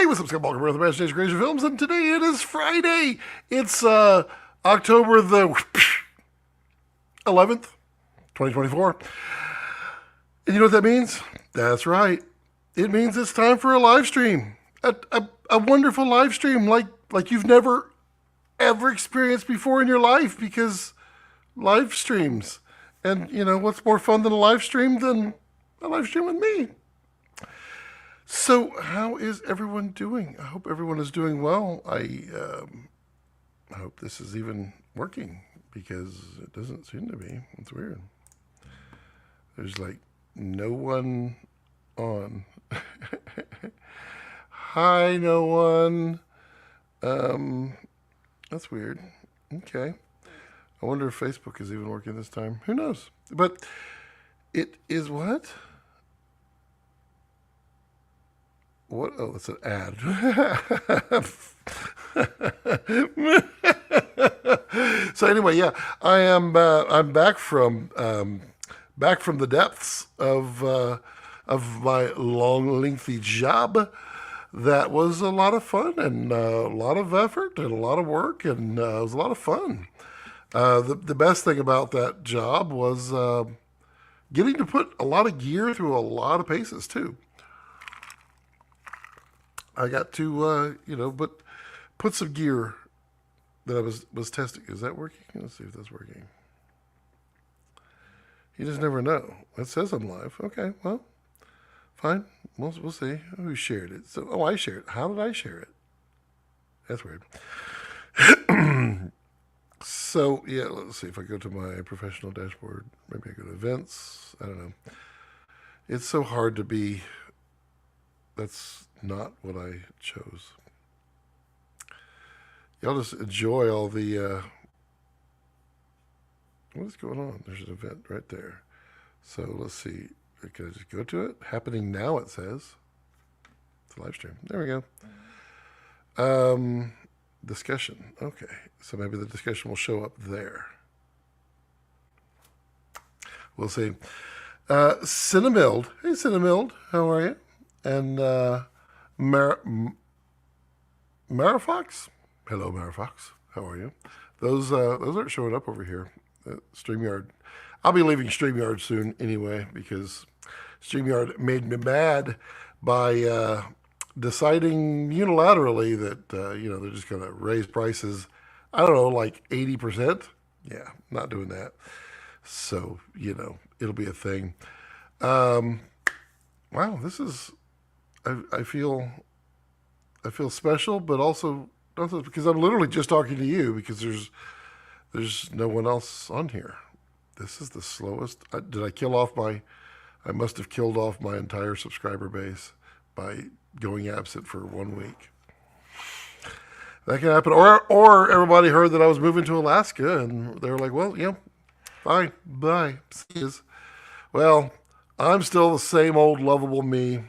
Hey, what's up, Scott Walker with Imagination Creation Films, and today it is Friday. It's October the 11th, 2024. And you know what that means? That's right. It means it's time for a live stream. A wonderful live stream like you've never, ever experienced before in your life, because live streams. And, you know, what's more fun than a live stream than a live stream with me? So, how is everyone doing? I hope everyone is doing well. I hope this is even working, because it doesn't seem to be. It's weird. There's like no one on. Hi, no one. That's weird. Okay. I wonder if Facebook is even working this time. Who knows? But it is what? What? Oh, it's an ad. So anyway, yeah, I'm back from the depths of my long, lengthy job. That was a lot of fun, and a lot of effort, and a lot of work, and it was a lot of fun. The best thing about that job was getting to put a lot of gear through a lot of paces too. I got to, put some gear that I was testing. Is that working? Let's see if that's working. You just never know. It says I'm live. Okay, well, fine. We'll see. Who shared it? So, I shared it. How did I share it? That's weird. So, yeah, let's see if I go to my professional dashboard. Maybe I go to events. I don't know. It's so hard to be... That's not what I chose. Y'all just enjoy all the... what is going on? There's an event right there. So let's see. Can I just go to it? Happening now, it says. It's a live stream. There we go. Discussion. Okay. So maybe the discussion will show up there. We'll see. Cinemild. Hey, Cinemild. How are you? And Marifox. Hello, Marifox. How are you? Those aren't showing up over here. StreamYard. I'll be leaving StreamYard soon anyway, because StreamYard made me mad by deciding unilaterally that they're just going to raise prices. I don't know, like 80%. Yeah, not doing that. So it'll be a thing. Wow, this is. I feel special, but also because I'm literally just talking to you, because there's no one else on here. This is the slowest. Did I kill off my? I must have killed off my entire subscriber base by going absent for 1 week. That can happen. Or everybody heard that I was moving to Alaska, and they were like, "Well, yeah, fine, bye, see yous." Well, I'm still the same old lovable me,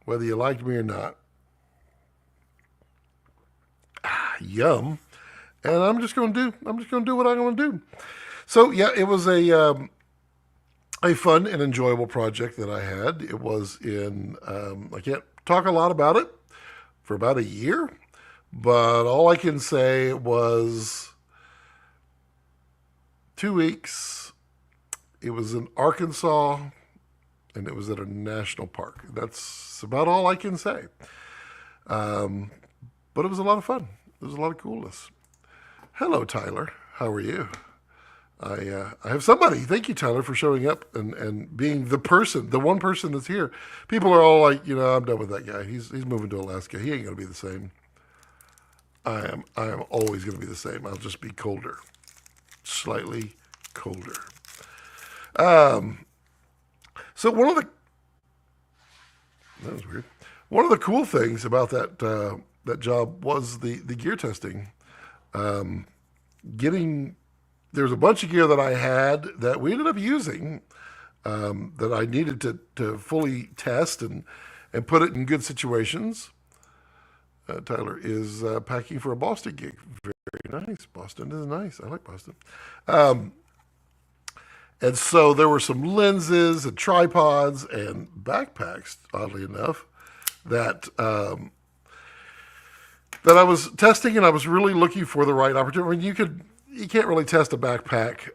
whether you liked me or not. Yum. And I'm just going to do what I'm going to do. So yeah, it was a fun and enjoyable project that I had. It was in, I can't talk a lot about it, for about a year, but all I can say was 2 weeks. It was in Arkansas, and it was at a national park. That's about all I can say. But it was a lot of fun. It was a lot of coolness. Hello, Tyler. How are you? I have somebody. Thank you, Tyler, for showing up and being the one person that's here. People are all like, I'm done with that guy. He's moving to Alaska. He ain't going to be the same. I am always going to be the same. I'll just be colder. Slightly colder. So that was weird. One of the cool things about that job was the gear testing. There's a bunch of gear that I had that we ended up using, that I needed to fully test and put it in good situations. Tyler is packing for a Boston gig. Very nice. Boston is nice. I like Boston. And so there were some lenses and tripods and backpacks, oddly enough, that that I was testing, and I was really looking for the right opportunity. I mean, you can't really test a backpack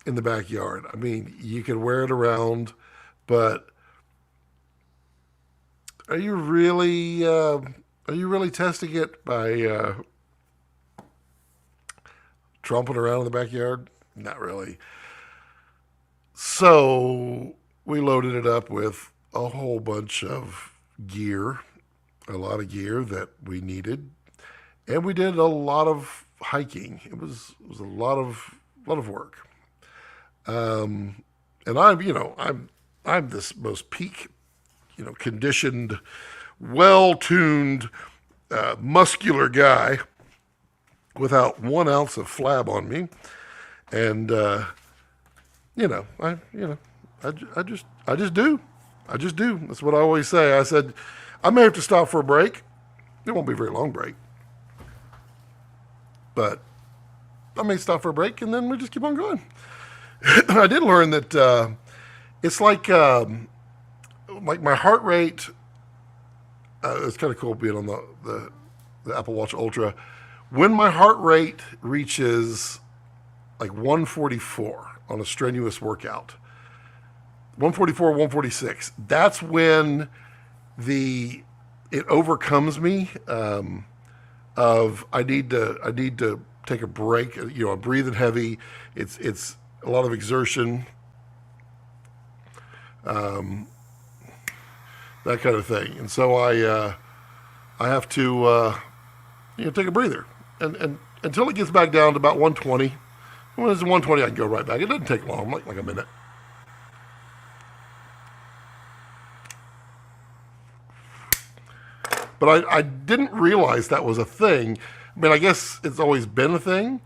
in the backyard. I mean, you can wear it around, but are you really testing it by tromping around in the backyard? Not really. So we loaded it up with a whole bunch of gear, a lot of gear that we needed, and we did a lot of hiking. It was a lot of work. And I'm this most peak, conditioned, well-tuned, muscular guy without 1 ounce of flab on me, and I just do. I just do. That's what I always say. I said, I may have to stop for a break. It won't be a very long break, but I may stop for a break, and then we just keep on going. I did learn that it's like my heart rate. It's kind of cool being on the Apple Watch Ultra. When my heart rate reaches like 144 on a strenuous workout, 144, 146, that's when it overcomes me. Of I need to take a break. I'm breathing heavy. It's a lot of exertion. That kind of thing. And so I have to take a breather, and until it gets back down to about 120. When it's 120, I can go right back. It doesn't take long, like a minute. But I didn't realize that was a thing. I mean, I guess it's always been a thing,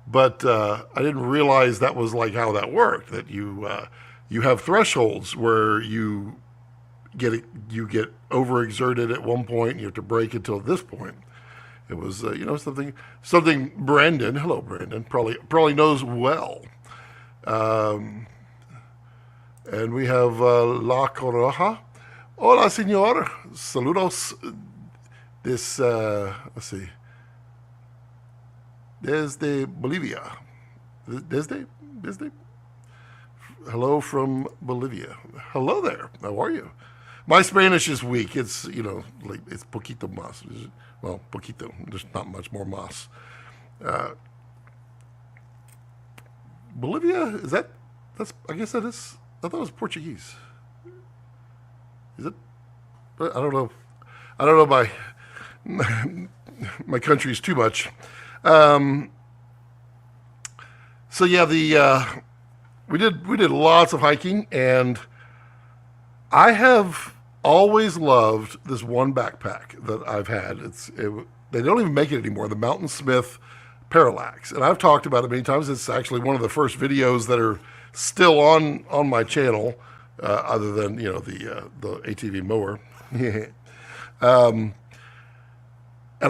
but I didn't realize that was like how that worked. That you have thresholds where you get overexerted at one point, and you have to break until this point. It was something Brandon, hello Brandon, probably knows well. And we have La Coroja. Hola, señor. Saludos. This, let's see. Desde Bolivia. Desde? Hello from Bolivia. Hello there. How are you? My Spanish is weak. It's, it's poquito más. Well, poquito. There's not much more más. Bolivia? I guess that is, I thought it was Portuguese. Is it? I don't know. I don't know my countries too much. So yeah, we did lots of hiking, and I have always loved this one backpack that I've had. They don't even make it anymore. The Mountain Smith Parallax, and I've talked about it many times. It's actually one of the first videos that are still on my channel. Other than the ATV mower, and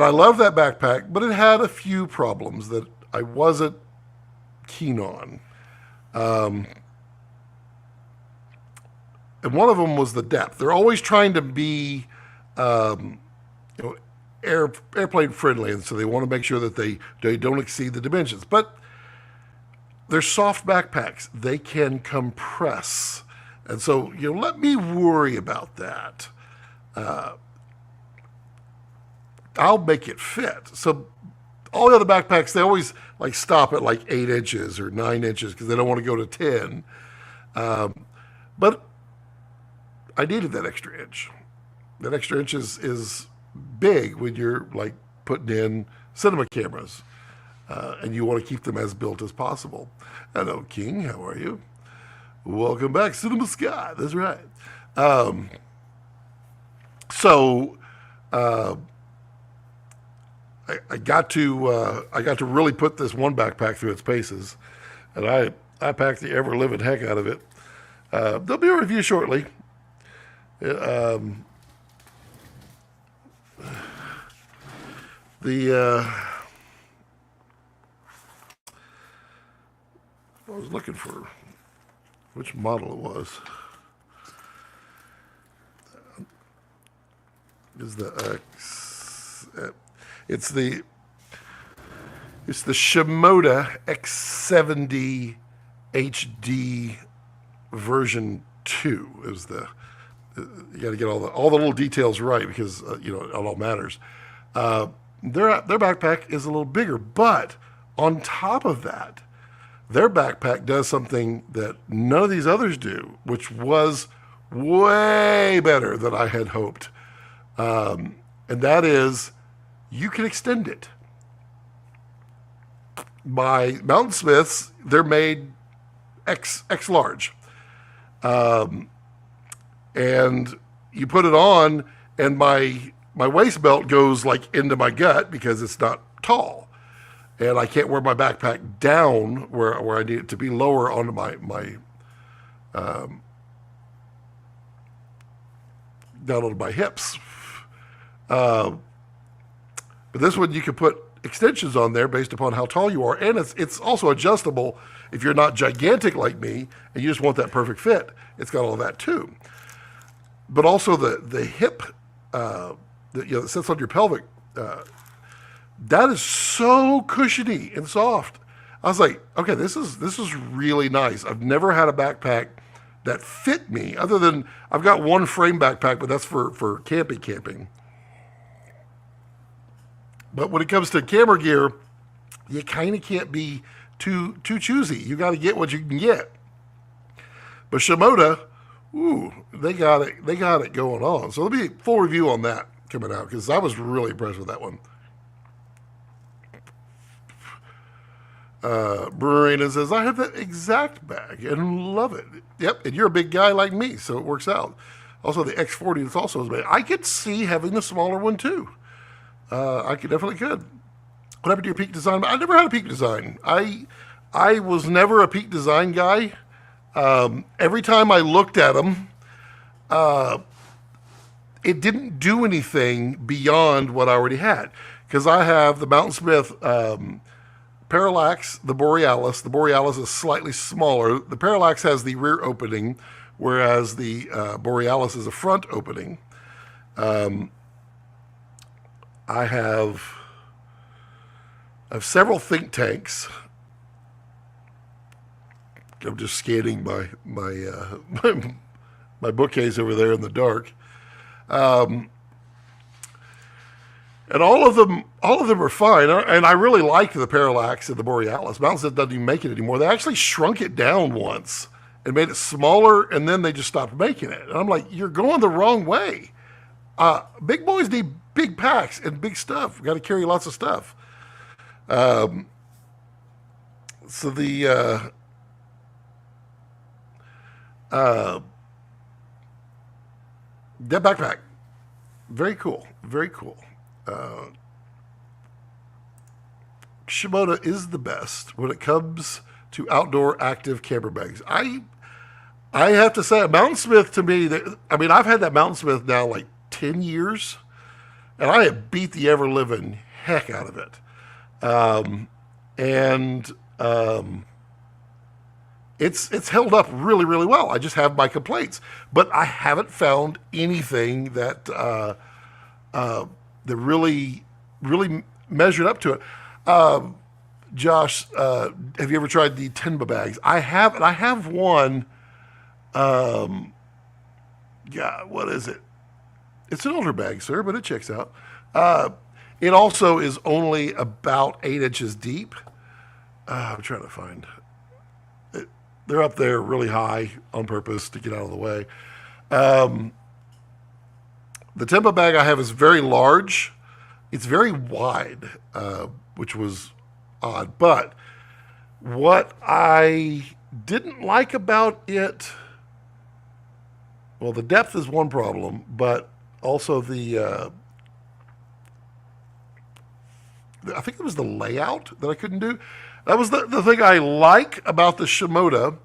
I love that backpack, but it had a few problems that I wasn't keen on, and one of them was the depth. They're always trying to be, airplane friendly, and so they want to make sure that they don't exceed the dimensions. But they're soft backpacks; they can compress. And so, let me worry about that. I'll make it fit. So all the other backpacks, they always stop at 8 inches or 9 inches because they don't want to go to 10. But I needed that extra inch. That extra inch is big when you're putting in cinema cameras. And you want to keep them as built as possible. Hello, King. How are you? Welcome back, Cinema Sky. That's right. So I got to really put this one backpack through its paces, and I packed the ever living heck out of it. There'll be a review shortly. I was looking for which model it was. Is the X? It's the Shimoda X70 HD version 2 is the you got to get all the little details right because it all matters. Their backpack is a little bigger, but on top of that, their backpack does something that none of these others do, which was way better than I had hoped, and that is you can extend it. My Mountain Smiths, they're made X large. And you put it on, and my waist belt goes like into my gut because it's not tall, and I can't wear my backpack down where I need it to be lower onto my down onto my hips. But this one you can put extensions on there based upon how tall you are, and it's also adjustable if you're not gigantic like me and you just want that perfect fit. It's got all of that too. But also the hip that sits on your pelvic, that is so cushiony and soft. I was like, okay, this is really nice. I've never had a backpack that fit me, other than I've got one frame backpack, but that's for camping. But when it comes to camera gear, you kind of can't be too choosy. You got to get what you can get. But Shimoda, they got it going on. So there'll be a full review on that coming out because I was really impressed with that one. Marina says, I have that exact bag and love it. Yep, and you're a big guy like me, so it works out. Also, the X40 is also as big. I could see having the smaller one too. I definitely could. What happened to your Peak Design? I never had a Peak Design. I was never a Peak Design guy. Every time I looked at them, it didn't do anything beyond what I already had. Because I have the Mountain Smith Parallax, the Borealis. The Borealis is slightly smaller. The Parallax has the rear opening, whereas the Borealis is a front opening. I have several think tanks. I'm just scanning my bookcase over there in the dark, and all of them are fine. And I really liked the Parallax and the Borealis. Mountain Smith doesn't even make it anymore. They actually shrunk it down once and made it smaller, and then they just stopped making it. And I'm like, you're going the wrong way. Big boys need big packs and big stuff. We got to carry lots of stuff. So the that backpack, very cool, very cool. Shimoda is the best when it comes to outdoor active camper bags. I have to say, Mountain Smith to me, I've had that Mountain Smith now like 10 years, and I have beat the ever-living heck out of it. It's held up really, really well. I just have my complaints, but I haven't found anything that really measured up to it. Josh, have you ever tried the Tenba bags? I have, and I have one. What is it? It's an older bag, sir, but it checks out. It also is only about 8 inches deep. I'm trying to find it. They're up there really high on purpose to get out of the way. The Tempa bag I have is very large. It's very wide, which was odd. But what I didn't like about it, well, the depth is one problem, but also I think it was the layout that I couldn't do. That was the thing I like about the Shimoda.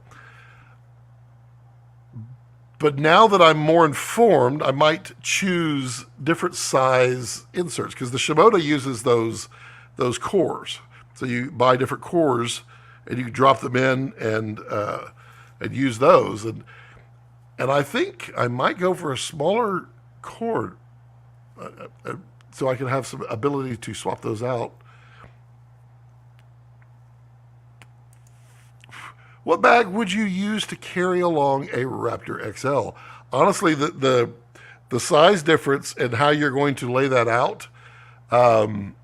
But now that I'm more informed, I might choose different size inserts because the Shimoda uses those cores. So you buy different cores and you can drop them in and use those. And I think I might go for a smaller cord. so I can have some ability to swap those out. What bag would you use to carry along a Raptor XL? Honestly, the size difference and how you're going to lay that out. And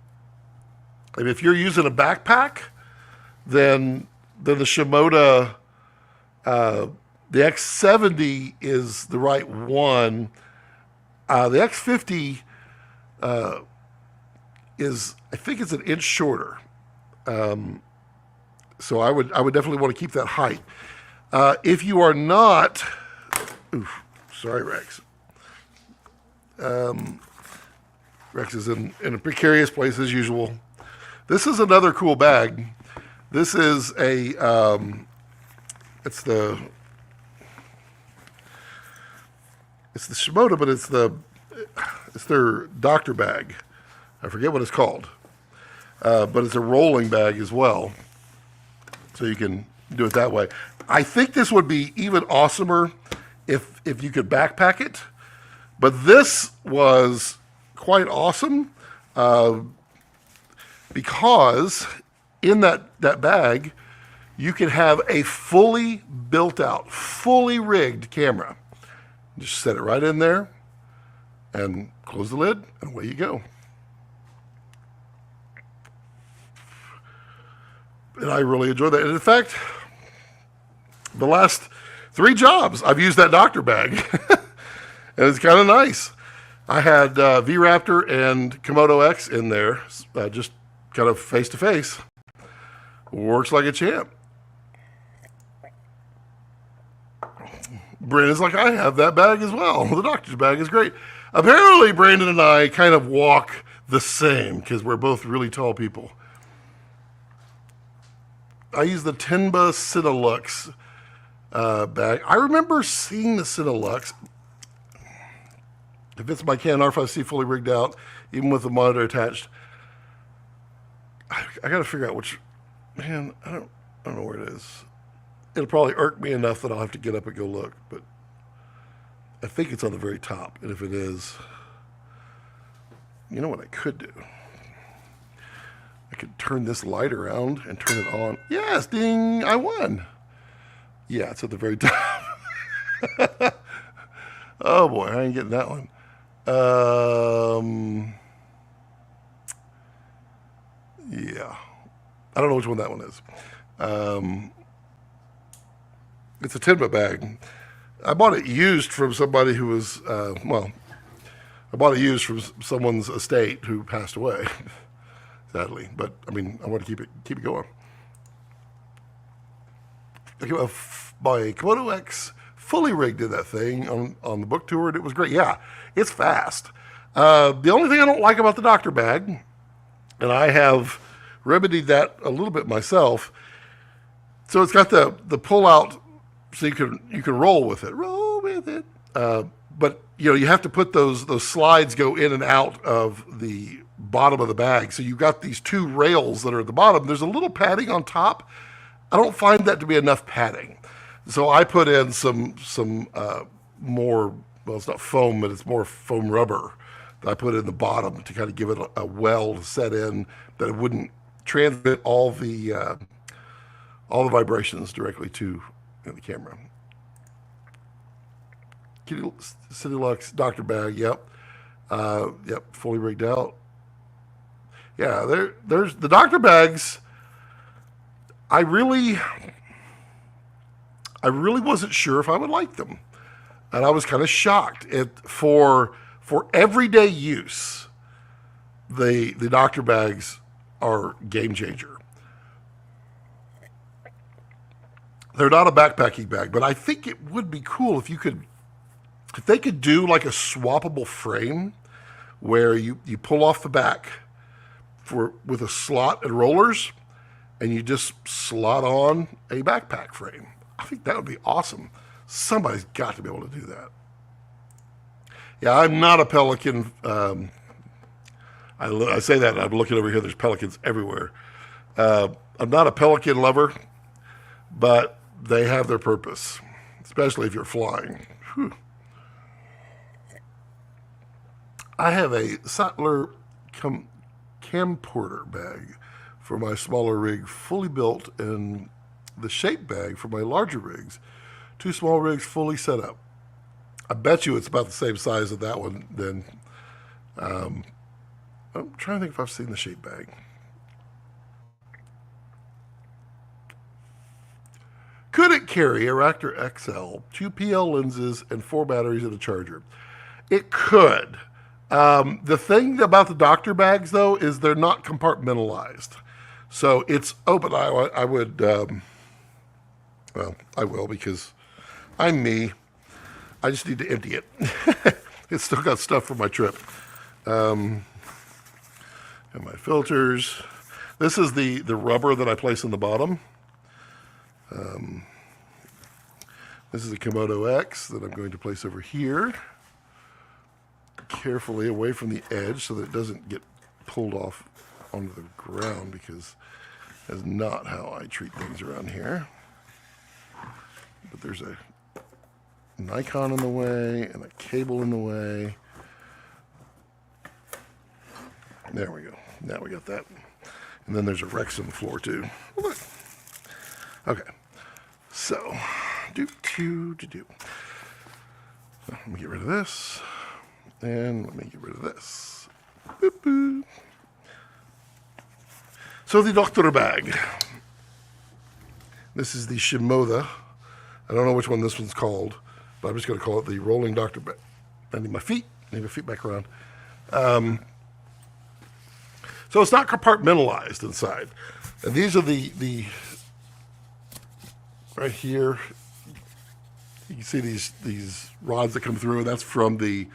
if you're using a backpack, then the Shimoda, the X70 is the right one. The X50 is, I think it's an inch shorter. So I would definitely want to keep that height. If you are not, oof, sorry, Rex. Rex is in a precarious place as usual. This is another cool bag. This is a, it's the Shimoda, but it's their doctor bag. I forget what it's called, but it's a rolling bag as well. So you can do it that way. I think this would be even awesomer if you could backpack it. But this was quite awesome because in that bag, you can have a fully built out, fully rigged camera. Just set it right in there and close the lid and away you go. And I really enjoy that. And in fact, the last 3 jobs, I've used that doctor bag. And it's kind of nice. I had V-Raptor and Komodo X in there, just kind of face to face. Works like a champ. Brandon's like, I have that bag as well. The doctor's bag is great. Apparently, Brandon and I kind of walk the same because we're both really tall people. I use the Tenba Cinelux bag. I remember seeing the Cinelux. If it's my Canon R5C fully rigged out, even with the monitor attached, I got to figure out which. Man, I don't know where it is. It'll probably irk me enough that I'll have to get up and go look. But I think it's on the very top. And if it is, you know what I could do? I could turn this light around and turn it on. Yes, ding, I won. Yeah, it's at the very top. Oh boy, I ain't getting that one. Yeah. I don't know which one that one is. It's a Tenba bag. I bought it used from somebody who was, I bought it used from someone's estate who passed away. Sadly, but I mean, I want to keep it going. My Komodo X fully rigged did that thing on the book tour, and it was great. Yeah, it's fast. The only thing I don't like about the doctor bag, and I have remedied that a little bit myself. So it's got the pull out, so you can roll with it. Roll with it. But you have to put those slides go in and out of the bottom of the bag. So you've got these 2 rails that are at the bottom. There's a little padding on top. I don't find that to be enough padding. So I put in some more, well, it's not foam, but it's more foam rubber that I put in the bottom to kind of give it a well to set in that it wouldn't transmit all the vibrations directly to the camera. City Lux doctor bag, yep, fully rigged out. Yeah, there's the doctor bags. I really wasn't sure if I would like them, and I was kind of shocked. For everyday use, the doctor bags are game changer. They're not a backpacking bag, but I think it would be cool if they could do like a swappable frame where you pull off the back with a slot and rollers, and you just slot on a backpack frame. I think that would be awesome. Somebody's got to be able to do that. Yeah, I'm not a pelican. I say that, and I'm looking over here. There's pelicans everywhere. I'm not a pelican lover, but they have their purpose, especially if you're flying. Whew. I have a Sattler camporter bag for my smaller rig, fully built, and the shape bag for my larger rigs. Two small rigs fully set up. I bet you it's about the same size as that one. Then I'm trying to think if I've seen the shape bag. Could it carry a Raptor XL, two PL lenses, and 4 batteries and a charger? It could. The thing about the doctor bags, though, is they're not compartmentalized. So it's open. I would, well, I will because I'm me. I just need to empty it. It's still got stuff for my trip. And my filters. This is the rubber that I place in the bottom. This is a Komodo X that I'm going to place over here, carefully away from the edge so that it doesn't get pulled off onto the ground, because that's not how I treat things around here. But there's a Nikon in the way and a cable in the way. There we go. Now we got that. And then there's a Rex on the floor too. Look. Okay. So, do. Let me get rid of this. And let me get rid of this. Boop, boop. So the doctor bag. This is the Shimoda. I don't know which one this one's called, but I'm just going to call it the rolling doctor bag. I need my feet back around. So it's not compartmentalized inside. And these are the right here. You can see these rods that come through. That's from the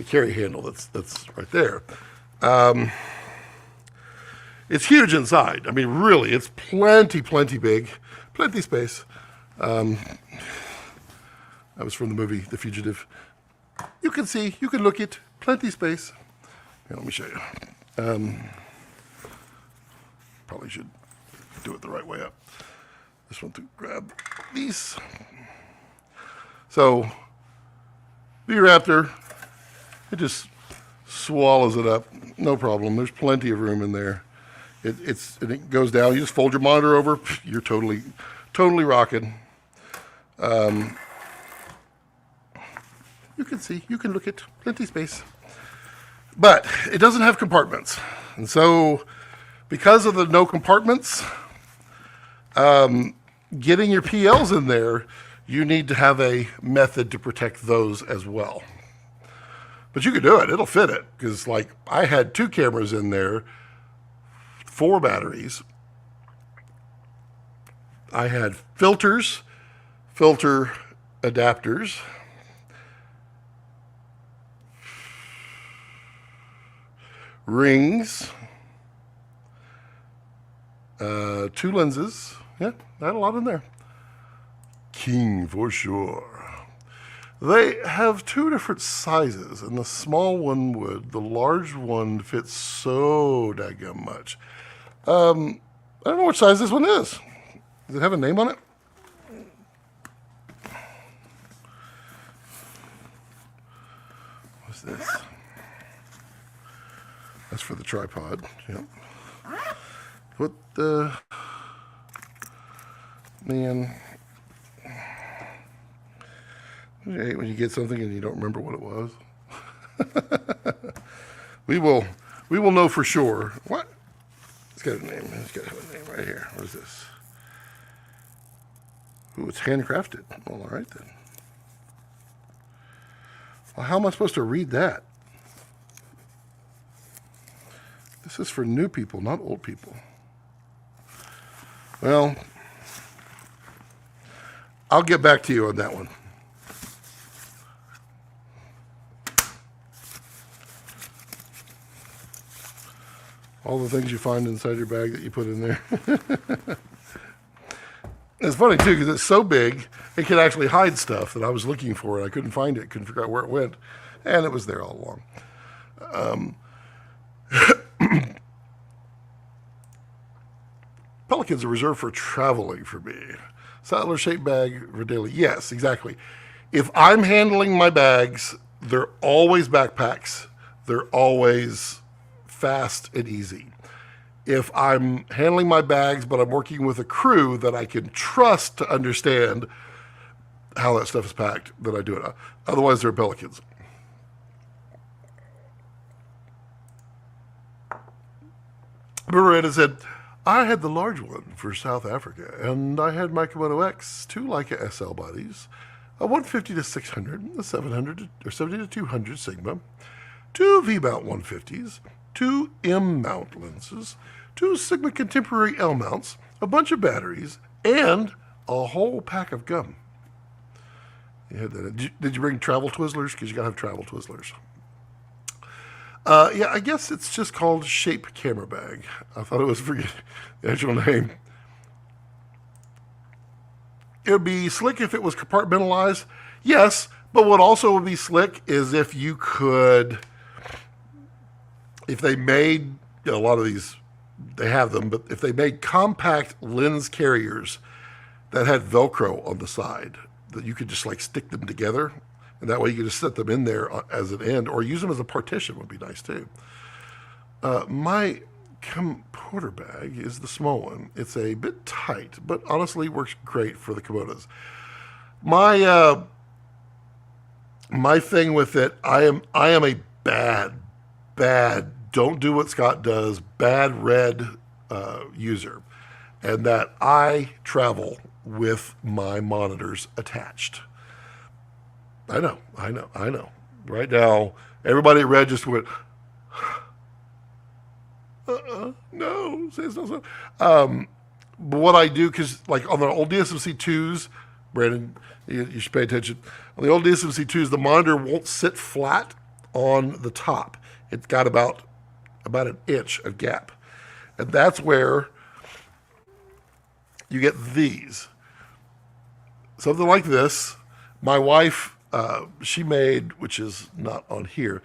carry handle that's right there. It's huge inside. I mean, really, it's plenty big, plenty space. That was from the movie The Fugitive. You can see, you can look it, plenty space. Here, let me show you. Probably should do it the right way up. Just want to grab these. So, the Raptor, it just swallows it up, no problem. There's plenty of room in there. It goes down. You just fold your monitor over. You're totally rocking. You can see, you can look at plenty space, but it doesn't have compartments, and so because of the no compartments, getting your PLs in there, you need to have a method to protect those as well. But you can do it. It'll fit it, because like I had 2 cameras in there, 4 batteries. I had filter adapters, rings, 2 lenses. Yeah, I had a lot in there. King for sure. They have 2 different sizes, and the small one would. The large one fits so daggum much. I don't know which size this one is. Does it have a name on it? What's this? That's for the tripod. Yep. What the... Man... I hate when you get something and you don't remember what it was. We will know for sure. What? It's got a name. It's got to have a name right here. What is this? Ooh, it's handcrafted. Well, all right then. Well, how am I supposed to read that? This is for new people, not old people. Well, I'll get back to you on that one. All the things you find inside your bag that you put in there. It's funny, too, because it's so big, it can actually hide stuff that I was looking for, and I couldn't find it, couldn't figure out where it went, and it was there all along. Pelicans are reserved for traveling for me. Saddler shaped bag for daily. Yes, exactly. If I'm handling my bags, They're always backpacks. They're always fast and easy. If I'm handling my bags, but I'm working with a crew that I can trust to understand how that stuff is packed, then I do it. Otherwise, they're Pelicans. Miranda said, I had the large one for South Africa, and I had my Komodo X, two Leica SL bodies, a 150 to 600, a 700 or 70 to 200 Sigma, two V-mount 150s, two M-mount lenses, two Sigma Contemporary L mounts, a bunch of batteries, and a whole pack of gum. Did you bring travel Twizzlers? Because you got to have travel Twizzlers. Yeah, I guess it's just called Shape Camera Bag. I thought it was the actual name. It would be slick if it was compartmentalized. Yes, but what also would be slick is if you could, if they made, a lot of these, they have them, but if they made compact lens carriers that had Velcro on the side, that you could just like stick them together, and that way you could just set them in there as an end, or use them as a partition would be nice too. My camcorder bag is the small one. It's a bit tight, but honestly works great for the Komodos. My thing with it, I am a bad, don't do what Scott does, bad red user, and that I travel with my monitors attached. I know. Right now, everybody at Red just went, no, say it's not so. But what I do, because like on the old DSMC2s, Brandon, you should pay attention. On the old DSMC2s, the monitor won't sit flat on the top. It's got about an inch of gap. And that's where you get these. Something like this. My wife, she made, which is not on here,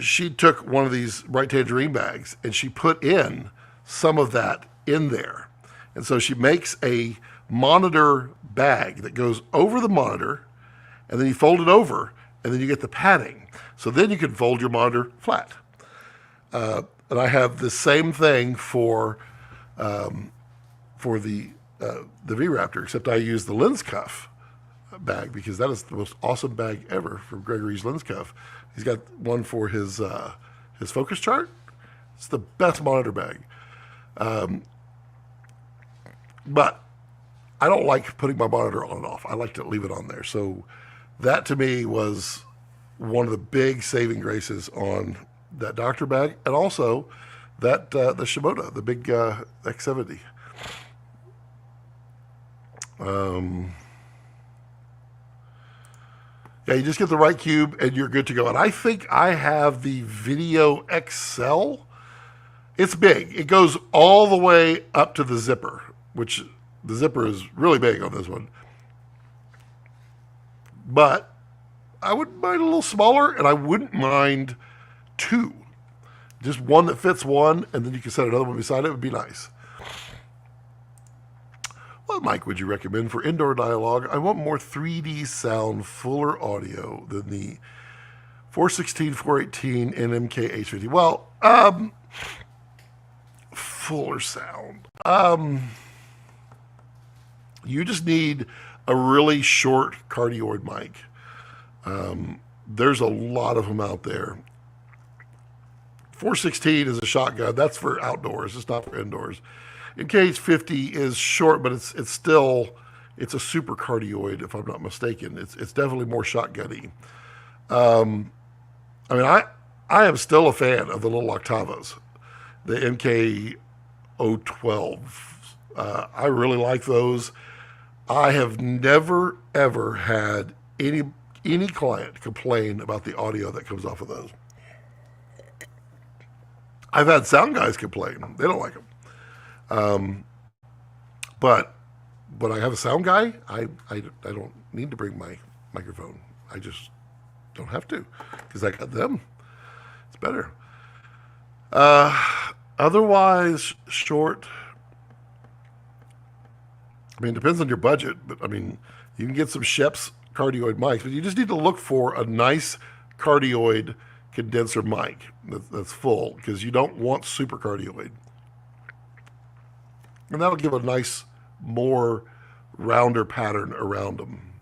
she took one of these bright tangerine bags and she put in some of that in there. And so she makes a monitor bag that goes over the monitor, and then you fold it over, and then you get the padding. So then you can fold your monitor flat. And I have the same thing for the V-Raptor, except I use the lens cuff bag because that is the most awesome bag ever from Gregory's Lens Cuff. He's got one for his focus chart. It's the best monitor bag. But I don't like putting my monitor on and off. I like to leave it on there. So that to me was one of the big saving graces on that doctor bag, and also that the Shimoda, the big X70. Yeah, you just get the right cube and you're good to go. And I think I have the Video XL. It's big. It goes all the way up to the zipper, which the zipper is really big on this one. But I wouldn't mind a little smaller, and I wouldn't mind two. Just one that fits one, and then you can set another one beside it. Would be nice. What mic would you recommend for indoor dialogue? I want more 3D sound, fuller audio than the 416, 418, and MK-H50. Well, fuller sound. You just need a really short cardioid mic. There's a lot of them out there. 416 is a shotgun. That's for outdoors. It's not for indoors. MK-H50 is short, but it's a super cardioid, if I'm not mistaken. It's definitely more shotgunny. I mean, I am still a fan of the little Octavos, the MK-012. I really like those. I have never, ever had any client complain about the audio that comes off of those. I've had sound guys complain. They don't like them. But when I have a sound guy, I don't need to bring my microphone. I just don't have to because I got them. It's better. Otherwise, short. I mean, it depends on your budget, but I mean, you can get some Shep's cardioid mics, but you just need to look for a nice cardioid condenser mic that's full, because you don't want super cardioid. And that'll give a nice, more rounder pattern around them.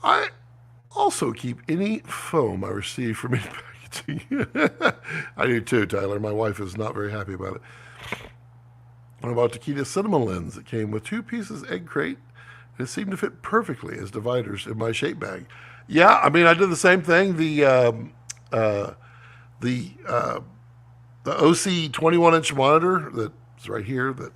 I also keep any foam I receive from any packaging. I do too, Tyler. My wife is not very happy about it. What about Takeda cinema lens? It came with 2 pieces egg crate, and it seemed to fit perfectly as dividers in my shape bag. Yeah, I mean, I did the same thing. The OC 21-inch monitor that's right here, that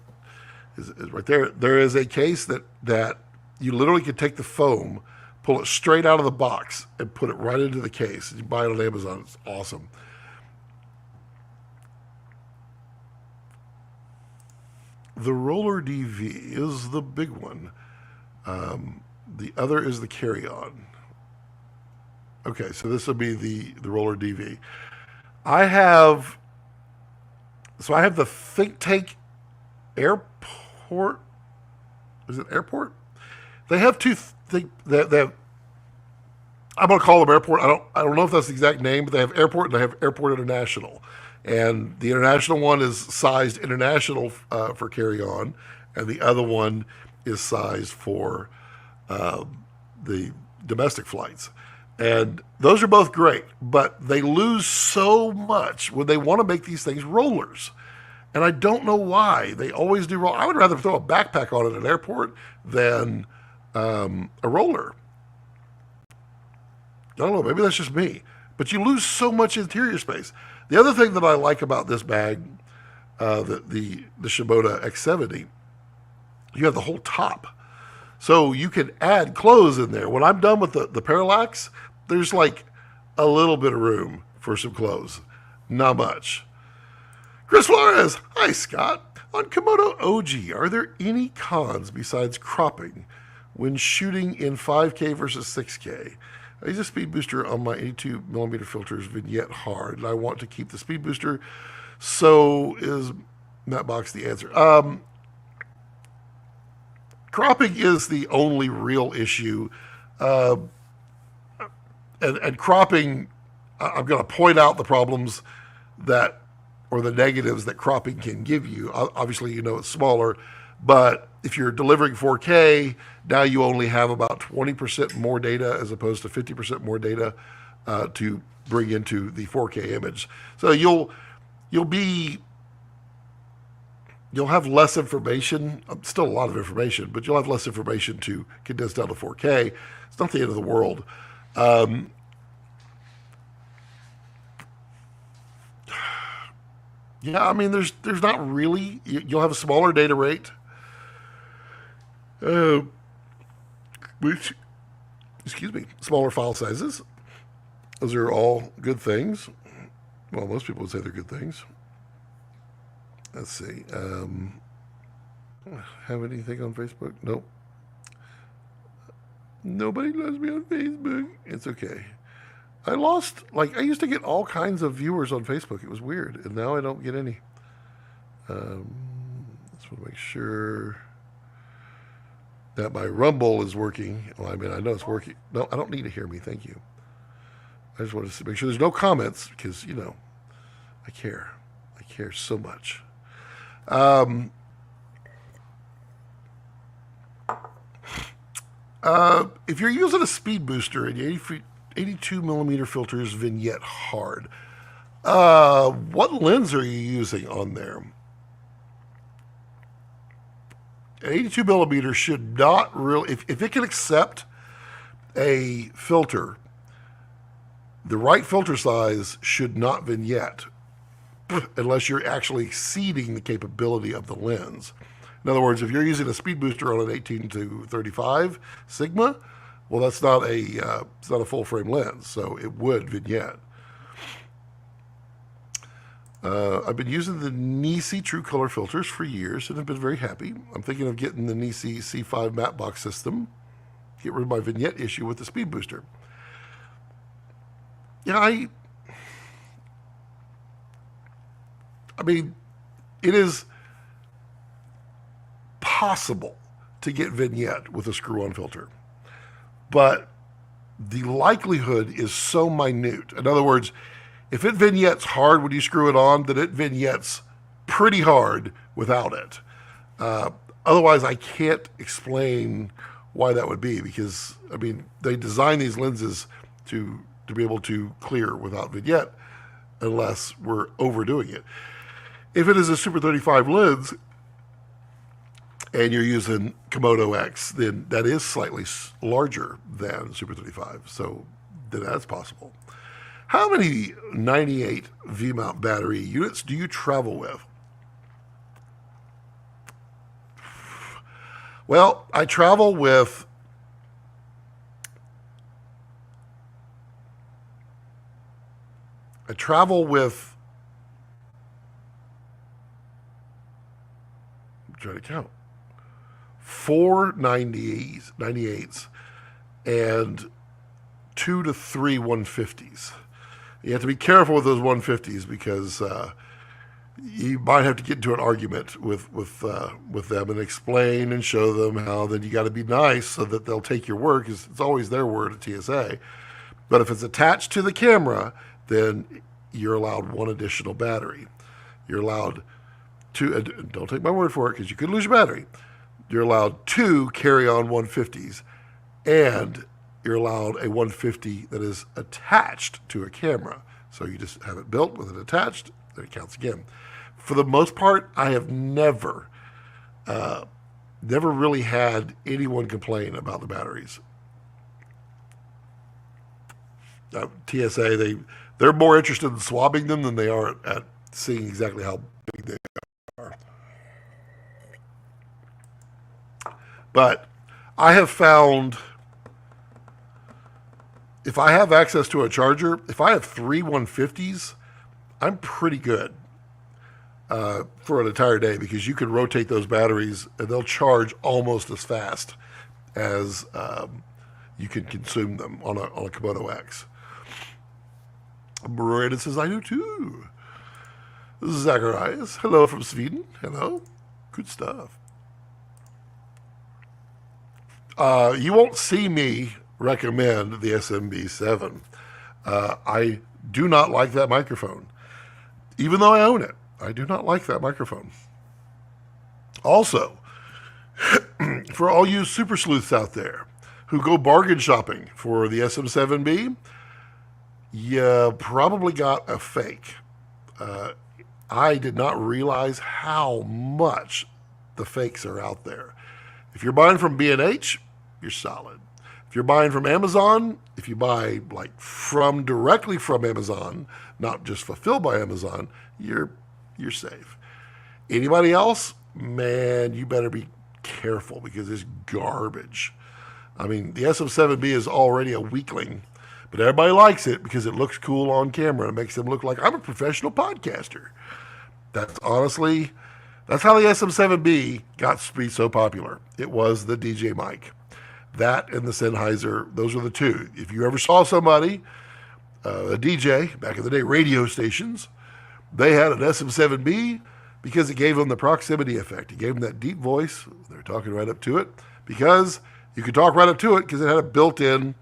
is right there. There is a case that you literally could take the foam, pull it straight out of the box, and put it right into the case. You buy it on Amazon. It's awesome. The roller DV is the big one. The other is the carry-on. Okay, so this will be the roller DV. I have the Think Tank Airport. Is it Airport? They have two. They have. I'm going to call them Airport. I don't know if that's the exact name, but they have Airport and they have Airport International. And the international one is sized international for carry-on, and the other one is sized for the domestic flights. And those are both great, but they lose so much when they want to make these things rollers. And I don't know why. They always do roll. I would rather throw a backpack on at an airport than a roller. I don't know, maybe that's just me. But you lose so much interior space. The other thing that I like about this bag, the Shimoda X70, you have the whole top. So you can add clothes in there. When I'm done with the parallax, there's like a little bit of room for some clothes. Not much. Chris Flores, hi Scott. On Komodo OG, are there any cons besides cropping when shooting in 5K versus 6K? I use a speed booster on my 82mm filters vignette hard, and I want to keep the speed booster. So is Matt Box the answer? Cropping is the only real issue. And cropping, I'm going to point out the problems or the negatives that cropping can give you. Obviously, it's smaller, but if you're delivering 4K, now you only have about 20% more data as opposed to 50% more data to bring into the 4K image. So you'll have less information, still a lot of information, but you'll have less information to condense down to 4K. It's not the end of the world. Yeah, I mean, there's not really. You'll have a smaller data rate, smaller file sizes. Those are all good things. Well, most people would say they're good things. Let's see. Have anything on Facebook? Nope. Nobody loves me on Facebook. It's okay. I used to get all kinds of viewers on Facebook. It was weird. And now I don't get any. Just want to make sure that my Rumble is working. Well, I mean, I know it's working. No, I don't need to hear me. Thank you. I just want to make sure there's no comments because, I care. I care so much. If you're using a speed booster and 82mm filters vignette hard, what lens are you using on there? An 82mm should not really, if it can accept a filter, the right filter size should not vignette unless you're actually exceeding the capability of the lens. In other words, if you're using a speed booster on an 18-35 Sigma, well, that's not it's not a full frame lens, so it would vignette. I've been using the Nisi True Color filters for years and have been very happy. I'm thinking of getting the Nisi C5 matte box system, get rid of my vignette issue with the speed booster. Yeah, I mean, it is possible to get vignette with a screw-on filter. But the likelihood is so minute. In other words, if it vignettes hard when you screw it on, then it vignettes pretty hard without it. Otherwise, I can't explain why that would be, because, I mean, they design these lenses to be able to clear without vignette unless we're overdoing it. If it is a Super 35 lens and you're using Komodo X, then that is slightly larger than Super 35, so then that's possible. How many 98 V-mount battery units do you travel with? Well, I travel with I'm trying to count, 4 98s and 2 to 3 150s. You have to be careful with those 150s because you might have to get into an argument with them and explain and show them how. Then you got to be nice so that they'll take your word, because it's always their word at TSA. But if it's attached to the camera, then you're allowed one additional battery. You're allowed two. Don't take my word for it, because you could lose your battery. You're allowed 2 carry-on 150s, and you're allowed a 150 that is attached to a camera. So you just have it built with it attached, then it counts again. For the most part, I have never really had anyone complain about the batteries. TSA, they're more interested in swabbing them than they are at seeing exactly how big they are. But I have found, if I have access to a charger, if I have 3 150s, I'm pretty good for an entire day, because you can rotate those batteries and they'll charge almost as fast as you can consume them on a Komodo X. Brandon says, I do too. This is Zacharias. Hello from Sweden. Hello. Good stuff. You won't see me recommend the SMB7. I do not like that microphone. Even though I own it, I do not like that microphone. Also, for all you super sleuths out there who go bargain shopping for the SM7B, you probably got a fake. I did not realize how much the fakes are out there. If you're buying from B&H, you're solid. If you're buying from Amazon, if you buy directly from Amazon, not just fulfilled by Amazon, you're safe. Anybody else, man, you better be careful, because it's garbage. I mean, the SM7B is already a weakling, but everybody likes it because it looks cool on camera. It makes them look like I'm a professional podcaster. That's how the SM7B got to be so popular. It was the DJ mic. That and the Sennheiser, those are the two. If you ever saw somebody, a DJ, back in the day, radio stations, they had an SM7B because it gave them the proximity effect. It gave them that deep voice. They're talking right up to it because you could talk right up to it because it had a built-in,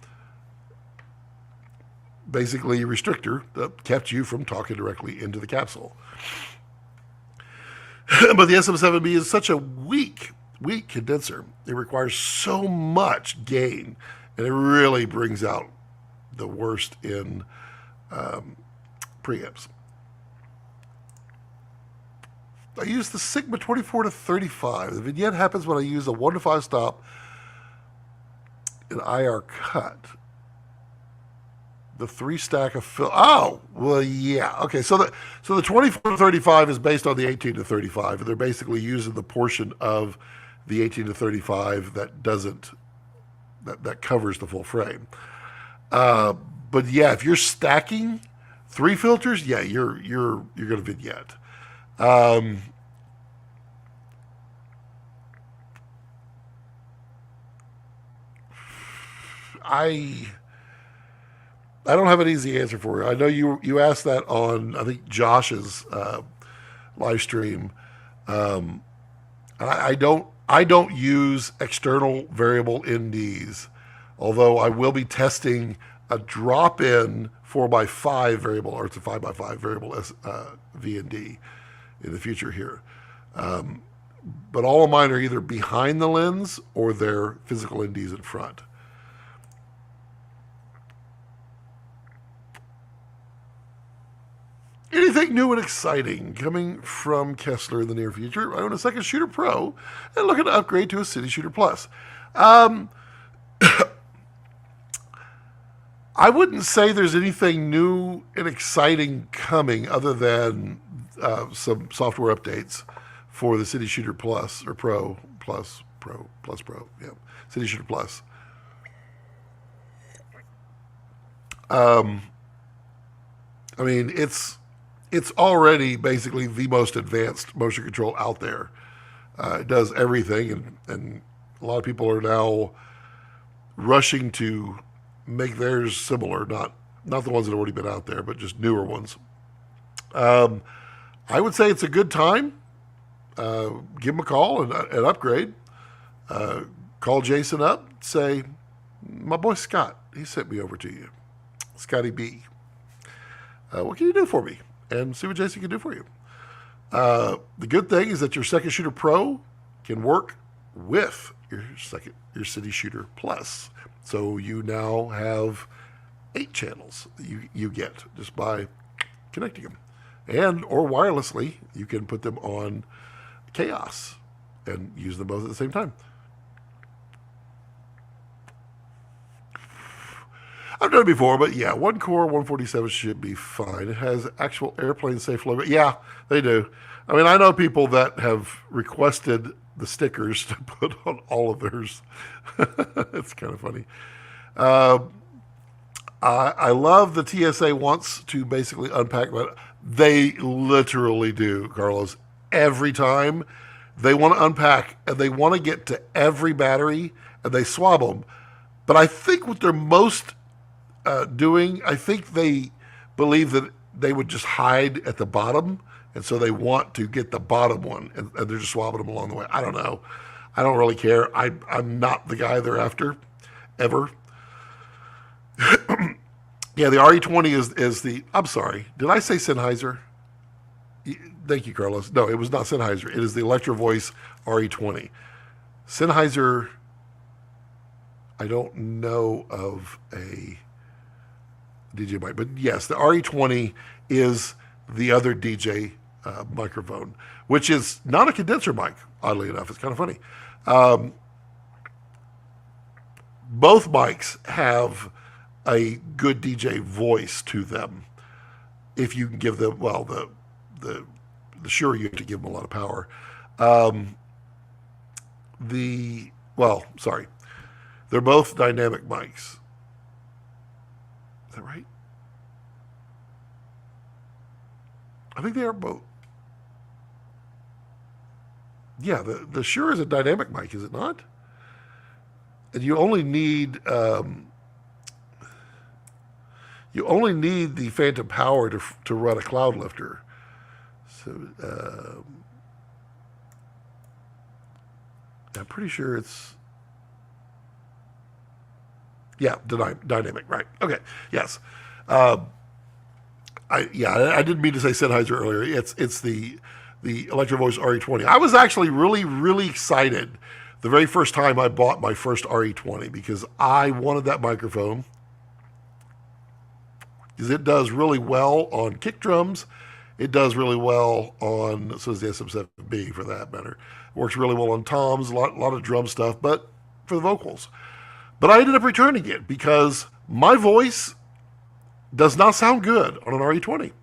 basically, restrictor that kept you from talking directly into the capsule. But the SM7B is such a weak condenser. It requires so much gain, and it really brings out the worst in preamps. I use the Sigma 24 to 35. The vignette happens when I use a 1 to 5 stop in IR cut. The 3 stack of film. Oh, well, yeah. Okay, so the 24 to 35 is based on the 18 to 35, and they're basically using the portion of the 18 to 35 that covers the full frame. But yeah, if you're stacking 3 filters, yeah, you're going to vignette. I don't have an easy answer for you. I know you asked that on, I think, Josh's live stream. And I don't use external variable NDs Although I will be testing a drop-in 4x5 variable, or it's a 5x5 variable V&D in the future here. But all of mine are either behind the lens or they're physical NDs in front. Anything new and exciting coming from Kessler in the near future? I own a second Shooter Pro and looking to upgrade to a City Shooter Plus. I wouldn't say there's anything new and exciting coming other than some software updates for the City Shooter Plus or Pro, yeah, City Shooter Plus. I mean, it's already basically the most advanced motion control out there. It does everything, and a lot of people are now rushing to make theirs similar, not the ones that have already been out there, but just newer ones. I would say it's a good time. Give them a call and upgrade. Call Jason up, say, my boy Scott, he sent me over to you. Scotty B. What can you do for me? And see what Jason can do for you. The good thing is that your Second Shooter Pro can work with your City Shooter Plus. So you now have 8 channels that you get just by connecting them. And, or wirelessly, you can put them on Chaos and use them both at the same time. I've done it before, but yeah, one core 147 should be fine. It has actual airplane safe logo. Yeah, they do. I mean, I know people that have requested the stickers to put on all of theirs. It's kind of funny. I love the TSA wants to basically unpack, but they literally do, Carlos. Every time they want to unpack and they want to get to every battery and they swab them. But I think what they're most doing, I think they believe that they would just hide at the bottom, and so they want to get the bottom one, and they're just swabbing them along the way. I don't know. I don't really care. I'm not the guy they're after, ever. Yeah, the RE20 is the, I'm sorry, did I say Sennheiser? Thank you, Carlos. No, it was not Sennheiser. It is the Electro Voice RE20. Sennheiser, I don't know of a DJ mic, but yes, the RE20 is the other DJ microphone, which is not a condenser mic, oddly enough. It's kind of funny. Both mics have a good DJ voice to them if you can give them, well, the Shure, you have to give them a lot of power. They're both dynamic mics. Is that right? I think they are both. Yeah, the Shure is a dynamic mic, is it not? And you only need the phantom power to run a cloud lifter. So I'm pretty sure it's dynamic, right? Okay, yes. I didn't mean to say Sennheiser earlier. It's the Electro Voice RE20. I was actually really, really excited the very first time I bought my first RE20 because I wanted that microphone because it does really well on kick drums. It does really well on, so does the SM7B for that matter. It works really well on toms, a lot of drum stuff, but for the vocals. But I ended up returning it because my voice does not sound good on an RE20.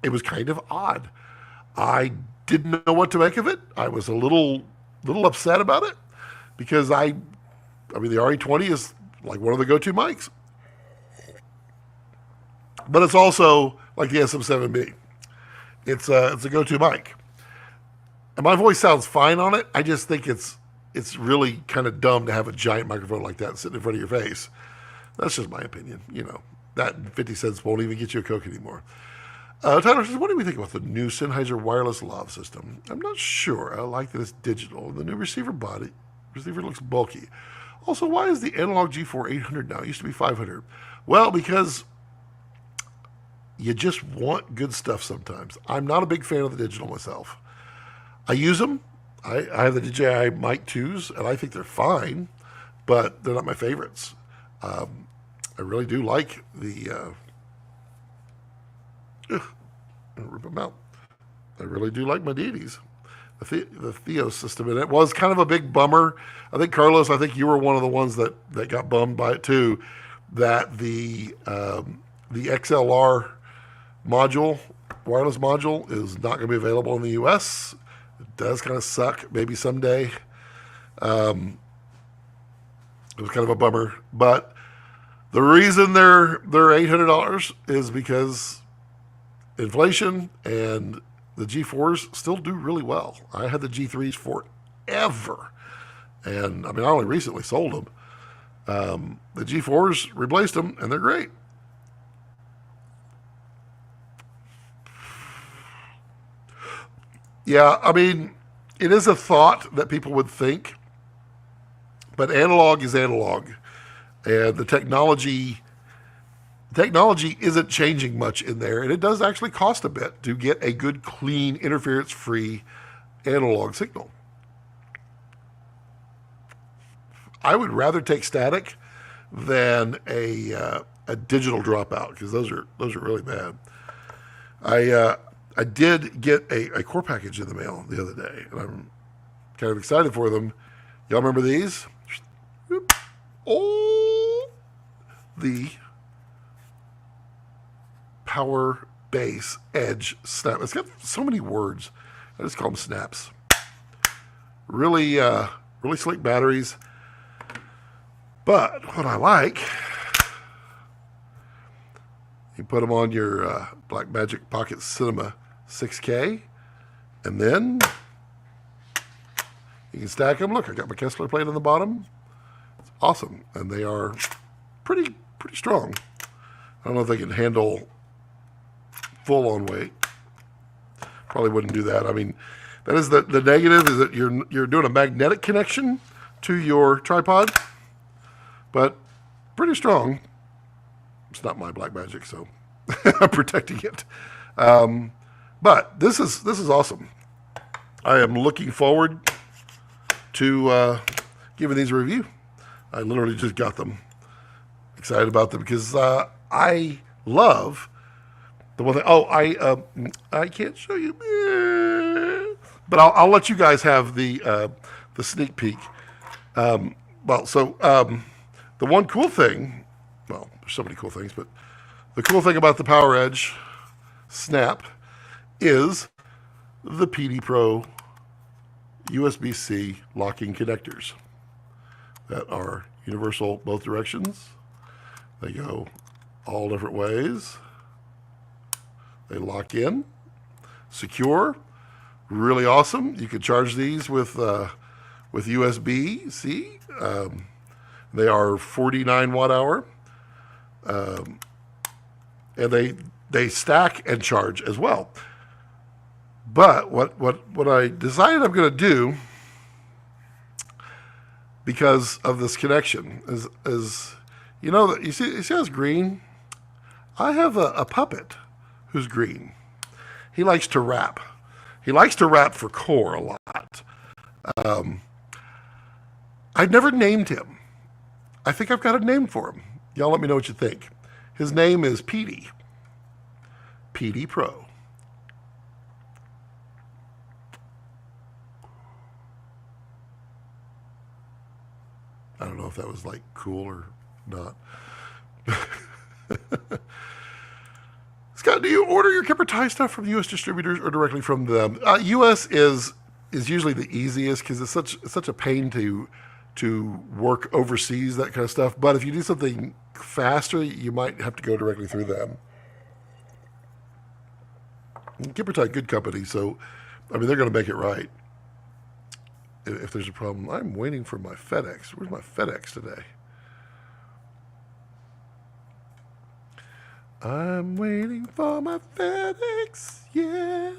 It was kind of odd. I didn't know what to make of it. I was a little upset about it because I mean, the RE20 is like one of the go-to mics. But it's also like the SM7B. It's a go-to mic. And my voice sounds fine on it. I just think it's really kind of dumb to have a giant microphone like that sitting in front of your face. That's just my opinion. You know, that 50 cents won't even get you a Coke anymore. Tyler says, what do we think about the new Sennheiser wireless lav system? I'm not sure. I like that it's digital. The new receiver looks bulky. Also, why is the analog G4 800 now? It used to be 500. Well, because you just want good stuff sometimes. I'm not a big fan of the digital myself. I use them. I have the DJI Mic 2s, and I think they're fine, but they're not my favorites. I really do like the... rip them out. I really do like my deities. The Theos system, and it was kind of a big bummer. I think, Carlos, I think you were one of the ones that got bummed by it too, that the XLR module, wireless module, is not going to be available in the U.S. It does kind of suck. Maybe someday. It was kind of a bummer, but the reason they're $800 is because inflation, and the G4s still do really well. I had the G3s forever, and I mean, I only recently sold them. The G4s replaced them, and they're great. Yeah, I mean, it is a thought that people would think, but analog is analog, and the technology isn't changing much in there, and it does actually cost a bit to get a good, clean, interference-free analog signal. I would rather take static than a digital dropout, because those are really bad. I did get a core package in the mail the other day, and I'm kind of excited for them. Y'all remember these? Oh, the Power Base Edge Snap. It's got so many words. I just call them snaps. Really slick batteries. But what I like, you put them on your Blackmagic Pocket Cinema 6K, and then you can stack them. Look, I got my Kessler plate on the bottom. It's awesome, and they are pretty strong. I don't know if they can handle full on weight. Probably wouldn't do that. I mean, that is the negative, is that you're doing a magnetic connection to your tripod, but pretty strong. It's not my Blackmagic, so I'm protecting it. But this is awesome. I am looking forward to giving these a review. I literally just got them. Excited about them because I love the one thing. Oh, I can't show you, but I'll let you guys have the sneak peek. The one cool thing, well, there's so many cool things, but the cool thing about the Power Edge Snap is the PD Pro USB-C locking connectors that are universal both directions. They go all different ways. They lock in, secure, really awesome. You could charge these with USB-C. They are 49 watt hour, and they stack and charge as well. But what I decided I'm going to do, because of this connection, is you see how it's green? I have a puppet who's green. He likes to rap. He likes to rap for Core a lot. I've never named him. I think I've got a name for him. Y'all let me know what you think. His name is PD. PD Pro. I don't know if that was like cool or not. Scott, do you order your Kipper tie stuff from U.S. distributors or directly from them? U.S. is usually the easiest because it's such a pain to work overseas, that kind of stuff. But if you do something faster, you might have to go directly through them. Kipper tie, good company, so I mean they're going to make it right. If there's a problem, I'm waiting for my FedEx. Where's my FedEx today? I'm waiting for my FedEx. Yeah.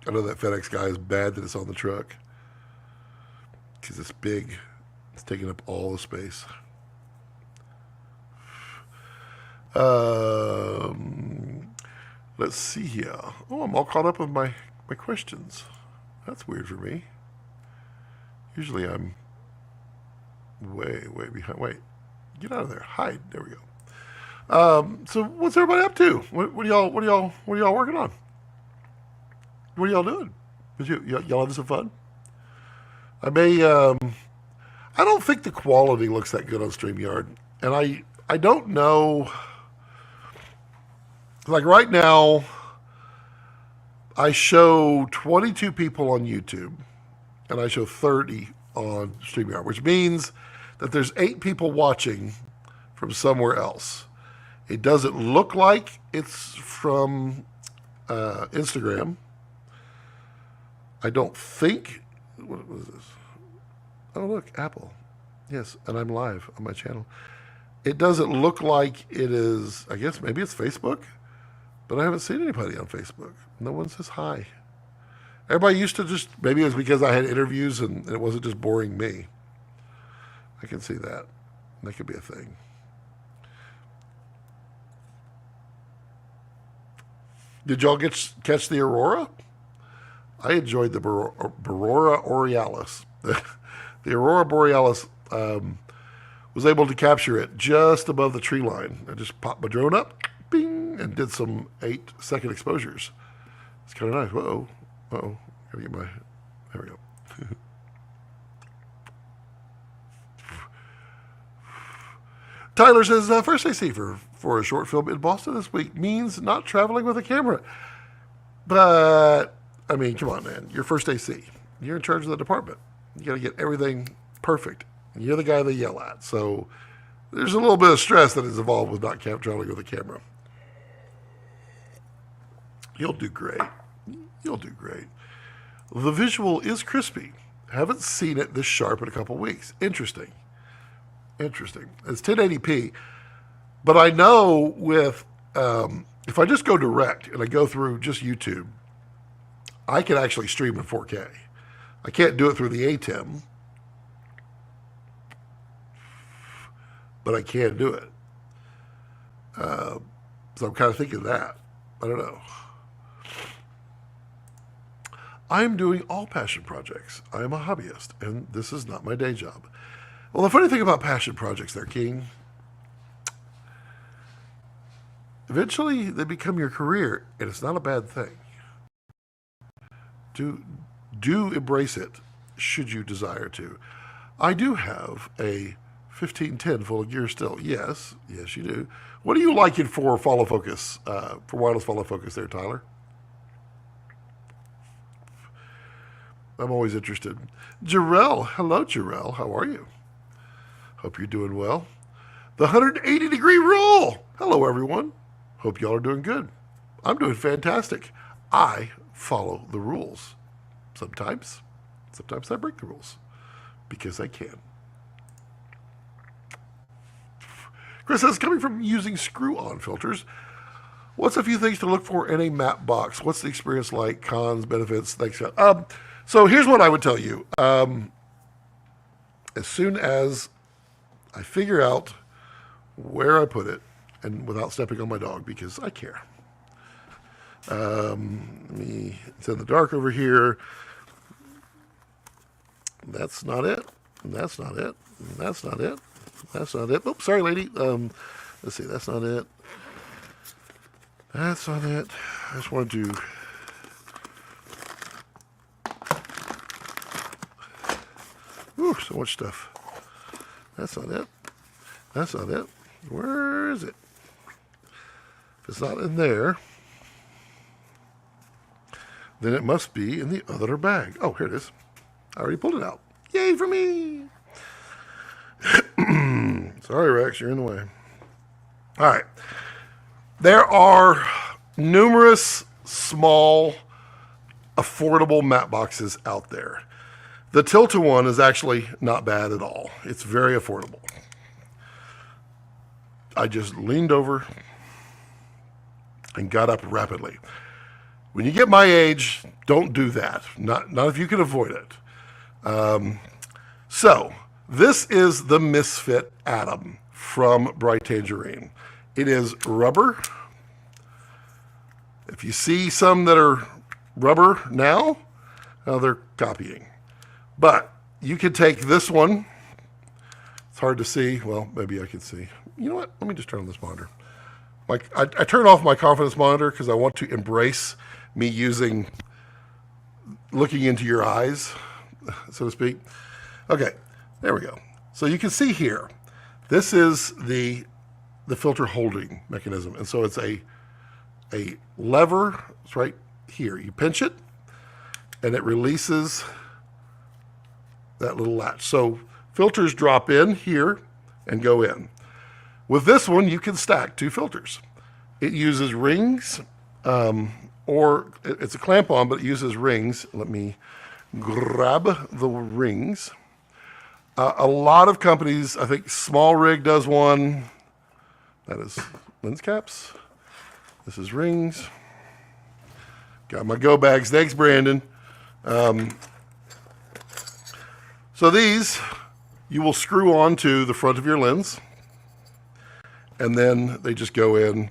I know that FedEx guy is bad that it's on the truck. because it's big. It's taking up all the space. Let's see here. Oh, I'm all caught up with my questions. That's weird for me. Usually I'm way behind. Wait, get out of there. Hide. There we go. So what's everybody up to? What are y'all working on? What are y'all doing? Y'all having some fun? I may. I don't think the quality looks that good on StreamYard, and I don't know. Like right now, I show 22 people on YouTube, and I show 30 on StreamYard, which means that there's 8 people watching from somewhere else. It doesn't look like it's from Instagram. I don't think. What was this? Oh, look, Apple. Yes, and I'm live on my channel. It doesn't look like it is. I guess maybe it's Facebook, but I haven't seen anybody on Facebook. No one says hi. Everybody used to just, maybe it was because I had interviews and it wasn't just boring me. I can see that. That could be a thing. Did y'all catch the aurora? I enjoyed the aurora borealis. The aurora borealis was able to capture it just above the tree line. I just popped my drone up, bing, and did some 8-second exposures. It's kind of nice. Whoa. Uh-oh. Gotta get my... There we go. Tyler says, first AC for a short film in Boston this week means not traveling with a camera. But, I mean, come on, man. You're first AC. You're in charge of the department. You got to get everything perfect. And you're the guy they yell at. So there's a little bit of stress that is involved with not traveling with a camera. You'll do great. You'll do great. The visual is crispy. Haven't seen it this sharp in a couple weeks. Interesting. It's 1080p. But I know with, if I just go direct and I go through just YouTube, I can actually stream in 4K. I can't do it through the ATEM, but I can do it. So I'm kind of thinking that. I don't know. I'm doing all passion projects. I am a hobbyist, and this is not my day job. Well, the funny thing about passion projects there, King, eventually they become your career, and it's not a bad thing. Do embrace it, should you desire to. I do have a 1510 full of gear still. Yes, you do. What are you liking for follow focus, for wireless follow focus there, Tyler? I'm always interested. Jarrell, hello, Jarrell. How are you? Hope you're doing well. The 180-degree rule. Hello, everyone. Hope y'all are doing good. I'm doing fantastic. I follow the rules. Sometimes I break the rules because I can. Chris says, coming from using screw-on filters, what's a few things to look for in a map box? What's the experience like? Cons, benefits, thanks. So here's what I would tell you. As soon as I figure out where I put it, and without stepping on my dog, because I care. It's in the dark over here. That's not it. That's not it. That's not it. That's not it. Oops, sorry, lady. Let's see. That's not it. That's not it. I just wanted to... Ooh, so much stuff. That's not it. That's not it. Where is it? If it's not in there, then it must be in the other bag. Oh, here it is. I already pulled it out. Yay for me! Sorry, Rex, you're in the way. All right. There are numerous small, affordable matte boxes out there. The Tilta one is actually not bad at all. It's very affordable. I just leaned over and got up rapidly. When you get my age, don't do that. Not if you can avoid it. So this is the Misfit Atom from Bright Tangerine. It is rubber. If you see some that are rubber now, they're copying. But you could take this one. It's hard to see. Well, maybe I can see. You know what? Let me just turn on this monitor. I turn off my confidence monitor because I want to embrace me looking into your eyes, so to speak. Okay, there we go. So you can see here, this is the filter holding mechanism. And so it's a lever. It's right here. You pinch it, and it releases that little latch. So filters drop in here and go in. With this one, you can stack 2 filters. It uses rings, or it's a clamp-on, but it uses rings. Let me grab the rings. A lot of companies, I think Small Rig does one. That is lens caps. This is rings. Got my go bags. Thanks, Brandon. So these, you will screw onto the front of your lens, and then they just go in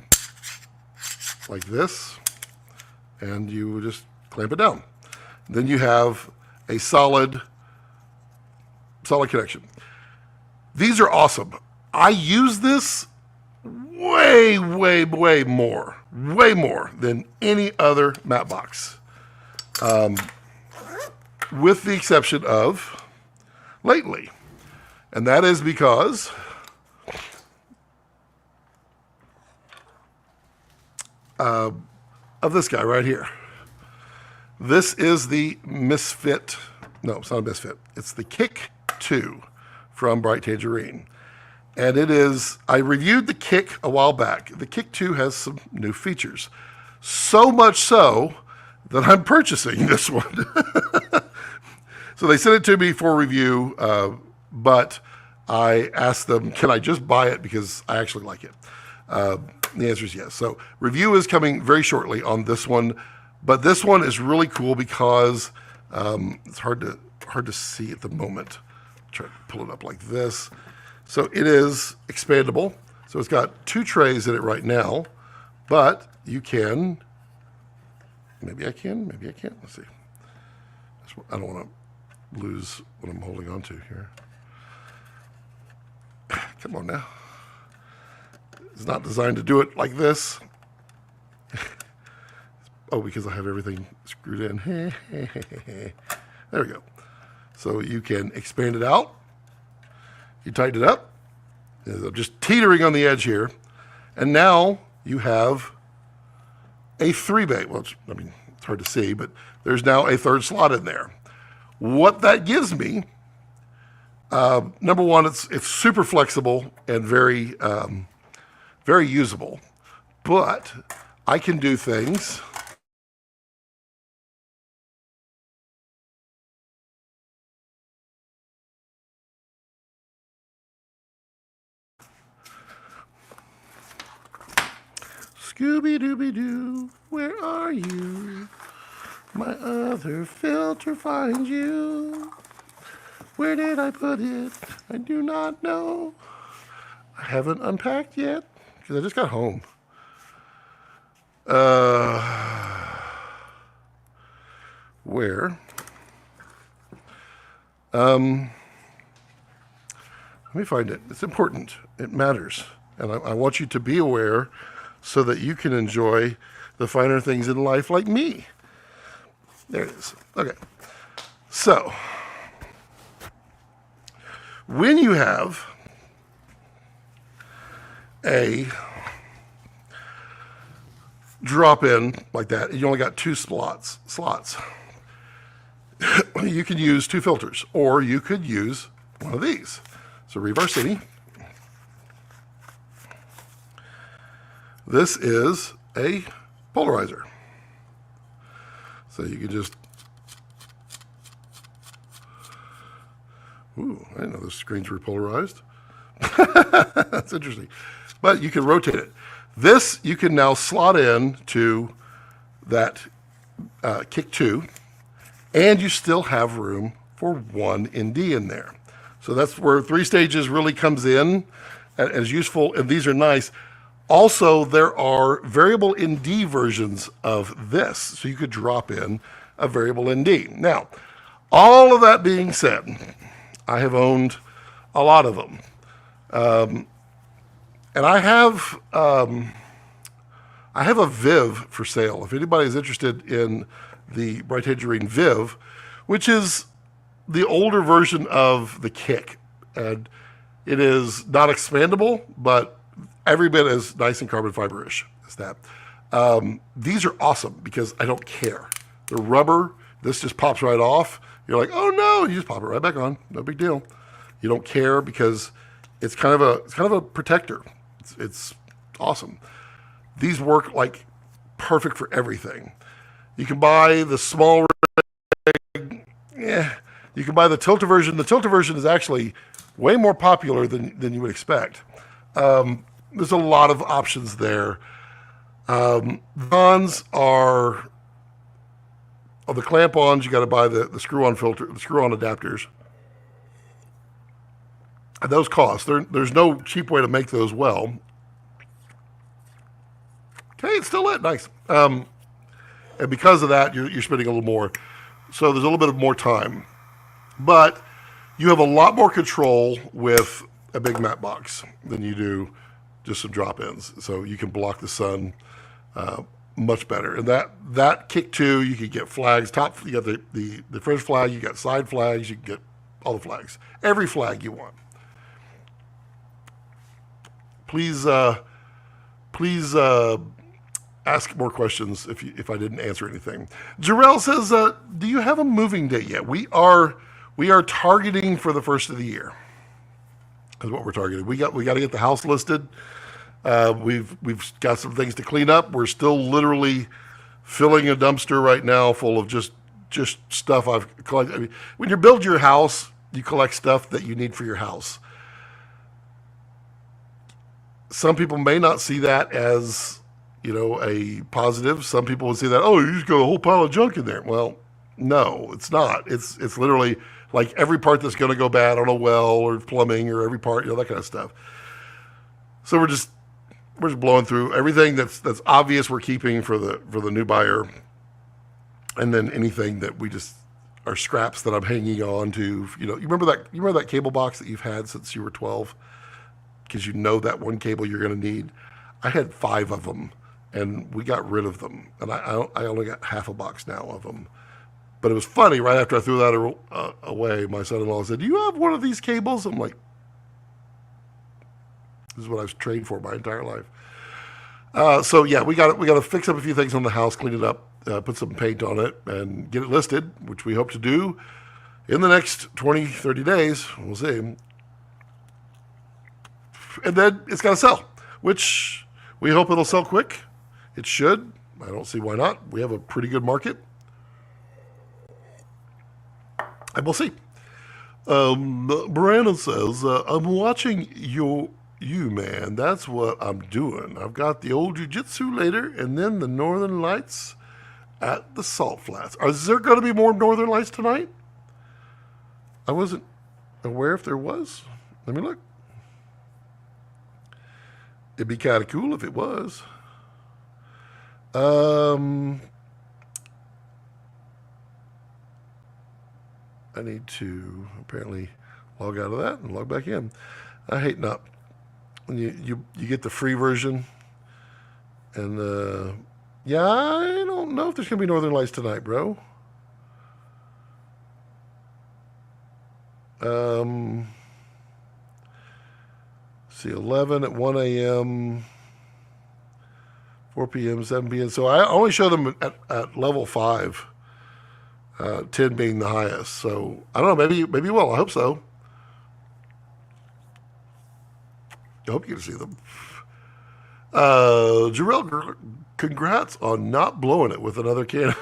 like this, and you just clamp it down. Then you have a solid connection. These are awesome. I use this way more than any other matte box, with the exception of lately. And that is because of this guy right here. This is the Misfit. No, it's not a Misfit. It's the Kick 2 from Bright Tangerine. And it is, I reviewed the Kick a while back. The Kick 2 has some new features. So much so that I'm purchasing this one. So they sent it to me for review, but I asked them, can I just buy it because I actually like it? The answer is yes. So review is coming very shortly on this one, but this one is really cool because it's hard to see at the moment. Try to pull it up like this. So it is expandable. So it's got 2 trays in it right now, but you can, maybe I can't. Let's see. I don't want to lose what I'm holding on to here. Come on now. It's not designed to do it like this. Oh, because I have everything screwed in. There we go. So you can expand it out. You tighten it up. I'm just teetering on the edge here. And now you have a 3-bay. Well, it's hard to see, but there's now a 3rd slot in there. What that gives me, number one, it's super flexible and very usable. But I can do things Scooby-Dooby-Doo, where are you? My other filter finds you. Where did I put it? I do not know. I haven't unpacked yet because I just got home. Where? Let me find it. It's important. It matters. And I want you to be aware so that you can enjoy the finer things in life like me. There it is. Okay. So, when you have a drop in like that, you only got 2 slots. You can use 2 filters, or you could use one of these. So Revarsity. This is a polarizer. So you can just, ooh, I didn't know the screens were polarized. That's interesting. But you can rotate it. This you can now slot in to that Kick 2, and you still have room for 1 ND in there. So that's where 3 stages really comes in as useful, and these are nice. Also, there are variable ND versions of this, so you could drop in a variable ND. Now, all of that being said, I have owned a lot of them. And I have a Viv for sale. If anybody is interested in the Bright Tangerine Viv, which is the older version of the Kick, and it is not expandable, but every bit as nice and carbon fiber-ish as that. These are awesome because I don't care. They're rubber. This just pops right off. You're like, oh no, you just pop it right back on. No big deal. You don't care because it's kind of a protector. It's awesome. These work like perfect for everything. You can buy the small rig. Yeah. You can buy the tilter version. The tilter version is actually way more popular than you would expect. There's a lot of options there. Cons are the clamp-ons. You got to buy the screw-on filter, the screw-on adapters. And those cost. There's no cheap way to make those well. Okay, it's still lit. Nice. And because of that, you're spending a little more. So there's a little bit of more time. But you have a lot more control with a big matte box than you do just some drop-ins. So you can block the sun much better. And that Kick 2, you can get flags. You got the French flag, you got side flags, you can get all the flags. Every flag you want. Please ask more questions if I didn't answer anything. Jarrell says, do you have a moving date yet? We are targeting for the first of the year. Is what we're targeting. We got to get the house listed. We've got some things to clean up. We're still literally filling a dumpster right now full of just stuff I've collected. I mean, when you build your house, you collect stuff that you need for your house. Some people may not see that as, a positive. Some people would see that, oh, you just got a whole pile of junk in there. Well, no, it's not. It's literally like every part that's going to go bad on a well or plumbing or every part, that kind of stuff. So we're just blowing through everything that's obvious we're keeping for the new buyer, and then anything that we just are scraps that I'm hanging on to. You remember that cable box that you've had since you were 12, because that one cable you're going to need. I had 5 of them, and we got rid of them, and I only got half a box now of them. But it was funny. Right after I threw that away, my son-in-law said, "Do you have one of these cables?" I'm like, "This is what I've trained for my entire life." So yeah, we got to fix up a few things on the house, clean it up, put some paint on it, and get it listed, which we hope to do in the next 20, 30 days. We'll see. And then it's got to sell, which we hope it'll sell quick. It should. I don't see why not. We have a pretty good market. And we'll see. Brandon says, I'm watching you, man. That's what I'm doing. I've got the old jiu-jitsu later and then the Northern Lights at the Salt Flats. Is there going to be more Northern Lights tonight? I wasn't aware if there was. Let me look. It'd be kind of cool if it was. I need to apparently log out of that and log back in. I hate not when you get the free version. And yeah, I don't know if there's gonna be Northern Lights tonight, bro. See, 11 at 1 a.m., 4 p.m., 7 p.m. So I only show them at level 5. 10 being the highest. So I don't know, maybe you will. I hope so. I hope you can see them. Jarrell, congrats on not blowing it with another can.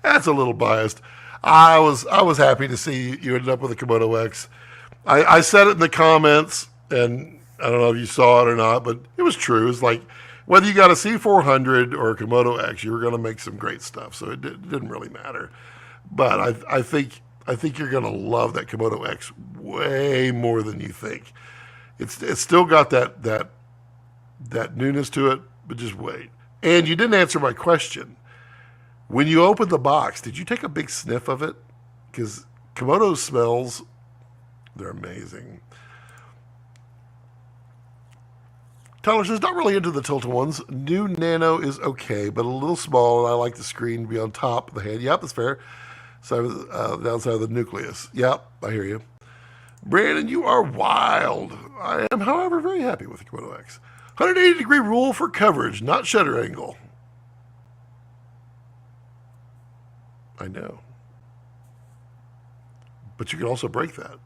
That's a little biased. I was happy to see you ended up with a Komodo X. I said it in the comments, and I don't know if you saw it or not, but it was true. It's like, whether you got a C400 or a Komodo X, you were going to make some great stuff. So it didn't really matter. But I think I think you're going to love that Komodo X way more than you think. It's still got that newness to it, but just wait. And you didn't answer my question. When you opened the box, did you take a big sniff of it? Because Komodo smells, they're amazing. Tyler says, not really into the Tilta ones. New Nano is okay, but a little small, and I like the screen to be on top of the hand. Yep, that's fair. So the outside of the nucleus. Yep, I hear you. Brandon, you are wild. I am, however, very happy with the Komodo X. 180-degree rule for coverage, not shutter angle. I know. But you can also break that.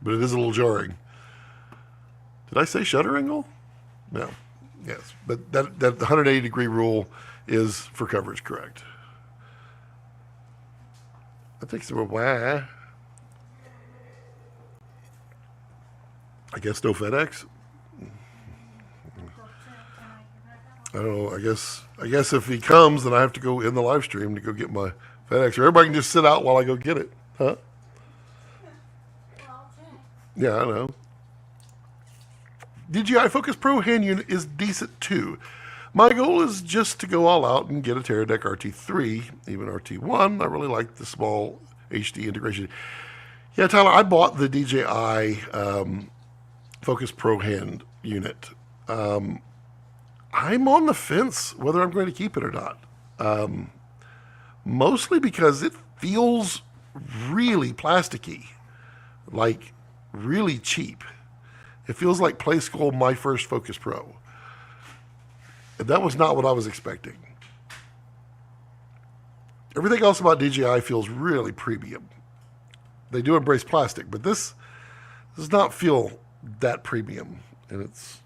But it is a little jarring. Did I say shutter angle? No. Yes. But that 180-degree rule is for coverage, correct. I think so. Why? I guess no FedEx. I don't know. I guess if he comes, then I have to go in the live stream to go get my FedEx. Or everybody can just sit out while I go get it. Huh? Yeah, I know. DJI Focus Pro hand unit is decent too. My goal is just to go all out and get a Teradek RT3, even RT1. I really like the small HD integration. Yeah, Tyler, I bought the DJI Focus Pro hand unit. I'm on the fence whether I'm going to keep it or not. Mostly because it feels really plasticky, like really cheap. It feels like Play School My First Focus Pro. And that was not what I was expecting. Everything else about DJI feels really premium. They do embrace plastic, but this does not feel that premium. And it's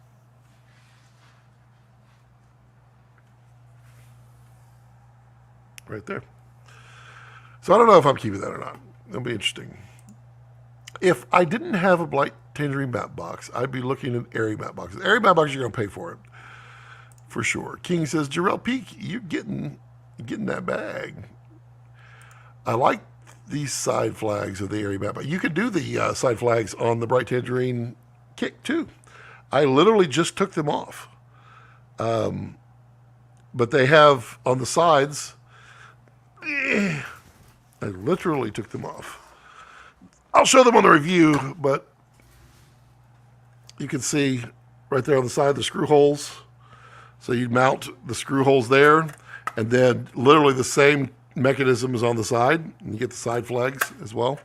right there. So I don't know if I'm keeping that or not. It'll be interesting. If I didn't have a Blight Tangerine matte box, I'd be looking at Airy matte boxes. Airy matte boxes, you're going to pay for it. For sure. King says, Jarrell Peak, you're getting that bag. I like these side flags of the Airy matte box. You could do the side flags on the Bright Tangerine Kick too. I literally just took them off. But they have on the sides, I literally took them off. I'll show them on the review, but you can see right there on the side the screw holes. So you'd mount the screw holes there, and then literally the same mechanism is on the side, and you get the side flags as well.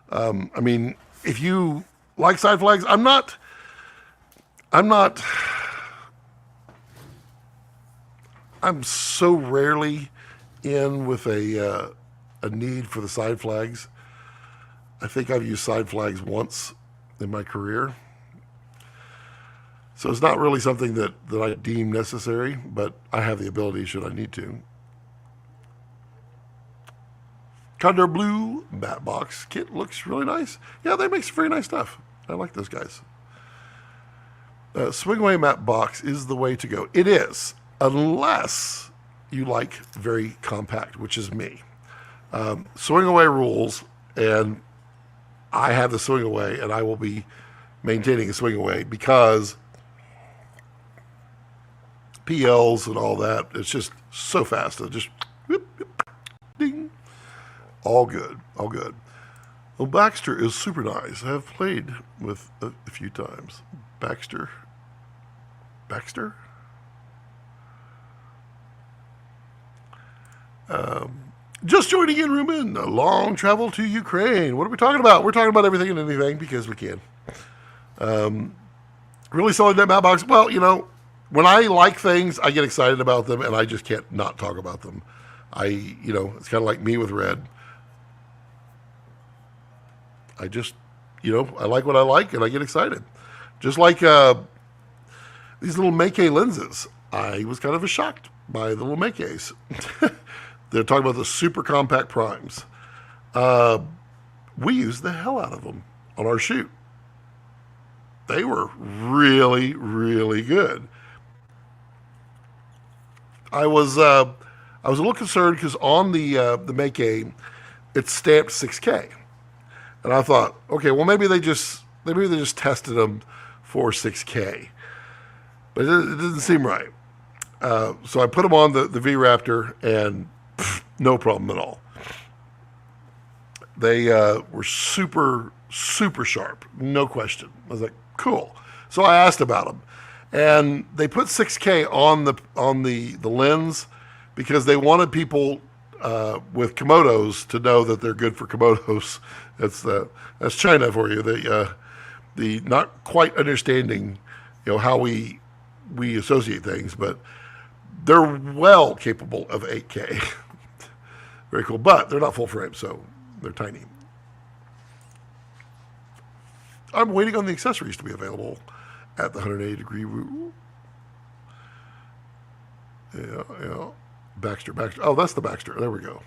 I mean, if you like side flags, I'm so rarely in with a need for the side flags. I think I've used side flags once in my career. So it's not really something that I deem necessary, but I have the ability should I need to. Condor Blue matte box kit looks really nice. Yeah, they make some very nice stuff. I like those guys. Swing away matte box is the way to go. It is, unless you like very compact, which is me. Swing away rules, and I have the swing away, and I will be maintaining a swing away because PLs and all that, it's just so fast. It just whoop, whoop, ding. All good, all good. Well, Baxter is super nice. I have played with a few times. Baxter? Just joining in, Ruben. A long travel to Ukraine. What are we talking about? We're talking about everything and anything because we can. Really solid that matte box. Well, you know, when I like things, I get excited about them, and I just can't not talk about them. It's kind of like me with red. I just, I like what I like, and I get excited. Just like these little Meike lenses. I was kind of shocked by the little Meikes. They're talking about the super compact primes. We used the hell out of them on our shoot. They were really, really good. I was a little concerned because on the Meike, it's stamped 6K. And I thought, okay, well maybe they just tested them for 6K, but it didn't seem right. So I put them on the V Raptor, and no problem at all. They were super sharp, no question. I was like, cool. So I asked about them, and they put 6K on the lens because they wanted people with Komodos to know that they're good for Komodos. That's China for you. The not quite understanding, how we associate things, but they're well capable of 8K. Very cool, but they're not full frame, so they're tiny. I'm waiting on the accessories to be available at the 180-degree woo. Yeah. Baxter. Oh, that's the Baxter. There we go.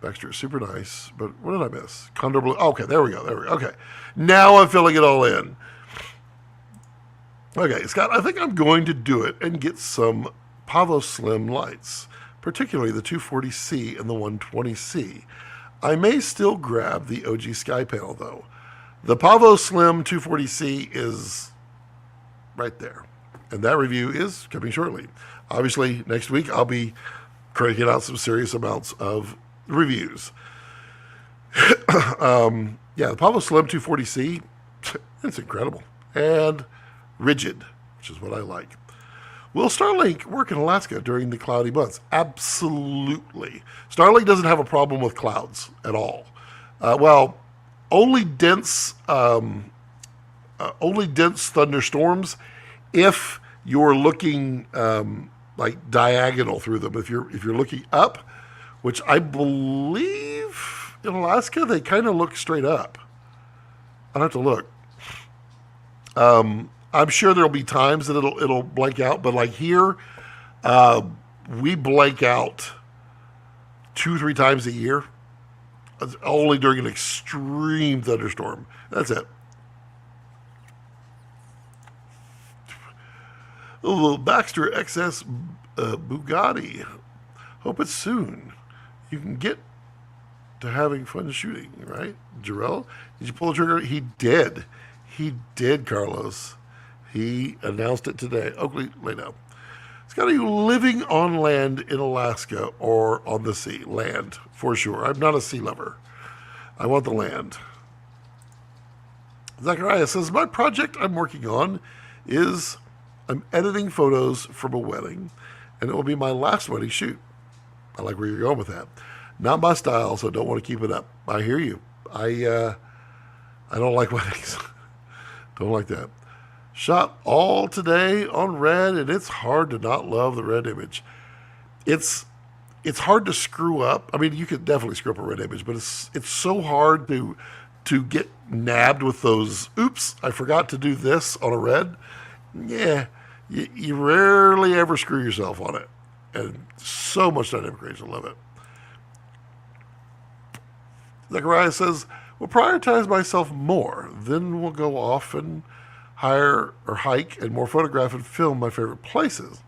Baxter is super nice, but what did I miss? Condor Blue. Okay, there we go. Okay. Now I'm filling it all in. Okay, Scott, I think I'm going to do it and get some Pavo Slim lights, particularly the 240C and the 120C. I may still grab the OG Sky Panel, though. The Pavo Slim 240C is right there, and that review is coming shortly. Obviously, next week I'll be cranking out some serious amounts of reviews. The Pavo Slim 240C, it's incredible. And rigid, which is what I like. Will Starlink work in Alaska during the cloudy months? Absolutely. Starlink doesn't have a problem with clouds at all. Only dense thunderstorms if you're looking like diagonal through them. If you're looking up, which I believe in Alaska they kind of look straight up. I'll have to look. I'm sure there'll be times that it'll blank out, but like here, we blank out 2-3 times a year, only during an extreme thunderstorm. That's it. A little Baxter XS Bugatti. Hope it's soon. You can get to having fun shooting, right? Jarrell, did you pull the trigger? He did. He did, Carlos. He announced it today. Oakley, lay down. Scott, are you living on land in Alaska or on the sea? Land, for sure. I'm not a sea lover. I want the land. Zachariah says, my project I'm working on is I'm editing photos from a wedding, and it will be my last wedding shoot. I like where you're going with that. Not my style, so don't want to keep it up. I hear you. I don't like weddings. Don't like that. Shot all today on red, and it's hard to not love the red image. It's hard to screw up. I mean, you could definitely screw up a red image, but it's so hard to get nabbed with those, oops, I forgot to do this on a red. Yeah, you rarely ever screw yourself on it. And so much dynamic range, I love it. Zachariah says, we'll prioritize myself more. Then we'll go off and hire or hike and more photograph and film my favorite places.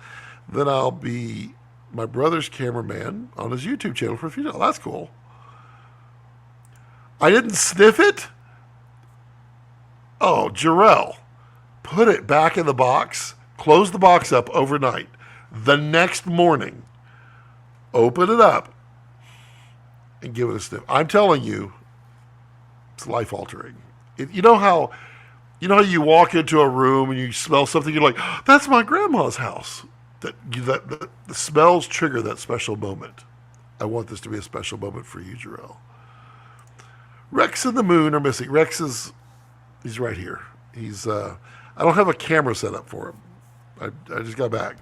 Then I'll be my brother's cameraman on his YouTube channel for a few days. Oh, that's cool. I didn't sniff it? Oh, Jarrell, put it back in the box, close the box up overnight. The next morning, open it up and give it a sniff. I'm telling you, it's life-altering. You know how you walk into a room and you smell something, you're like, oh, that's my grandma's house. The smells trigger that special moment. I want this to be a special moment for you, Jarrell. Rex and the Moon are missing. He's right here. I don't have a camera set up for him. I just got back.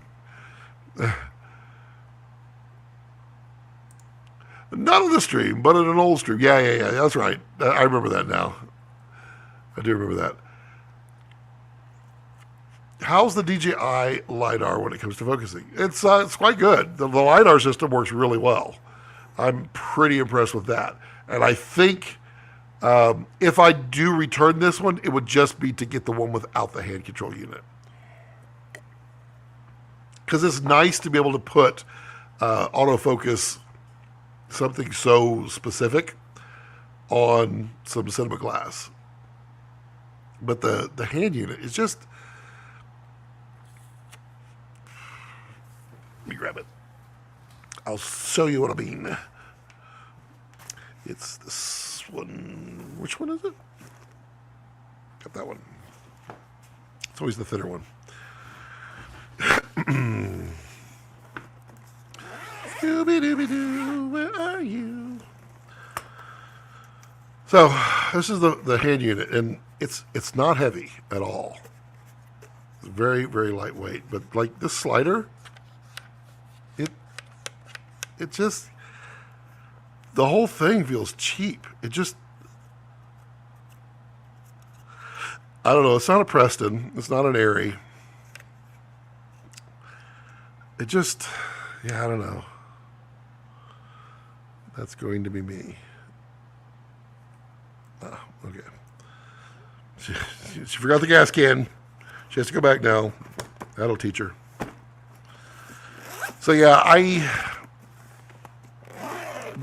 Not on the stream, but in an old stream. Yeah. That's right. I remember that now. I do remember that. How's the DJI LiDAR when it comes to focusing? It's quite good. The LiDAR system works really well. I'm pretty impressed with that. And I think if I do return this one, it would just be to get the one without the hand control unit. Because it's nice to be able to put autofocus something so specific on some cinema glass. But the hand unit is just. Let me grab it. I'll show you what I mean. It's this one. Which one is it? Got that one. It's always the thinner one. Scooby-Dooby-Doo, where are you? So, this is the hand unit, and it's not heavy at all. It's very, very lightweight. But like this slider, it just, the whole thing feels cheap. It just, I don't know. It's not a Preston. It's not an Airy. It just, yeah, I don't know. That's going to be me. Oh, okay. She forgot the gas can. She has to go back now. That'll teach her. So yeah, I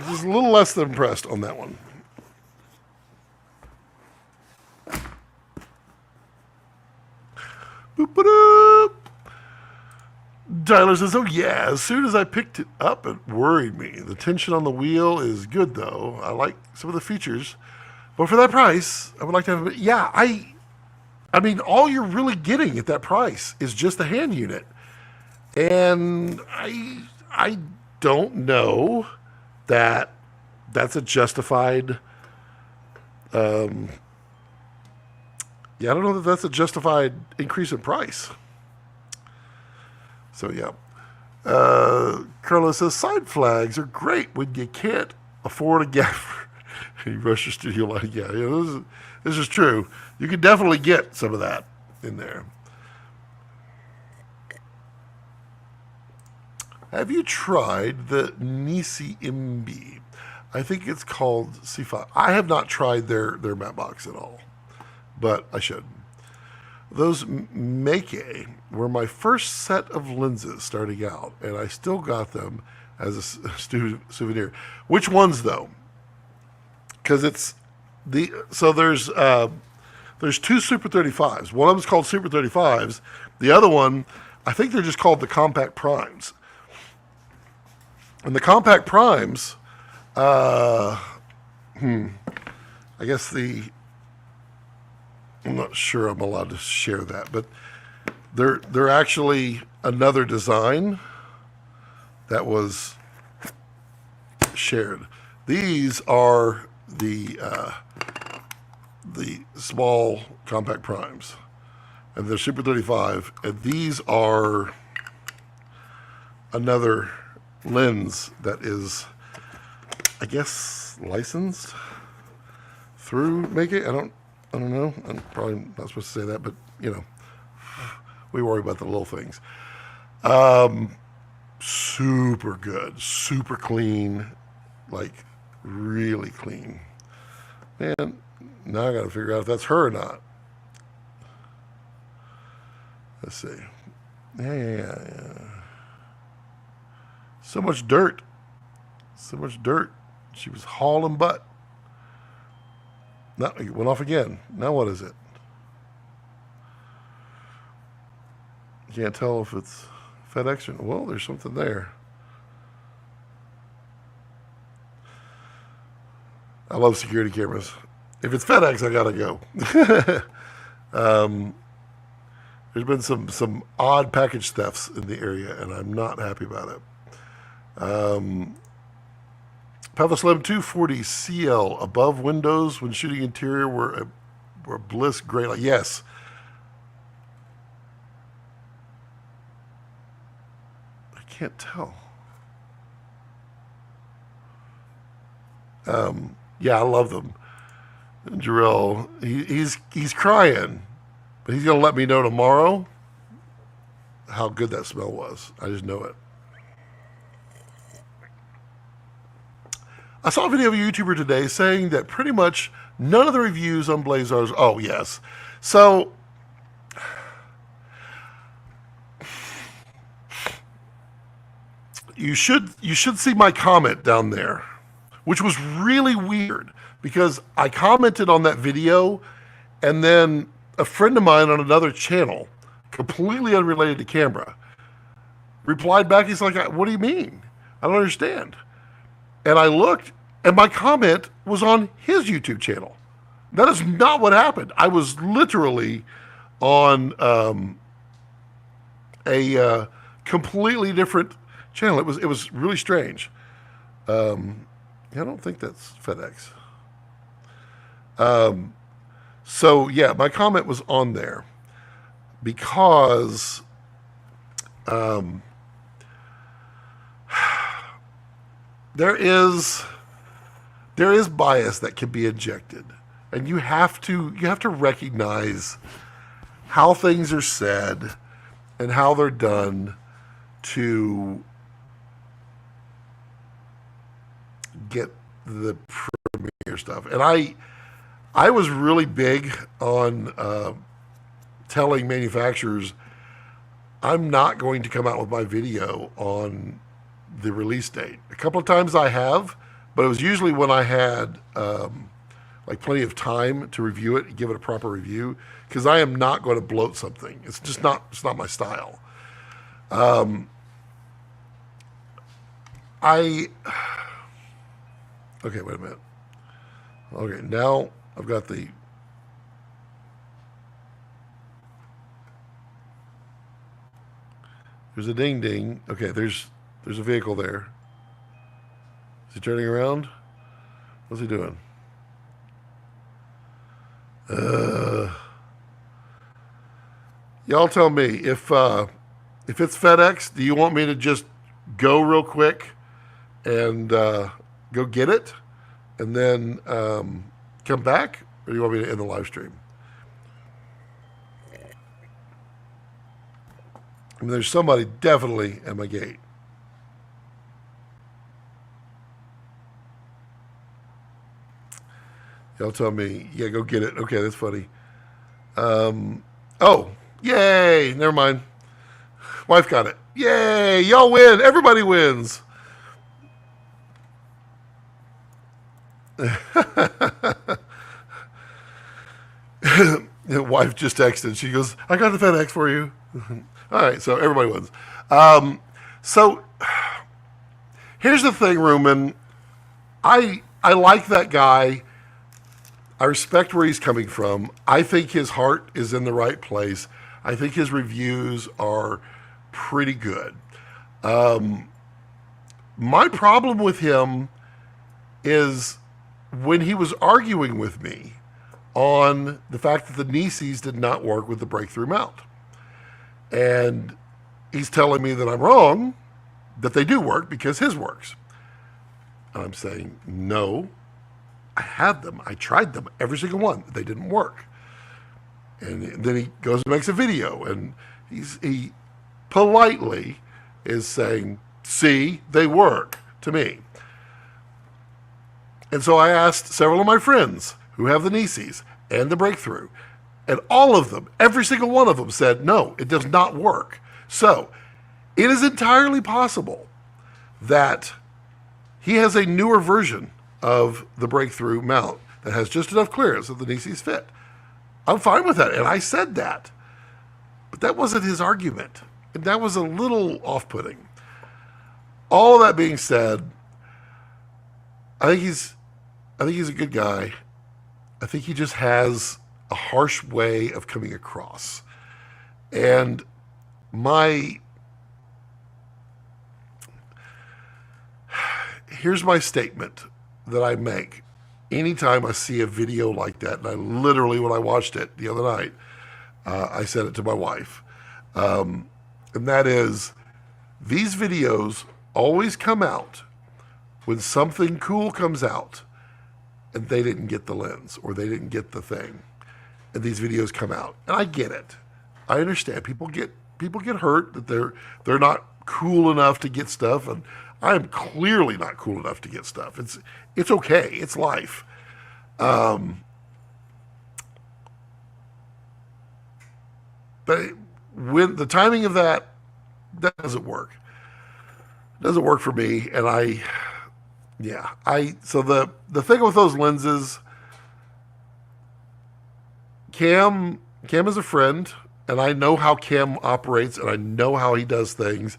was a little less than impressed on that one. Boop-a-doop. Tyler says, oh yeah, as soon as I picked it up, it worried me. The tension on the wheel is good though. I like some of the features. But for that price, I would like to have a, yeah, I mean, all you're really getting at that price is just the hand unit. And I don't know that that's a justified, yeah, I don't know that that's a justified increase in price. So, yeah. Carlos says, side flags are great when you can't afford a gaffer. You rush your studio line. Yeah, this is true. You can definitely get some of that in there. Have you tried the Nisi MB? I think it's called C5. I have not tried their matte box at all, but I should. Those Meike were my first set of lenses starting out, and I still got them as a souvenir. Which ones, though? Because it's there's two Super 35s. One of them's called Super 35s. The other one, I think they're just called the Compact Primes. And the Compact Primes, I guess I'm not sure I'm allowed to share that, but they're actually another design that was shared. These are the small Compact Primes, and they're Super 35, and these are another lens that is, I guess, licensed through Make It. I don't know. I'm probably not supposed to say that, but you know, we worry about the little things. Super good, super clean, like really clean. Man, now I got to figure out if that's her or not. Let's see. Yeah. So much dirt. She was hauling butt. Now, it went off again. Now what is it? Can't tell if it's FedEx or... Well, there's something there. I love security cameras. If it's FedEx, I gotta go. There's been some odd package thefts in the area, and I'm not happy about it. Papa Slim 240 CL above windows when shooting interior were bliss gray light. Yes. I can't tell. Yeah, I love them. And Jarrell, he's crying, but he's gonna let me know tomorrow how good that smell was. I just know it. I saw a video of a YouTuber today saying that pretty much none of the reviews on Blazars. Oh yes, so you should see my comment down there which was really weird because I commented on that video, and then a friend of mine on another channel, completely unrelated to camera, replied back. He's like, "What do you mean? I don't understand." And I looked, and my comment was on his YouTube channel. That is not what happened. I was literally on a completely different channel. It was really strange. I don't think that's FedEx. So yeah, my comment was on there because there is bias that can be injected, and you have to recognize how things are said and how they're done to get the premiere stuff. And I was really big on telling manufacturers I'm not going to come out with my video on the release date. A couple of times I have, but it was usually when I had like plenty of time to review it, give it a proper review, because I am not going to bloat something. It's not my style. Okay, wait a minute. Okay, now I've got the there's a ding ding. Okay, there's a vehicle there. Is he turning around? What's he doing? Y'all tell me if it's FedEx, do you want me to just go real quick and go get it and then come back, or do you want me to end the live stream? I mean, there's somebody definitely at my gate. Y'all tell me, yeah, go get it. Okay, that's funny. Oh, yay! Never mind. Wife got it. Yay! Y'all win. Everybody wins. Wife just texted. She goes, "I got the FedEx for you." All right, so everybody wins. So here's the thing, Ruman. I like that guy. I respect where he's coming from. I think his heart is in the right place. I think his reviews are pretty good. My problem with him is when he was arguing with me on the fact that the Nisis did not work with the breakthrough mount. And he's telling me that I'm wrong, that they do work because his works. And I'm saying, no, I had them. I tried them, every single one. They didn't work. And then he goes and makes a video, and he politely is saying, see, they work to me. And so I asked several of my friends who have the Nisis and the breakthrough, and all of them, every single one of them said, no, it does not work. So it is entirely possible that he has a newer version of the breakthrough mount that has just enough clearance that the Nisis fit. I'm fine with that, and I said that. But that wasn't his argument, and that was a little off-putting. All of that being said, I think he's a good guy. I think he just has a harsh way of coming across. And here's my statement that I make anytime I see a video like that. And I literally, when I watched it the other night, I said it to my wife. And that is, these videos always come out when something cool comes out and they didn't get the lens or they didn't get the thing. And these videos come out. And I get it. I understand. People get hurt that they're not cool enough to get stuff, and I am clearly not cool enough to get stuff. It's okay. It's life. But when the timing of that doesn't work. It doesn't work for me, and Yeah. So the thing with those lenses, Cam is a friend, and I know how Cam operates, and I know how he does things,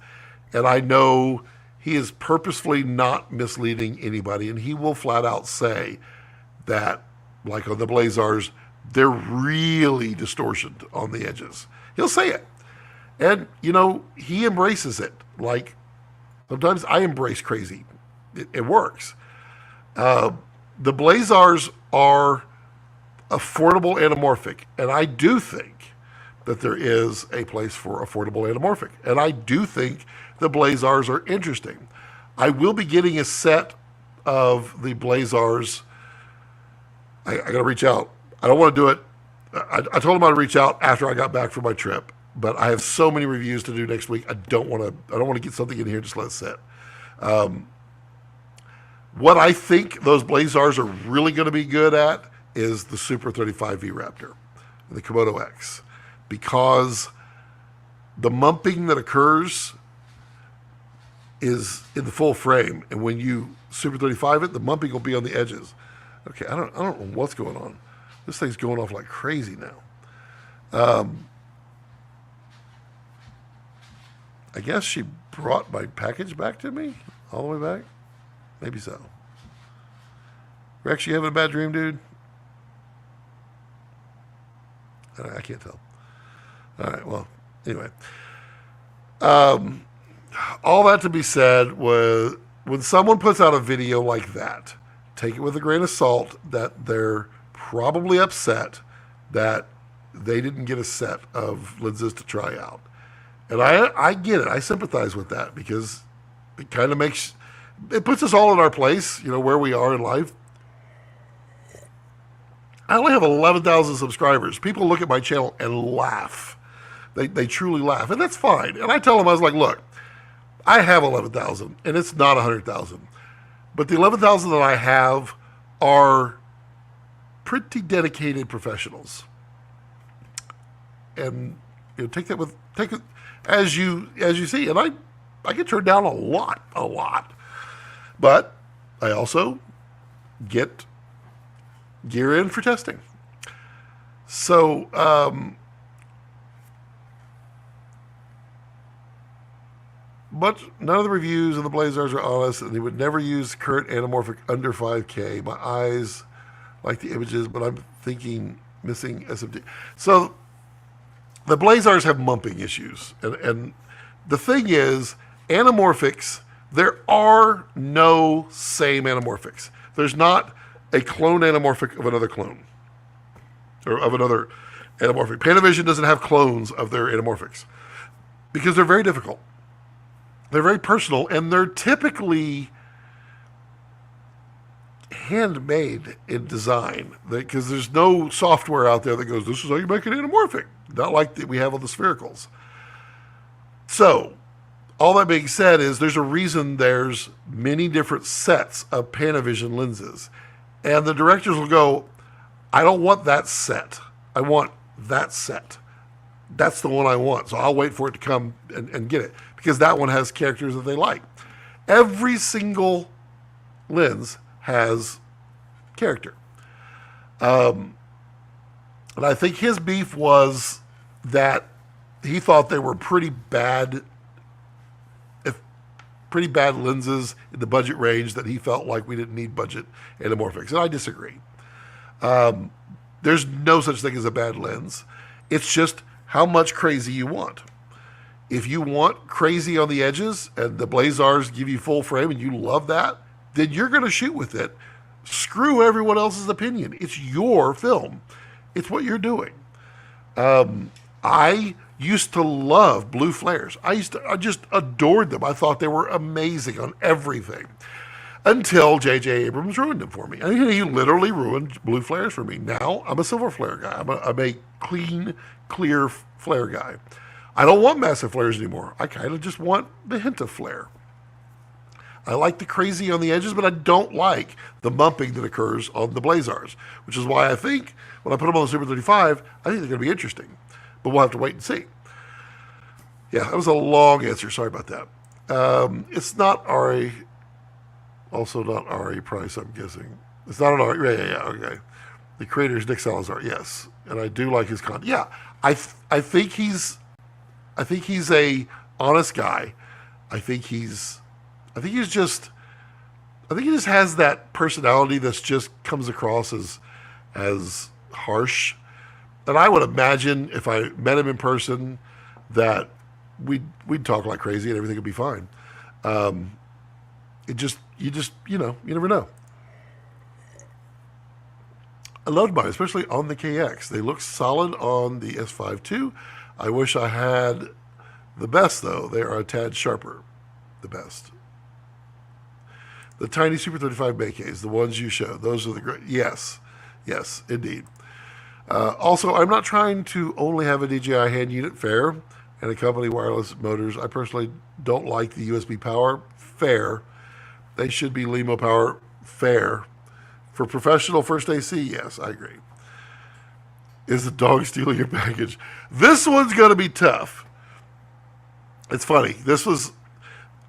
and I know he is purposefully not misleading anybody, and he will flat out say that, like on the Blazars, they're really distortioned on the edges. He'll say it, and he embraces it. Like sometimes I embrace crazy. It works. The Blazars are affordable anamorphic, and I do think that there is a place for affordable anamorphic, and I do think the Blazars are interesting. I will be getting a set of the Blazars. I got to reach out. I don't want to do it. I told him I'd reach out after I got back from my trip, but I have so many reviews to do next week. I don't want to get something in here and just let it sit. What I think those Blazars are really going to be good at is the Super 35V Raptor, the Komodo X, because the mumping that occurs is in the full frame, and when you Super 35 it, the mumping will be on the edges. Okay, I don't know what's going on. This thing's going off like crazy now. I guess she brought my package back to me all the way back. Maybe so. Rex, you having a bad dream, dude? I can't tell. All right, well, anyway. All that to be said was when someone puts out a video like that, take it with a grain of salt that they're probably upset that they didn't get a set of lenses to try out. And I get it. I sympathize with that because it kind of it puts us all in our place, where we are in life. I only have 11,000 subscribers. People look at my channel and laugh. They truly laugh, and that's fine. And I tell them, I was like, look, I have 11,000, and it's not 100,000. But the 11,000 that I have are pretty dedicated professionals. And take it as you see. And I get turned down a lot. But I also get gear in for testing. So but none of the reviews of the Blazars are honest, and they would never use current anamorphic under 5K. My eyes like the images, but I'm thinking missing SMD. So the Blazars have mumping issues, and the thing is, anamorphics, there are no same anamorphics. There's not a clone anamorphic of another clone, or of another anamorphic. Panavision doesn't have clones of their anamorphics because they're very difficult. They're very personal, and they're typically handmade in design because there's no software out there that goes, this is how you make an anamorphic. Not like we have on the sphericals. So, all that being said is there's a reason there's many different sets of Panavision lenses. And the directors will go, I don't want that set. I want that set. That's the one I want. So I'll wait for it to come and get it because that one has characters that they like. Every single lens has character. And I think his beef was that he thought they were pretty bad lenses in the budget range, that he felt like we didn't need budget anamorphics. And I disagree. There's no such thing as a bad lens. It's just how much crazy you want. If you want crazy on the edges and the Blazars give you full frame and you love that, then you're going to shoot with it. Screw everyone else's opinion. It's your film. It's what you're doing. I used to love blue flares. I just adored them. I thought they were amazing on everything until J.J. Abrams ruined them for me. I mean, he literally ruined blue flares for me. Now I'm a silver flare guy. I'm a clean, clear flare guy. I don't want massive flares anymore. I kind of just want the hint of flare. I like the crazy on the edges, but I don't like the mumping that occurs on the Blazars, which is why I think when I put them on the Super 35, I think they're going to be interesting. But we'll have to wait and see. Yeah, that was a long answer. Sorry about that. It's not Also not R.A. Price, I'm guessing. It's not an R. Yeah, okay. The creator is Nick Salazar, yes. And I do like his content. Yeah, I think he's a honest guy. I think he's I think he's just I think he just has that personality that's just comes across as harsh. And I would imagine if I met him in person that we'd talk like crazy and everything would be fine. You never know. I loved mine, especially on the KX. They look solid on the S5 too. I wish I had the best though. They are a tad sharper. The best. The tiny Super 35 Beikeis, the ones you showed, those are the great. Yes, indeed. Also, I'm not trying to only have a DJI hand unit, fair, and accompany wireless motors. I personally don't like the USB power, fair. They should be Limo power, fair. For professional first AC, yes, I agree. Is the dog stealing your package? This one's going to be tough. It's funny. This was,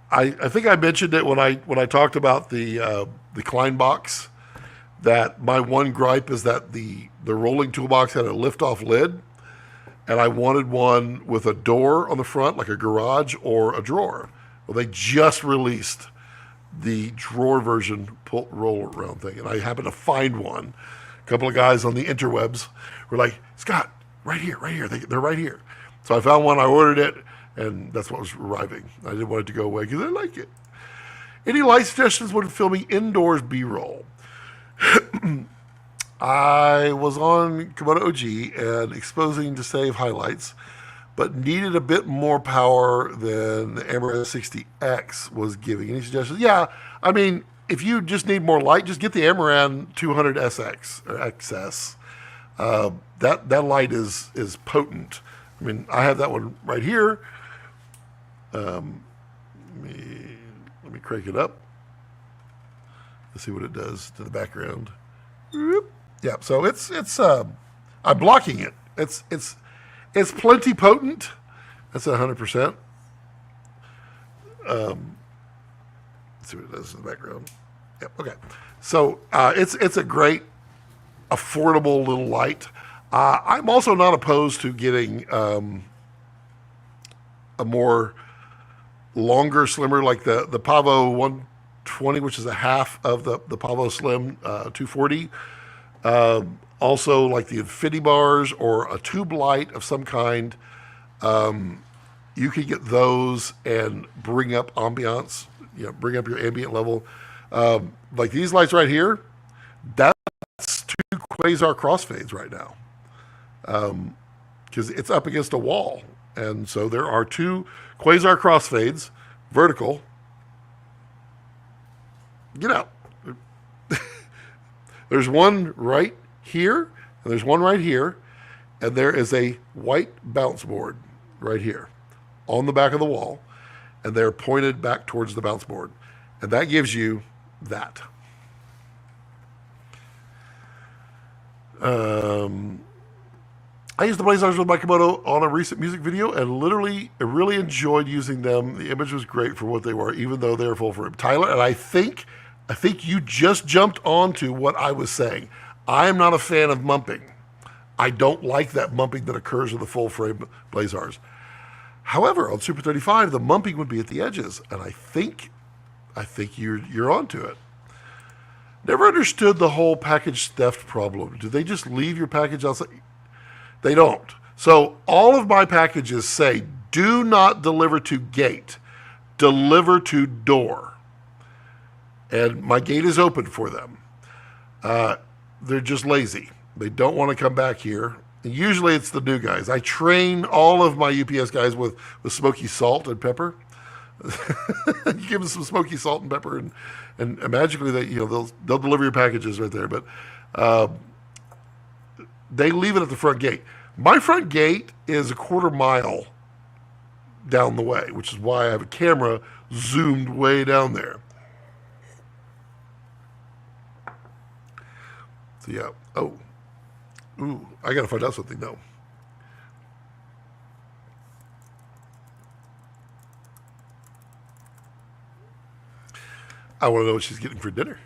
I think I mentioned it when I talked about the Klein box. That my one gripe is that the rolling toolbox had a lift-off lid, and I wanted one with a door on the front, like a garage or a drawer. Well, they just released the drawer version roll-around thing, and I happened to find one. A couple of guys on the interwebs were like, Scott, right here. They're right here. So I found one, I ordered it, and that's what was arriving. I didn't want it to go away because I like it. Any light suggestions when filming indoors B-roll? I was on Komodo OG and exposing to save highlights, but needed a bit more power than the AMRAD 60X was giving. Any suggestions? Yeah, I mean, if you just need more light, just get the AMRAD 200 SX or XS. That light is potent. I mean, I have that one right here. Let me crank it up. Let's see what it does to the background. Yeah, so it's I'm blocking it. It's plenty potent. That's 100%. Let's see what it does in the background. Yep, okay. So it's a great, affordable little light. I'm also not opposed to getting a more longer, slimmer, like the Pavo 120, which is a half of the Pavo Slim 240. Also, like the Infinity bars or a tube light of some kind. You can get those and bring up ambiance, bring up your ambient level. Like these lights right here, that's 2 quasar crossfades right now. Because it's up against a wall. And so there are 2 quasar crossfades, vertical. Get out. There's one right here, and there's one right here, and there is a white bounce board right here on the back of the wall, and they're pointed back towards the bounce board. And that gives you that. I used the Blazars with my Komodo on a recent music video and I really enjoyed using them. The image was great for what they were, even though they were full frame. Tyler, and I think you just jumped onto what I was saying. I am not a fan of mumping. I don't like that mumping that occurs with the full frame Blazars. However, on Super 35, the mumping would be at the edges, and I think you're onto it. Never understood the whole package theft problem. Do they just leave your package outside? They don't. So all of my packages say, do not deliver to gate, deliver to door. And my gate is open for them. They're just lazy. They don't want to come back here. And usually it's the new guys. I train all of my UPS guys with smoky salt and pepper. You give them some smoky salt and pepper, and magically they'll deliver your packages right there. But they leave it at the front gate. My front gate is a quarter mile down the way, which is why I have a camera zoomed way down there. So yeah. Oh. Ooh, I gotta find out something though. I want to know what she's getting for dinner.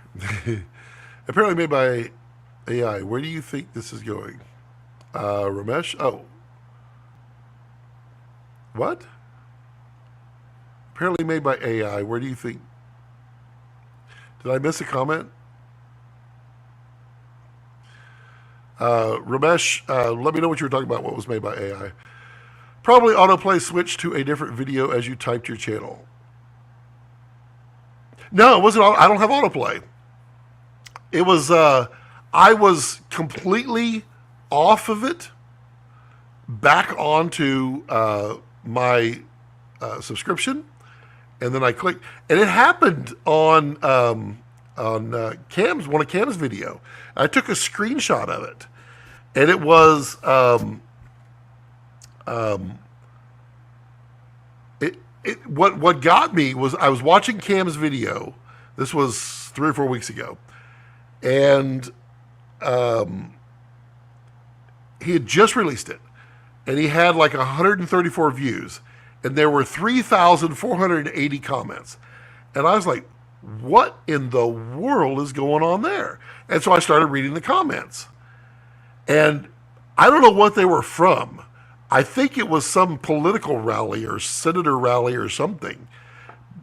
Apparently made by AI. Where do you think this is going? Ramesh? Oh. What? Apparently made by AI. Where do you think? Did I miss a comment? Ramesh, let me know what you were talking about, what was made by AI. Probably autoplay switched to a different video as you typed your channel. No, it wasn't. I don't have autoplay. It was, I was completely off of it, back onto my subscription, and then I clicked, and it happened on Cam's, one of Cam's video. I took a screenshot of it, and it was what got me was I was watching Cam's video. This was 3 or 4 weeks ago, and he had just released it, and he had like 134 views, and there were 3,480 comments, and I was like, what in the world is going on there? And so I started reading the comments, and I don't know what they were from. I think it was some political rally or senator rally or something.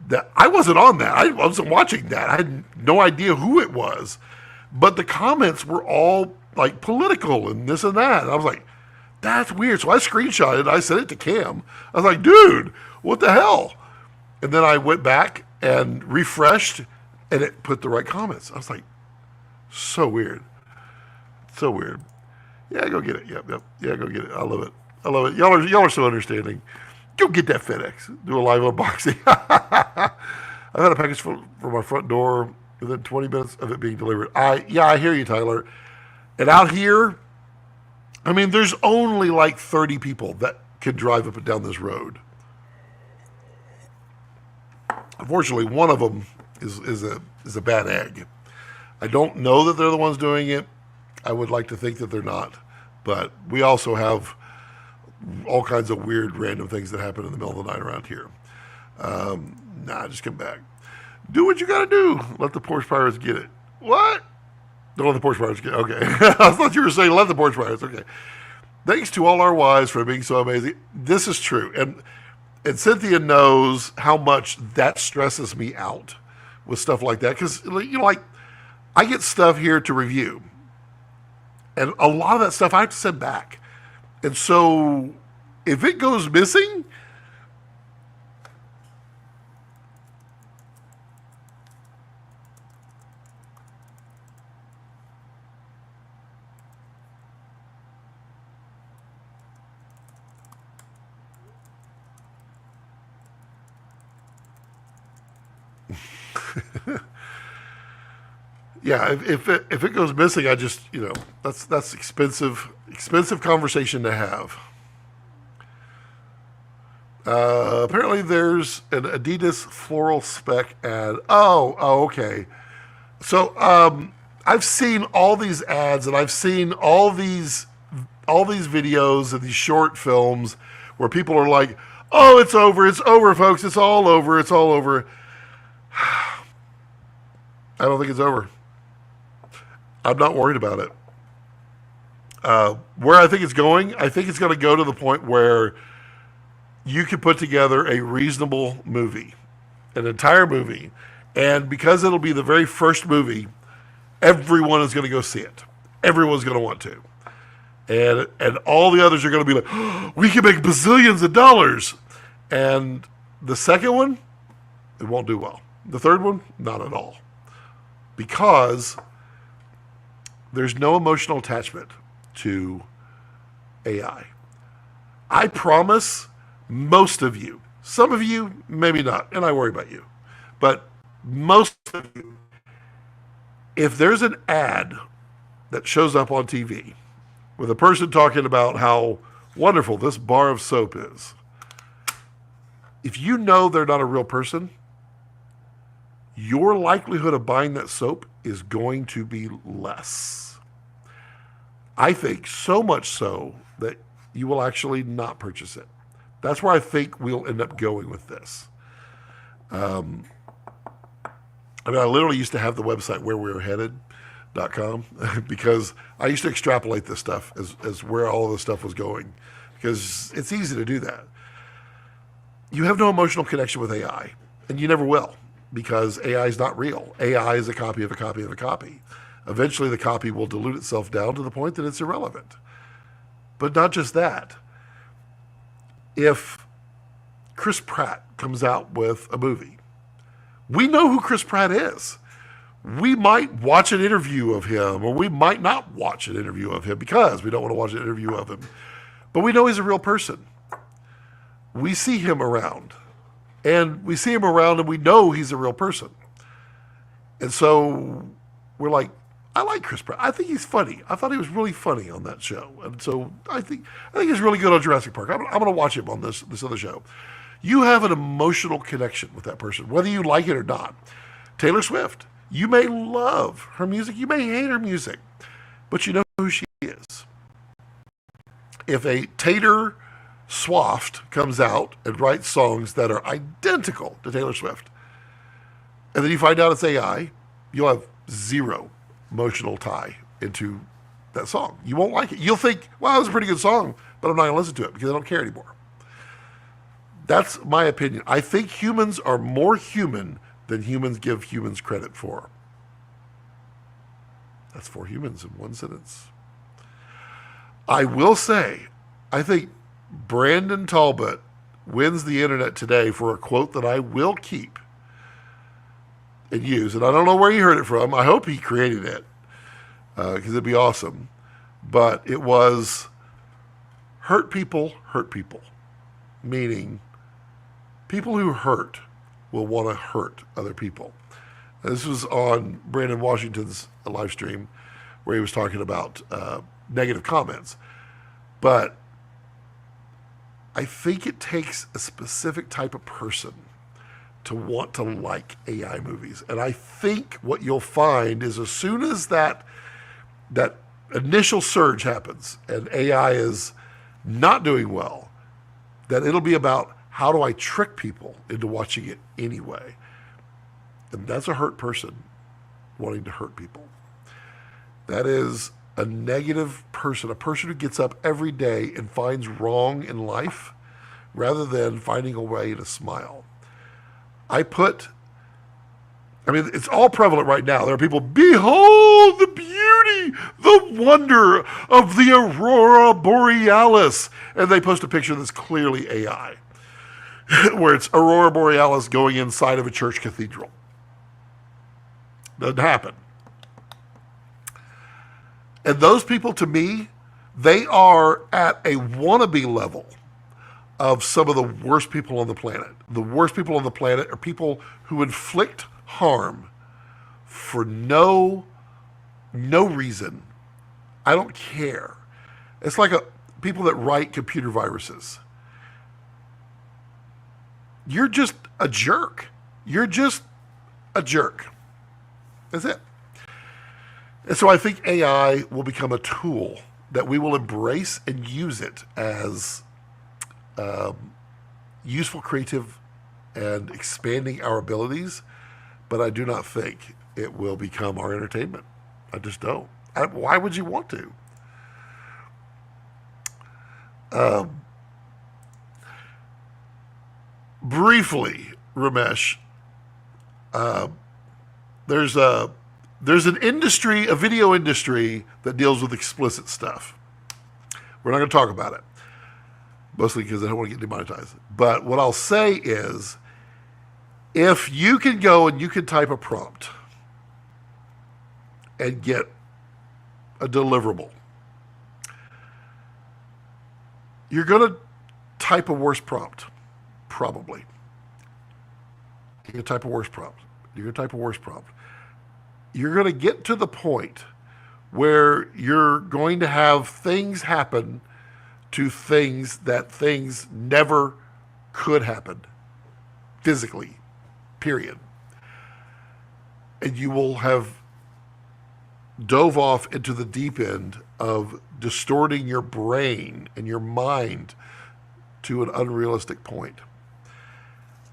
That I wasn't on that. I wasn't watching that. I had no idea who it was. But the comments were all like political and this and that. And I was like, that's weird. So I screenshotted it. I sent it to Cam. I was like, dude, what the hell? And then I went back and refreshed, and it put the right comments. I was like, so weird. So weird. Yeah, go get it. Yep. Yeah, go get it. I love it. I love it. Y'all are so understanding. Go get that FedEx. Do a live unboxing. I've had a package for my front door within 20 minutes of it being delivered. I hear you, Tyler. And out here, I mean, there's only like 30 people that can drive up and down this road. Unfortunately, one of them is a bad egg. I don't know that they're the ones doing it. I would like to think that they're not. But we also have all kinds of weird, random things that happen in the middle of the night around here. Just come back. Do what you got to do. Let the Porsche Pirates get it. What? Don't let the Porsche Pirates get it. Okay. I thought you were saying let the Porsche Pirates. Okay. Thanks to all our wives for being so amazing. This is true. And Cynthia knows how much that stresses me out with stuff like that. Because, like, I get stuff here to review. And a lot of that stuff I have to send back. And so if it goes missing, yeah, if it goes missing, I just, that's expensive conversation to have. Apparently there's an Adidas floral spec ad. Oh, okay. So I've seen all these ads, and I've seen all these videos and these short films where people are like, "Oh, it's over, folks, it's all over." I don't think it's over. I'm not worried about it. Where I think it's going to go to the point where you can put together a reasonable movie, an entire movie, and because it'll be the very first movie, everyone is going to go see it. Everyone's going to want to. And all the others are going to be like, oh, we can make bazillions of dollars. And the second one, it won't do well. The third one, not at all. Because there's no emotional attachment to AI. I promise most of you, some of you, maybe not, and I worry about you, but most of you, if there's an ad that shows up on TV with a person talking about how wonderful this bar of soap is, if you know they're not a real person, your likelihood of buying that soap is going to be less. I think so much so that you will actually not purchase it. That's where I think we'll end up going with this. I mean, I literally used to have the website wherewereheaded.com because I used to extrapolate this stuff as where all of this stuff was going, because it's easy to do that. You have no emotional connection with AI, and you never will, because AI is not real. AI is a copy of a copy of a copy. Eventually, the copy will dilute itself down to the point that it's irrelevant. But not just that. If Chris Pratt comes out with a movie, we know who Chris Pratt is. We might watch an interview of him, or we might not watch an interview of him because we don't want to watch an interview of him. But we know he's a real person. We see him around. And we see him around and we know he's a real person. And so we're like, I like Chris Pratt. I think he's funny. I thought he was really funny on that show. And so I think he's really good on Jurassic Park. I'm going to watch him on this other show. You have an emotional connection with that person, whether you like it or not. Taylor Swift, you may love her music, you may hate her music, but you know who she is. If a Taylor Swift comes out and writes songs that are identical to Taylor Swift, and then you find out it's AI, you'll have zero emotional tie into that song. You won't like it. You'll think, wow, that was a pretty good song, but I'm not going to listen to it because I don't care anymore. That's my opinion. I think humans are more human than humans give humans credit for. That's 4 humans in one sentence. I will say, I think Brandon Talbot wins the internet today for a quote that I will keep and use. And I don't know where he heard it from. I hope he created it because it'd be awesome. But it was, hurt people, meaning people who hurt will want to hurt other people. And this was on Brandon Washington's live stream where he was talking about negative comments. But I think it takes a specific type of person to want to like AI movies. And I think what you'll find is as soon as that initial surge happens and AI is not doing well, that it'll be about how do I trick people into watching it anyway. And that's a hurt person wanting to hurt people. That is a negative person, a person who gets up every day and finds wrong in life rather than finding a way to smile. It's all prevalent right now. There are people, behold the beauty, the wonder of the Aurora Borealis. And they post a picture that's clearly AI, where it's Aurora Borealis going inside of a church cathedral. Doesn't happen. And those people, to me, they are at a wannabe level of some of the worst people on the planet. The worst people on the planet are people who inflict harm for no reason. I don't care. It's like people that write computer viruses. You're just a jerk. You're just a jerk. That's it. And so I think AI will become a tool that we will embrace and use it as useful, creative, and expanding our abilities. But I do not think it will become our entertainment. I just don't. Why would you want to? Briefly, Ramesh, there's an industry, a video industry that deals with explicit stuff. We're not going to talk about it, mostly because I don't want to get demonetized. But what I'll say is, if you can go and you can type a prompt and get a deliverable, you're going to type a worse prompt, probably. You're going to type a worse prompt. You're going to get to the point where you're going to have things happen to things that things never could happen physically, period. And you will have dove off into the deep end of distorting your brain and your mind to an unrealistic point.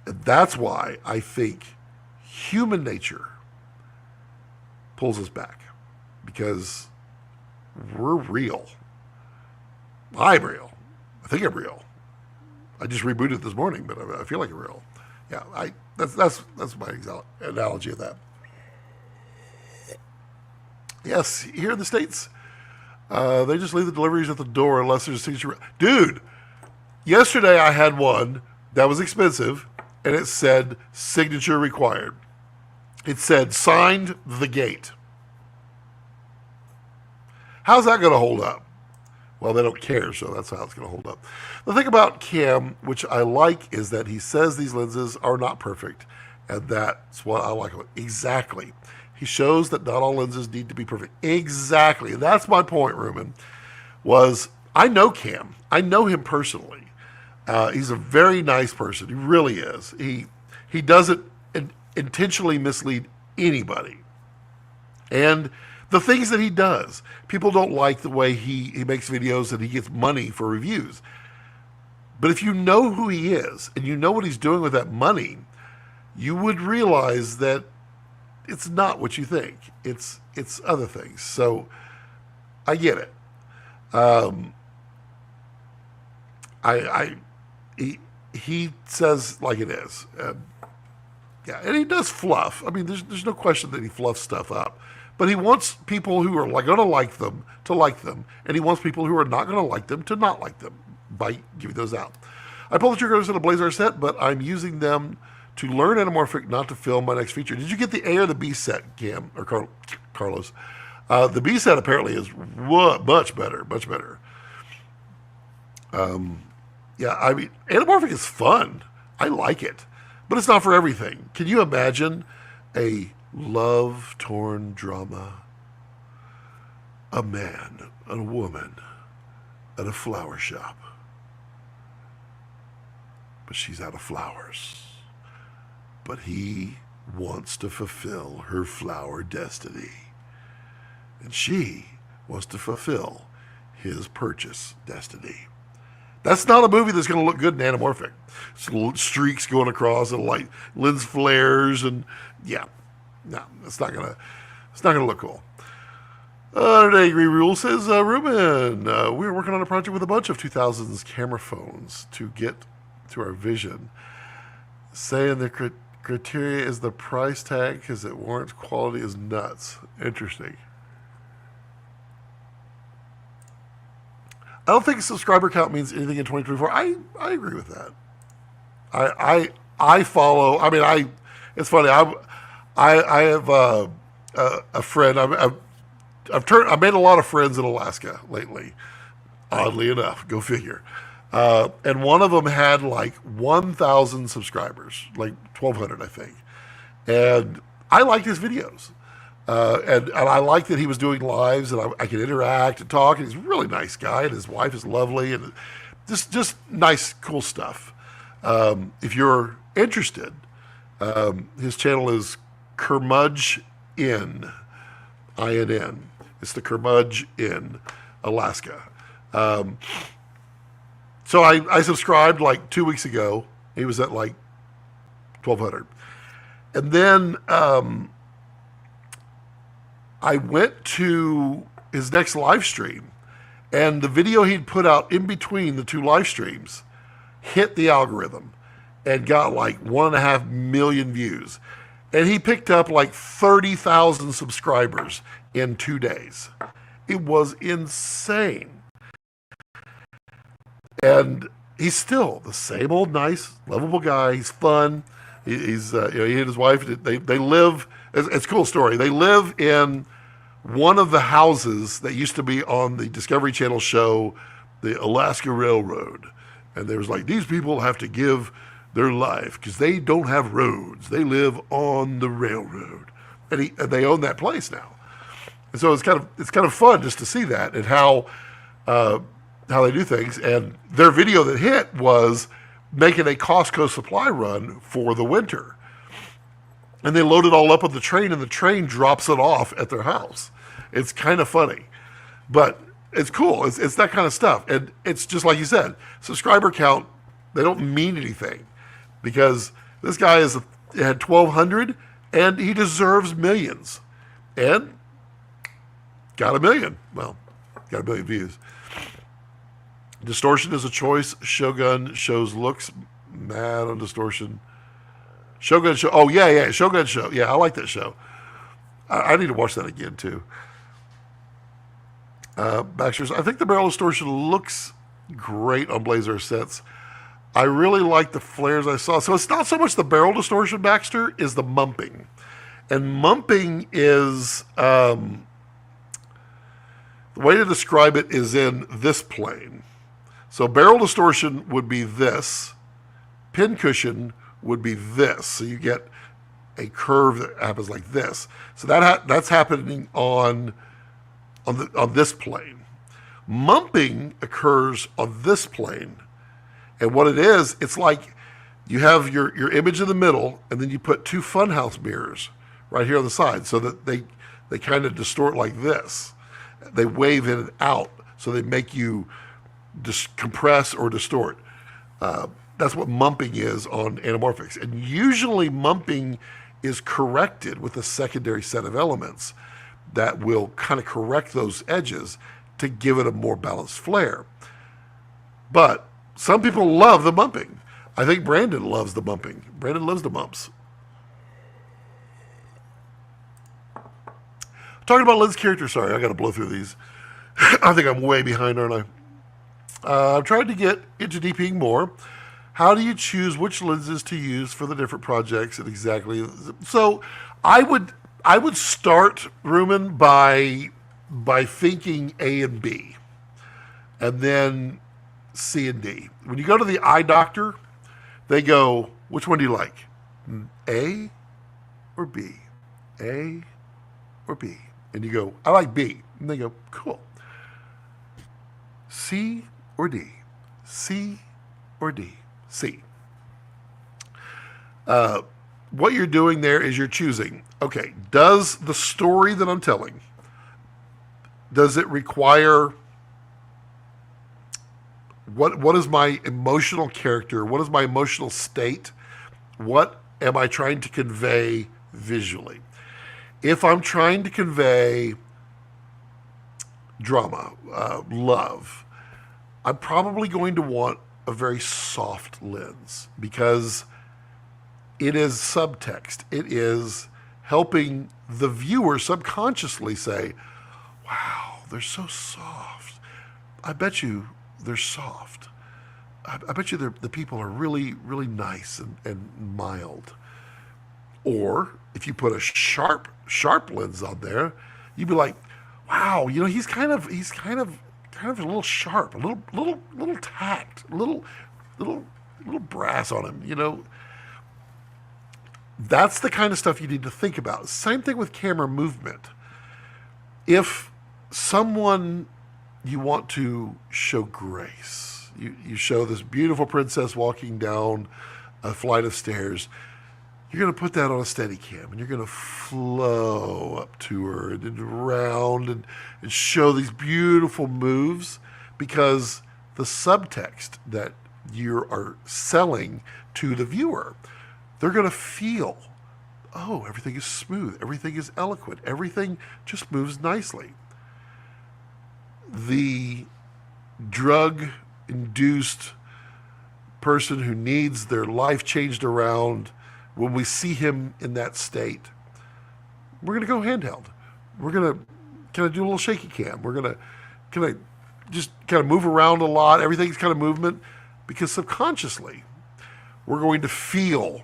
And that's why I think human nature pulls us back because we're real. I'm real. I think I'm real. I just rebooted this morning, but I feel like I'm real. Yeah, that's my analogy of that. Yes, here in the States, they just leave the deliveries at the door unless there's a signature. Dude, yesterday I had one that was expensive, and it said signature required. It said signed the gate. How's that going to hold up? Well, they don't care, so that's how it's going to hold up. The thing about Cam, which I like, is that he says these lenses are not perfect, and that's what I like about it. Exactly. He shows that not all lenses need to be perfect. Exactly. And that's my point, Ruben, was I know Cam. I know him personally. He's a very nice person. He really is. He doesn't intentionally mislead anybody. And the things that he does, people don't like the way he makes videos and he gets money for reviews. But if you know who he is and you know what he's doing with that money, you would realize that it's not what you think. It's other things. So I get it. He says like it is. Yeah, and he does fluff. I mean, there's no question that he fluffs stuff up. But he wants people who are going to like them to like them, and he wants people who are not going to like them to not like them by giving those out. I pulled the triggers on a Blazar set, but I'm using them to learn anamorphic, not to film my next feature. Did you get the A or the B set, Cam or Carlos? The B set apparently is much better, much better. Yeah, I mean, anamorphic is fun. I like it, but it's not for everything. Can you imagine a love-torn drama? A man and a woman at a flower shop. But she's out of flowers. But he wants to fulfill her flower destiny. And she wants to fulfill his purchase destiny. That's not a movie that's going to look good in anamorphic. Streaks going across and light lens flares and yeah. No, it's not gonna look cool. Angry Rule says, Ruben, we're working on a project with a bunch of 2000s camera phones to get to our vision. Saying the criteria is the price tag because it warrants quality is nuts. Interesting. I don't think subscriber count means anything in 2024. I agree with that. I follow. I mean, it's funny. I have a friend. I've made a lot of friends in Alaska lately. Oddly enough, go figure. And one of them had like 1,000 subscribers, like 1,200, I think. And I liked his videos. And I liked that he was doing lives and I could interact and talk. And he's a really nice guy and his wife is lovely and just nice, cool stuff. If you're interested, his channel is Curmudge Inn, INN. It's the Curmudge Inn, Alaska. So I subscribed like 2 weeks ago. He was at like 1,200. And then I went to his next live stream, and the video he'd put out in between the two live streams hit the algorithm and got like 1.5 million views. And he picked up like 30,000 subscribers in 2 days. It was insane. And he's still the same old nice, lovable guy. He's fun. He's he and his wife, they live, it's a cool story. They live in one of the houses that used to be on the Discovery Channel show, the Alaska Railroad. And there was like, these people have to give their life because they don't have roads. They live on the railroad. And they own that place now. And so it's kind of fun just to see that and how they do things. And their video that hit was making a Costco supply run for the winter. And they load it all up on the train, and the train drops it off at their house. It's kind of funny. But it's cool. It's that kind of stuff. And it's just like you said, subscriber count, they don't mean anything. Because this guy had 1,200, and he deserves millions. And Got 1 million. Well, got 1 million views. Distortion is a choice. Shogun shows looks mad on distortion. Shogun show. Oh yeah. Shogun show. Yeah, I like that show. I need to watch that again too. Baxter's. I think the barrel distortion looks great on Blazer sets. I really like the flares I saw. So it's not so much the barrel distortion, Baxter, is the mumping. And mumping is, the way to describe it is in this plane. So barrel distortion would be this. Pincushion would be this. So you get a curve that happens like this. So that's happening on this plane. Mumping occurs on this plane. And what it is, it's like you have your image in the middle, and then you put 2 funhouse mirrors right here on the side so that they kind of distort like this. They wave in and out, so they make you compress or distort. That's what mumping is on anamorphics. And usually mumping is corrected with a secondary set of elements that will kind of correct those edges to give it a more balanced flare. But some people love the mumping. I think Brandon loves the mumping. Brandon loves the mumps. Talking about Lynn's character, sorry, I got to blow through these. I think I'm way behind, aren't I? I've tried to get into DPing more. How do you choose which lenses to use for the different projects and exactly? So I would start, Rumen, by thinking A and B, and then C and D. When you go to the eye doctor, they go, which one do you like? A or B? A or B? And you go, I like B. And they go, cool. C or D? C or D? C. What you're doing there is you're choosing, okay, does the story that I'm telling, does it require, what is my emotional character? What is my emotional state? What am I trying to convey visually? If I'm trying to convey drama, love, I'm probably going to want a very soft lens because it is subtext. It is helping the viewer subconsciously say, wow, they're so soft. I bet you they're soft. I bet you the people are really, really nice and mild. Or if you put a sharp lens on there, you'd be like, wow, he's kind of a little sharp, a little tact, a little brass on him, That's the kind of stuff you need to think about. Same thing with camera movement. If someone you want to show grace, you show this beautiful princess walking down a flight of stairs, you're going to put that on a steady cam and you're going to flow up to her and around and show these beautiful moves because the subtext that you are selling to the viewer, they're going to feel, oh, everything is smooth, everything is eloquent, everything just moves nicely. The drug-induced person who needs their life changed around, when we see him in that state, we're going to go handheld. We're going to kind of do a little shaky cam. We're going to kind of just kind of move around a lot. Everything's kind of movement because subconsciously we're going to feel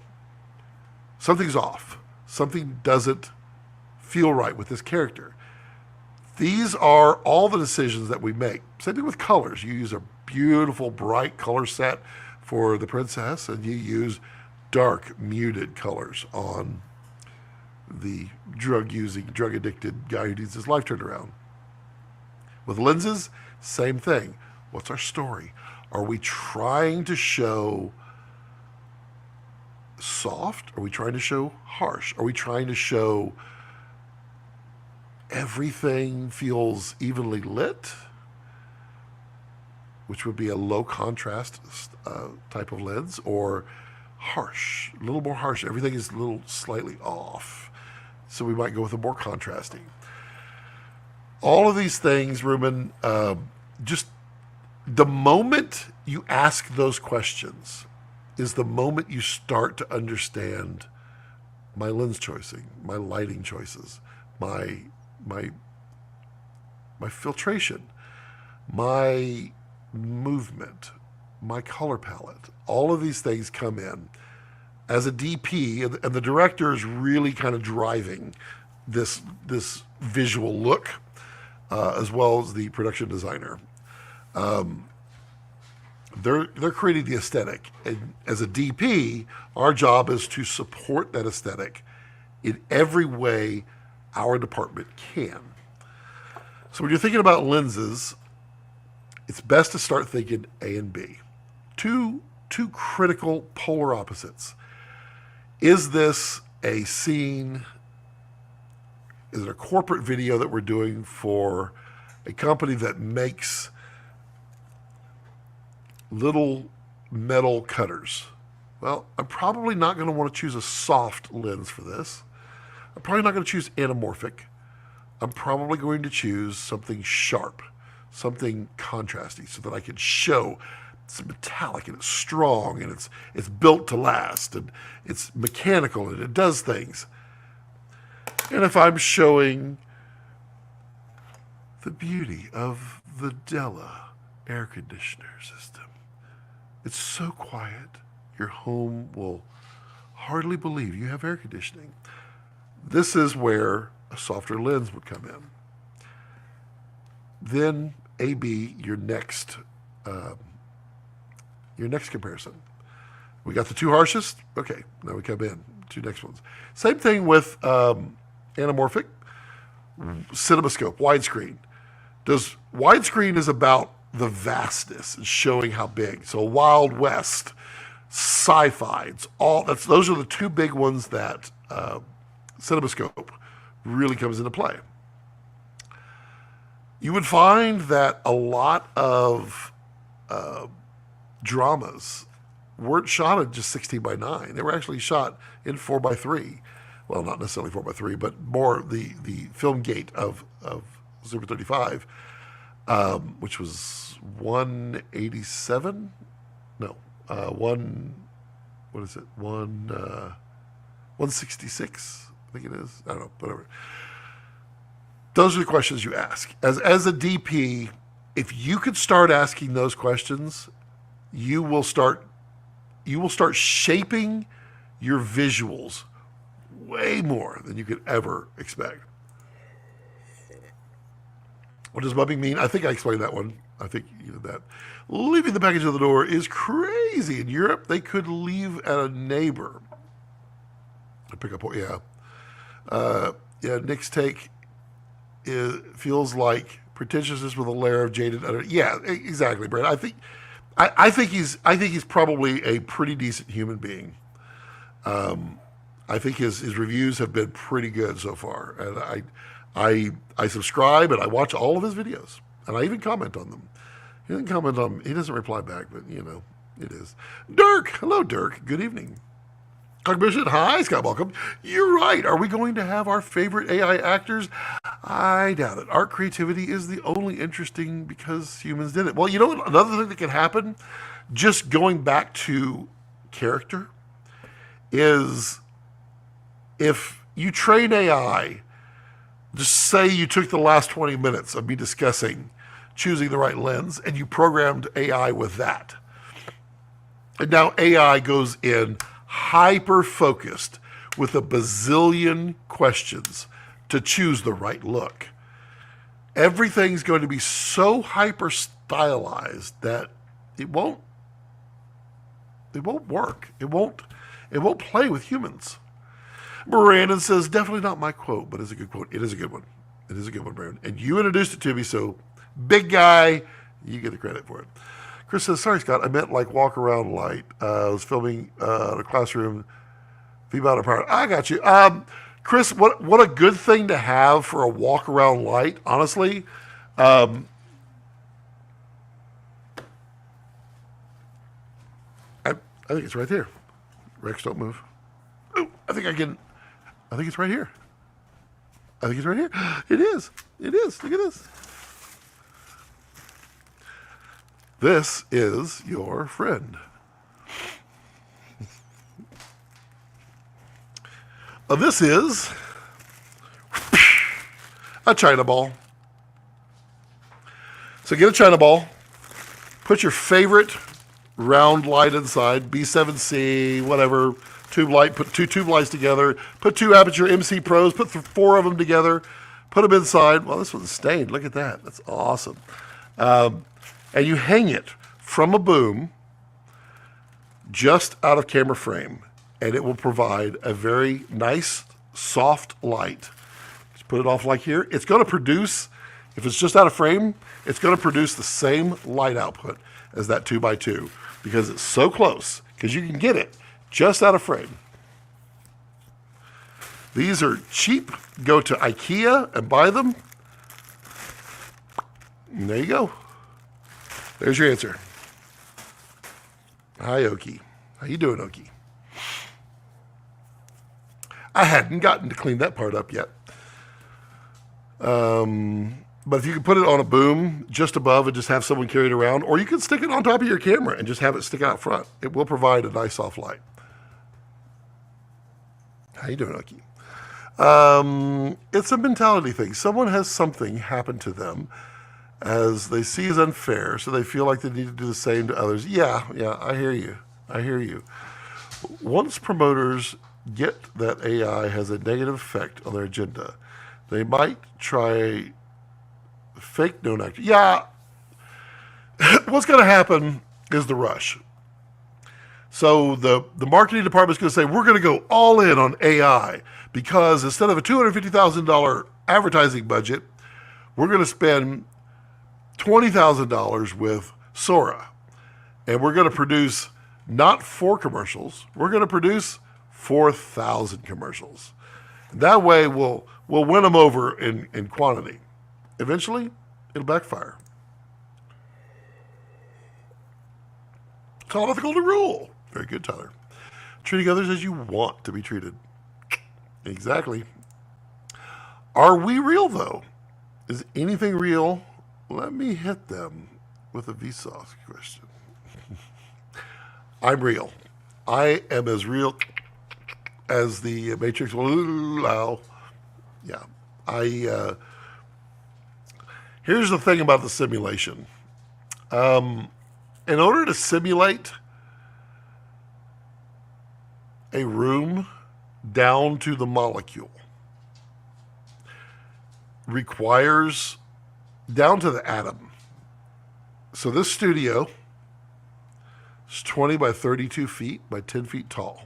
something's off. Something doesn't feel right with this character. These are all the decisions that we make. Same thing with colors. You use a beautiful, bright color set for the princess, and you use dark, muted colors on the drug-using, drug-addicted guy who needs his life turned around. With lenses, same thing. What's our story? Are we trying to show soft? Are we trying to show harsh? Are we trying to show everything feels evenly lit, which would be a low contrast type of lens, or harsh, a little more harsh? Everything is a little slightly off. So we might go with a more contrasting. All of these things, Ruben, just the moment you ask those questions is the moment you start to understand my lens choicing, my lighting choices, my my my filtration, my movement, my color palette. All of these things come in as a DP, and the director is really kind of driving this visual look, as well as the production designer. They're creating the aesthetic, and as a DP, our job is to support that aesthetic in every way our department can. So when you're thinking about lenses, it's best to start thinking A and B. Two critical polar opposites. Is this a scene? Is it a corporate video that we're doing for a company that makes little metal cutters? Well, I'm probably not going to want to choose a soft lens for this. I'm probably not going to choose anamorphic. I'm probably going to choose something sharp, something contrasty, so that I can show it's metallic and it's strong and it's built to last and it's mechanical and it does things. And if I'm showing the beauty of the Della air conditioner system, it's so quiet, your home will hardly believe you have air conditioning. This is where a softer lens would come in. Then AB, your next comparison. We got the two harshest. Okay, now we come in two next ones. Same thing with anamorphic, cinemascope, widescreen. Widescreen is about the vastness and showing how big. So Wild West, sci-fi, those are the two big ones that cinemascope really comes into play. You would find that a lot of dramas weren't shot at just 16:9. They were actually shot in 4:3. Well, not necessarily 4:3, but more the film gate of Super 35, which was 187. No, what is it? 166. I think it is. I don't know. Whatever. Those are the questions you ask. As a DP, if you could start asking those questions, you will start shaping your visuals way more than you could ever expect. What does bumping mean? I think I explained that one. I think you did that. Leaving the package at the door is crazy. In Europe, they could leave at a neighbor. I pick up, Nick's take feels like pretentiousness with a layer of jaded utter. Yeah, exactly, Brad. I think he's probably a pretty decent human being. I think his reviews have been pretty good so far, and I subscribe and I watch all of his videos, and I even comment on them. He doesn't comment on. He doesn't reply back, but it is. Dirk, hello, Dirk. Good evening. Cognition, hi, Scott, welcome. You're right. Are we going to have our favorite AI actors? I doubt it. Art creativity is the only interesting because humans did it. Well, another thing that can happen, just going back to character, is if you train AI, just say you took the last 20 minutes of me discussing choosing the right lens and you programmed AI with that. And now AI goes in hyper-focused with a bazillion questions to choose the right look. Everything's going to be so hyper-stylized that it won't work. It won't play with humans. Brandon says, definitely not my quote, but it's a good quote. It is a good one. It is a good one, Brandon. And you introduced it to me, so big guy, you get the credit for it. Chris says, sorry, Scott, I meant like walk around light. I was filming in a classroom, V-mount power. I got you. Chris, what a good thing to have for a walk around light, honestly. I think it's right there. Rex, don't move. Ooh, I think it's right here. I think it's right here. It is. It is. Look at this. This is your friend. This is a China ball. So get a China ball. Put your favorite round light inside, B7C, whatever, tube light. Put 2 tube lights together. Put 2 Aputure MC Pros. Put 4 of them together. Put them inside. Well, this one's stained. Look at that. That's awesome. And you hang it from a boom just out of camera frame, and it will provide a very nice, soft light. Just put it off like here. It's going to produce, if it's just out of frame, it's going to produce the same light output as that 2x2 because it's so close, because you can get it just out of frame. These are cheap. Go to IKEA and buy them. And there you go. There's your answer. Hi, Okie. How you doing, Okie? I hadn't gotten to clean that part up yet. But if you can put it on a boom just above and just have someone carry it around, or you can stick it on top of your camera and just have it stick out front. It will provide a nice soft light. How you doing, Okie? It's a mentality thing. Someone has something happen to them as they see as unfair, so they feel like they need to do the same to others. Yeah, I hear you. I hear you. Once promoters get that AI has a negative effect on their agenda, they might try fake known actor. Yeah, what's going to happen is the rush. So the marketing department is going to say, we're going to go all in on AI because instead of a $250,000 advertising budget, we're going to spend $20,000 with Sora. And we're going to produce not 4 commercials. We're going to produce 4,000 commercials. That way we'll win them over in quantity. Eventually, it'll backfire. Call it the golden rule. Very good, Tyler. Treating others as you want to be treated. Exactly. Are we real, though? Is anything real? Let me hit them with a Vsauce question. I'm real. I am as real as the Matrix will allow. Yeah. Here's the thing about the simulation. In order to simulate a room down to the molecule requires down to the atom. So this studio is 20 by 32 feet by 10 feet tall.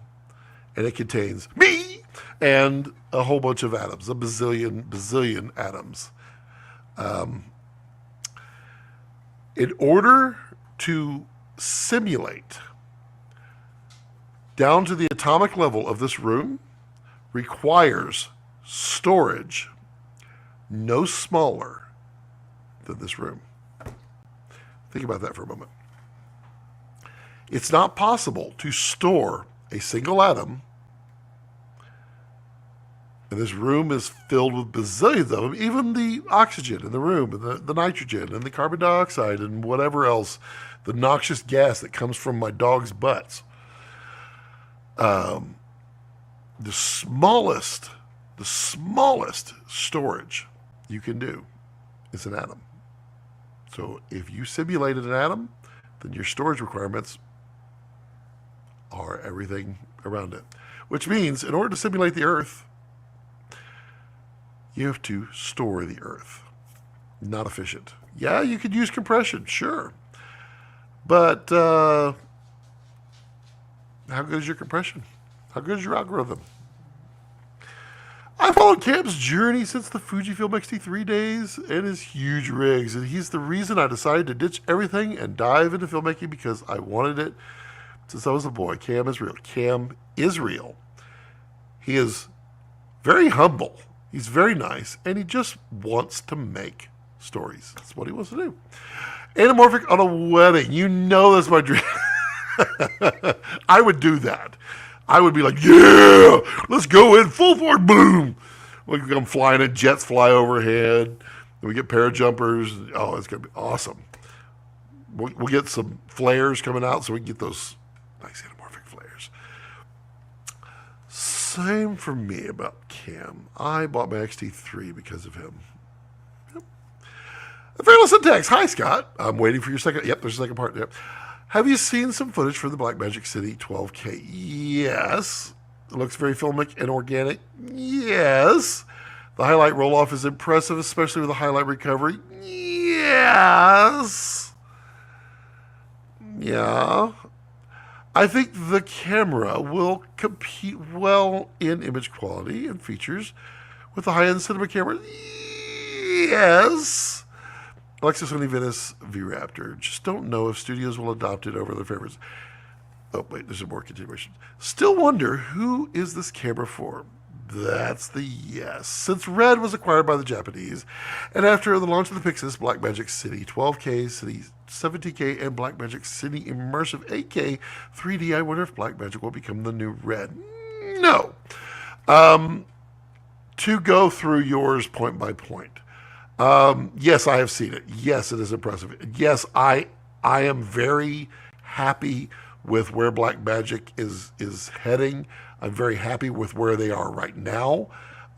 And it contains me and a whole bunch of atoms, a bazillion atoms. In order to simulate down to the atomic level of this room requires storage no smaller than this room. Think about that for a moment. It's not possible to store a single atom, and this room is filled with bazillions of them, even the oxygen in the room, and the nitrogen, and the carbon dioxide, and whatever else, the noxious gas that comes from my dog's butts. The smallest storage you can do is an atom. So if you simulated an atom, then your storage requirements are everything around it. Which means in order to simulate the Earth, you have to store the Earth. Not efficient. Yeah, you could use compression, sure. But how good is your compression? How good is your algorithm? I followed Cam's journey since the Fujifilm X-T3 days and his huge rigs, and he's the reason I decided to ditch everything and dive into filmmaking because I wanted it since I was a boy. Cam is real. Cam is real. He is very humble. He's very nice, and he just wants to make stories. That's what he wants to do. Anamorphic on a wedding. You know that's my dream. I would do that. I would be like, yeah, let's go in full force, boom. We can come flying and jets fly overhead. And we get parajumpers. Oh, it's going to be awesome. We'll get some flares coming out so we can get those nice anamorphic flares. Same for me about Cam. I bought my XT3 because of him. Fearless Syntax. Hi, Scott. I'm waiting for your second. Yep, there's a second part. Yep. Have you seen some footage for the Blackmagic City 12K? Yes. It looks very filmic and organic. Yes. The highlight roll-off is impressive, especially with the highlight recovery. Yes. Yeah. I think the camera will compete well in image quality and features with the high-end cinema camera. Yes. Alexa Sony Venice V-Raptor. Just don't know if studios will adopt it over their favorites. Oh, wait, there's a more continuation. Still wonder, who is this camera for? That's the yes. Since Red was acquired by the Japanese, and after the launch of the Pixis, Blackmagic City 12K, City 17K, and Blackmagic City Immersive 8K 3D, I wonder if Blackmagic will become the new Red. No. To go through yours point by point. Yes, I have seen it. Yes, it is impressive. Yes, I am very happy with where Blackmagic is heading. I'm very happy with where they are right now.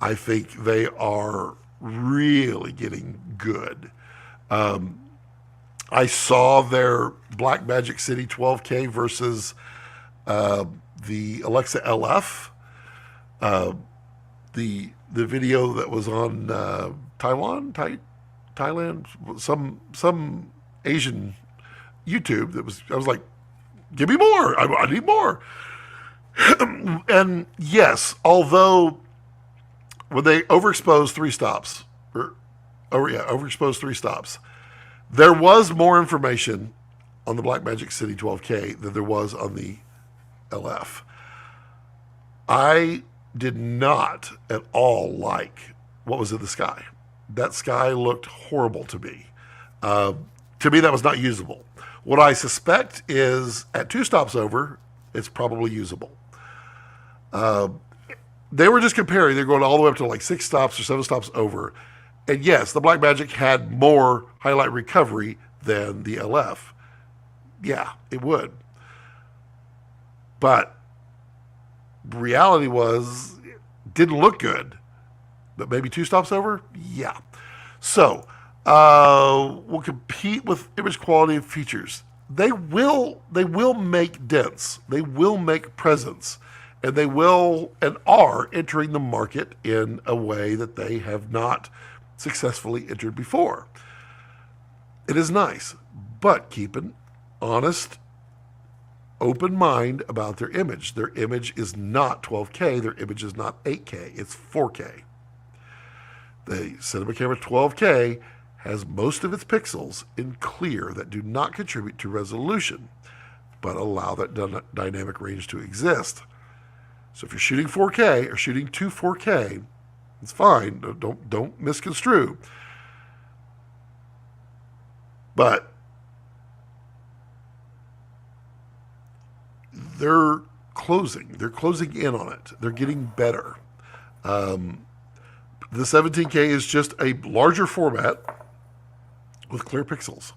I think they are really getting good. I saw their Blackmagic City 12K versus the Alexa LF. The video that was on Thailand, some Asian YouTube I was like, give me more. I need more. And yes, although when they overexposed 3 stops, overexposed 3 stops, there was more information on the Blackmagic City 12K than there was on the LF. I did not at all like what was in the sky. That sky looked horrible to me. To me, that was not usable. What I suspect is at 2 stops over, it's probably usable. They were just comparing. They're going all the way up to like 6 stops or 7 stops over. And yes, the Blackmagic had more highlight recovery than the LF. Yeah, it would. But reality was, it didn't look good. But maybe 2 stops over? Yeah. So, we'll compete with image quality and features. They will make dents. They will make presence. And they will and are entering the market in a way that they have not successfully entered before. It is nice, but keep an honest, open mind about their image. Their image is not 12K. Their image is not 8K. It's 4K. The Cinema Camera 12K has most of its pixels in clear that do not contribute to resolution, but allow that dynamic range to exist. So if you're shooting 4K or shooting to 4K, it's fine. Don't misconstrue. But they're closing. They're closing in on it. They're getting better. The 17K is just a larger format with clear pixels,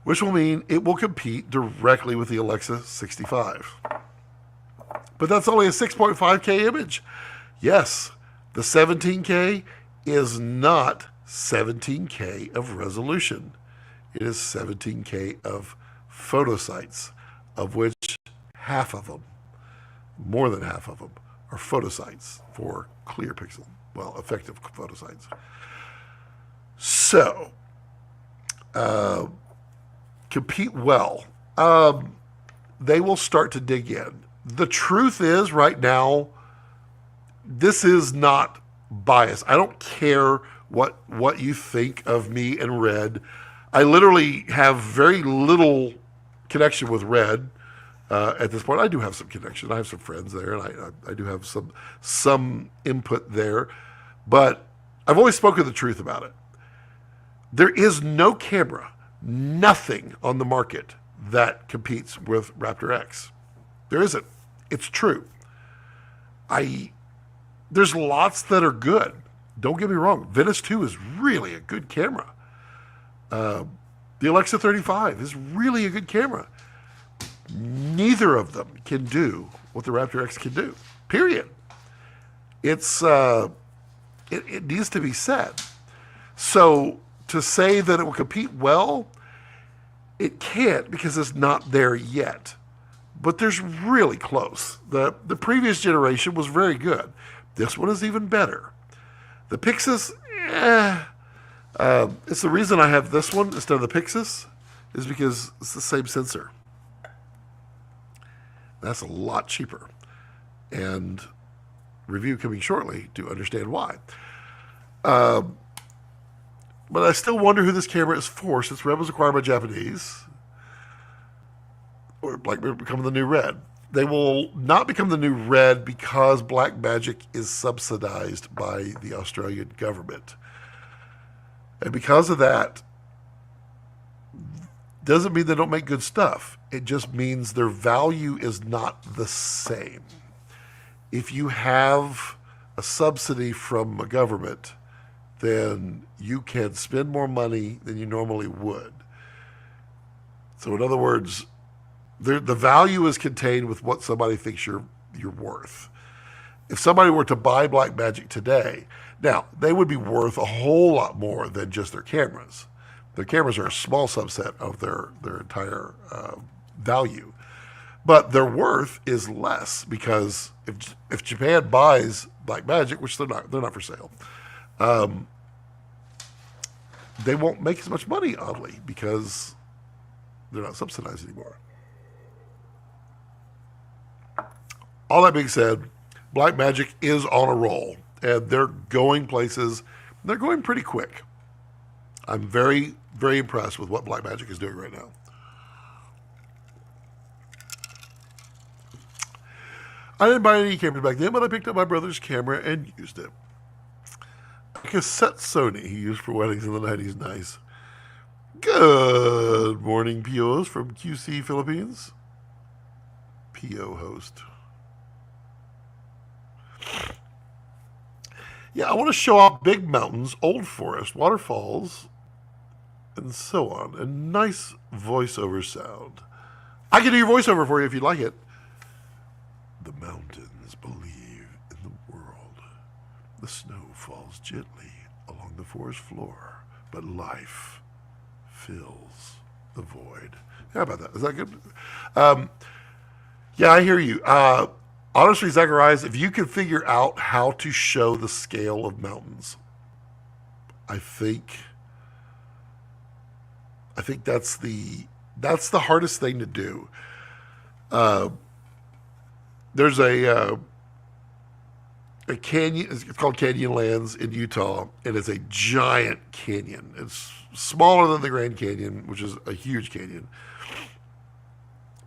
which will mean it will compete directly with the Alexa 65. But that's only a 6.5K image. Yes, the 17K is not 17K of resolution. It is 17K of photo sites, of which half of them, more than half of them, are photo sites for clear pixel, effective photo sites. So, compete well. They will start to dig in. The truth is, right now, this is not biased. I don't care what you think of me and Red. I literally have very little connection with Red at this point. I do have some connection. I have some friends there, and I do have some input there. But I've always spoken the truth about it. There is no camera, nothing on the market that competes with Raptor X. There isn't. It's true. There's lots that are good. Don't get me wrong, Venice 2 is really a good camera. The Alexa 35 is really a good camera. Neither of them can do what the Raptor X can do. Period. It's it needs to be said. So to say that it will compete well, it can't because it's not there yet. But there's really close. The previous generation was very good. This one is even better. The Pixis, it's the reason I have this one instead of the Pixis is because it's the same sensor. That's a lot cheaper. And review coming shortly to understand why. But I still wonder who this camera is for, since Red was acquired by Japanese. Or Blackmagic become the new Red. They will not become the new Red because Blackmagic is subsidized by the Australian government. And because of that, doesn't mean they don't make good stuff. It just means their value is not the same. If you have a subsidy from a government, then you can spend more money than you normally would. So in other words, the value is contained with what somebody thinks you're worth. If somebody were to buy Blackmagic today, now they would be worth a whole lot more than just their cameras. Their cameras are a small subset of their entire value, but their worth is less because if Japan buys Blackmagic, which they're not for sale, they won't make as much money, oddly, because they're not subsidized anymore. All that being said, Blackmagic is on a roll, and they're going places. They're going pretty quick. I'm very, very impressed with what Blackmagic is doing right now. I didn't buy any cameras back then, but I picked up my brother's camera and used it. A cassette Sony he used for weddings in the 90s. Nice. Good morning, POs from QC Philippines. PO host. Yeah, I want to show off big mountains, old forest, waterfalls, and so on. A nice voiceover sound. I can do your voiceover for you if you'd like it. The mountains believe in the world. The snow falls gently along the forest floor, but life fills the void. How about that? Is that good? Yeah, I hear you. Honestly, Zacharias, if you can figure out how to show the scale of mountains, I think that's the hardest thing to do. There's a canyon. It's called Canyonlands in Utah, and it's a giant canyon. It's smaller than the Grand Canyon, which is a huge canyon,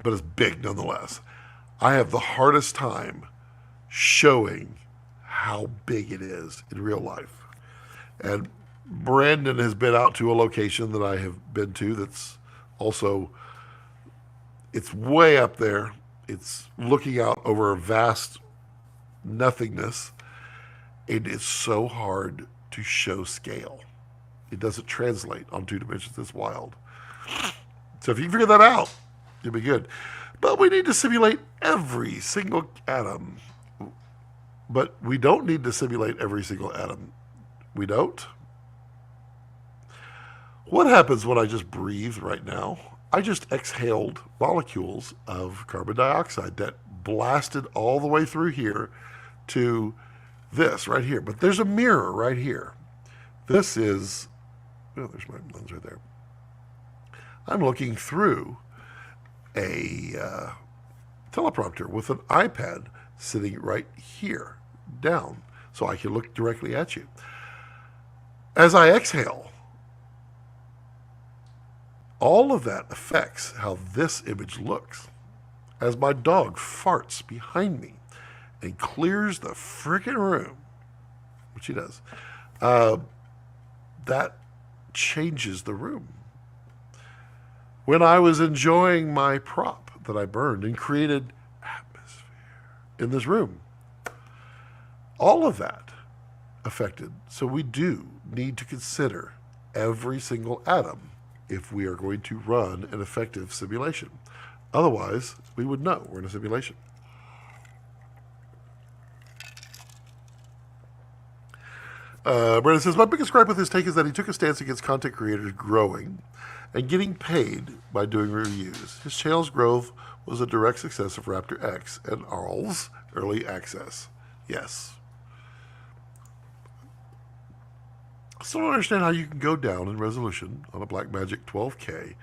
but it's big nonetheless. I have the hardest time showing how big it is in real life. And Brandon has been out to a location that I have been to that's also, it's way up there. It's looking out over a vast nothingness. And it's so hard to show scale. It doesn't translate on 2 dimensions. It's wild. So if you figure that out, you'll be good. But we need to simulate every single atom. But we don't need to simulate every single atom. We don't. What happens when I just breathe right now? I just exhaled molecules of carbon dioxide that blasted all the way through here to this right here. But there's a mirror right here. This is, oh, there's my lens right there. I'm looking through a teleprompter with an iPad sitting right here, down, so I can look directly at you. As I exhale, all of that affects how this image looks. As my dog farts behind me and clears the freaking room, which he does, that changes the room. When I was enjoying my prop that I burned and created atmosphere in this room, all of that affected. So we do need to consider every single atom if we are going to run an effective simulation. Otherwise, we would know we're in a simulation. Brandon says, my biggest gripe with his take is that he took a stance against content creators growing and getting paid by doing reviews. His channel's growth was a direct success of Raptor X and Arl's early access. Yes. I still don't understand how you can go down in resolution on a Blackmagic 12K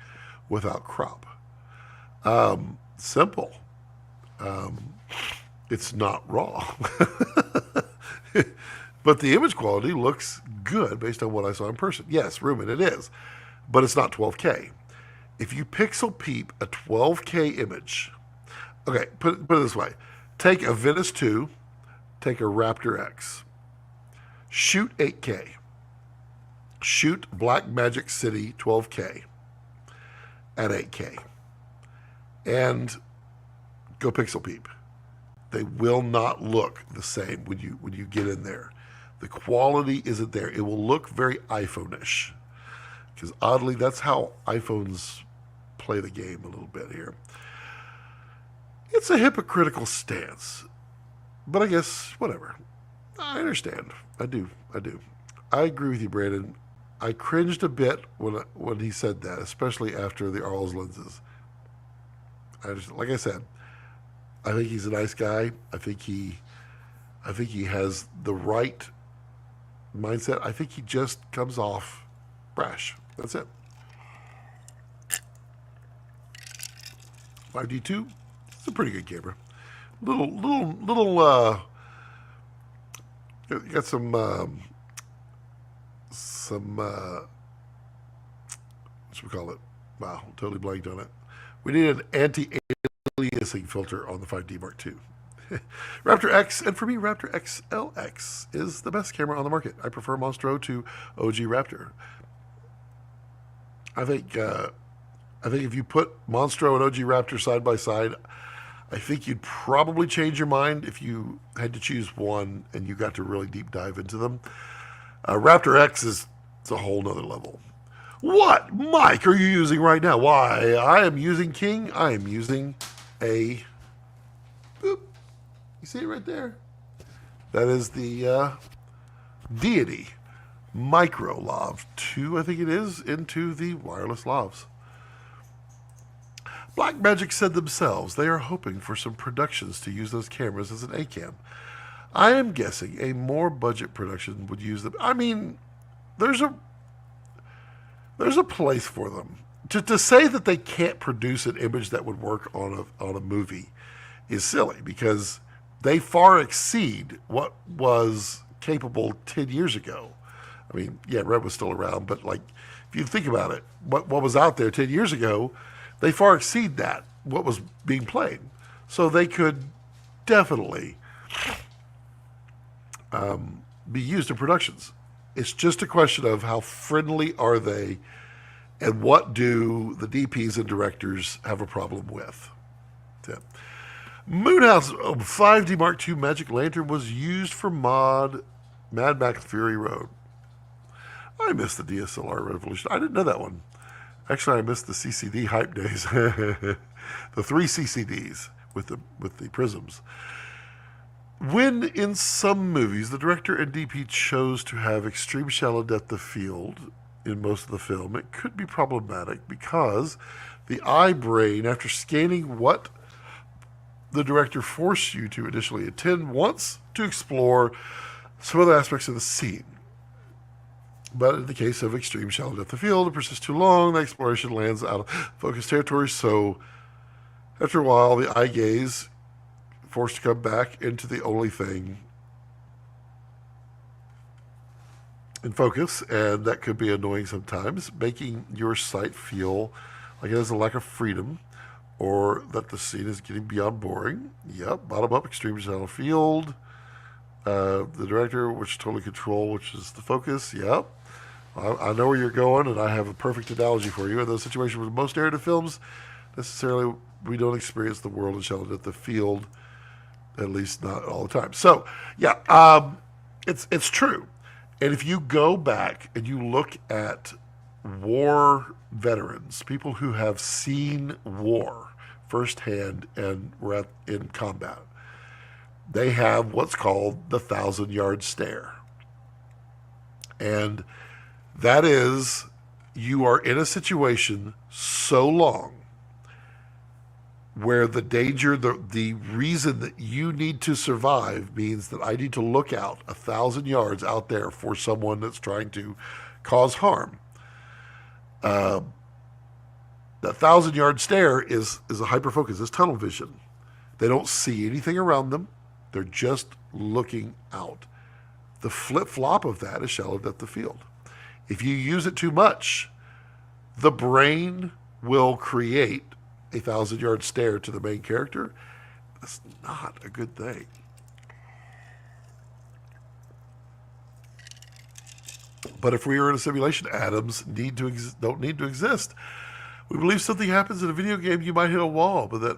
without crop. Simple. It's not raw. But the image quality looks good based on what I saw in person. Yes, Ruben, it is. But it's not 12K. If you pixel peep a 12K image, okay, put it this way. Take a Venice 2, take a Raptor X, shoot 8K, shoot Blackmagic City 12K at 8K, and go pixel peep. They will not look the same when you get in there. The quality isn't there. It will look very iPhone-ish. Because oddly, that's how iPhones play the game a little bit here. It's a hypocritical stance. But I guess, whatever. I understand. I do. I agree with you, Brandon. I cringed a bit when he said that, especially after the Arles lenses. Like I said, I think he's a nice guy. I think he has the right mindset. I think he just comes off brash. That's it. 5D2. It's a pretty good camera. Little. Got some. What should we call it? Wow, totally blanked on it. We need an anti-aliasing filter on the 5D Mark II. Raptor X, and for me, Raptor XLX is the best camera on the market. I prefer Monstro to OG Raptor. I think if you put Monstro and OG Raptor side by side, I think you'd probably change your mind if you had to choose one and you got to really deep dive into them. Raptor X is a whole nother level. What mic are you using right now? Why, I am using King. I am using a... Boop. You see it right there? That is the Deity Micro Lav 2, I think it is, into the wireless lavs. Blackmagic said themselves they are hoping for some productions to use those cameras as an A-cam. I am guessing a more budget production would use them. I mean, there's a place for them. To say that they can't produce an image that would work on a movie is silly, because they far exceed what was capable 10 years ago. I mean, yeah, Red was still around, but like, if you think about it, what was out there 10 years ago, they far exceed that, what was being played. So they could definitely be used in productions. It's just a question of how friendly are they and what do the DPs and directors have a problem with. Yeah. Moonhouse 5D Mark II Magic Lantern was used for Mad Max Fury Road. I missed the DSLR revolution. I didn't know that one. Actually, I missed the CCD hype days. The 3 CCDs with the prisms. When in some movies the director and DP chose to have extreme shallow depth of field in most of the film, it could be problematic because the eye brain, after scanning what the director forced you to initially attend, wants to explore some other aspects of the scene. But in the case of extreme shallow depth of field, it persists too long, the exploration lands out of focus territory, so after a while, the eye gaze forced to come back into the only thing in focus, and that could be annoying sometimes, making your sight feel like it has a lack of freedom or that the scene is getting beyond boring. Yep, bottom up, extreme shallow field. The director, which totally control, which is the focus. Yep. I know where you're going, and I have a perfect analogy for you. In those situations with most narrative films, necessarily we don't experience the world in shallow depth of field, at least not all the time. So, yeah, It's true. And if you go back and you look at war veterans, people who have seen war firsthand and were in combat, they have what's called the 1,000-yard stare. And that is, you are in a situation so long where the danger, the reason that you need to survive means that I need to look out 1,000 yards out there for someone that's trying to cause harm. That 1,000-yard stare is a hyper focus, it's tunnel vision. They don't see anything around them. They're just looking out. The flip-flop of that is shallow depth of field. If you use it too much, the brain will create a 1,000-yard stare to the main character. That's not a good thing. But if we are in a simulation, atoms don't need to exist. We believe something happens in a video game, you might hit a wall, but that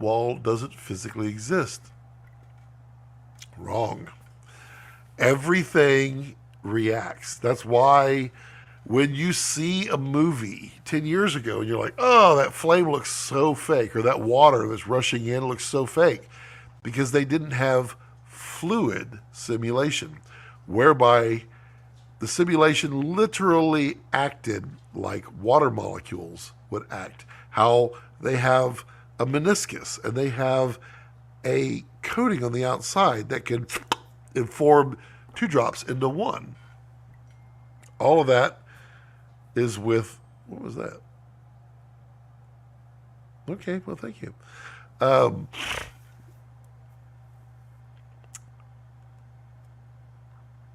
wall doesn't physically exist. Wrong. Everything reacts. That's why when you see a movie 10 years ago and you're like, oh, that flame looks so fake, or that water that's rushing in looks so fake, because they didn't have fluid simulation, whereby the simulation literally acted like water molecules would act. How they have a meniscus and they have a coating on the outside that can inform 2 drops into 1. All of that is with, what was that? Okay, well, thank you.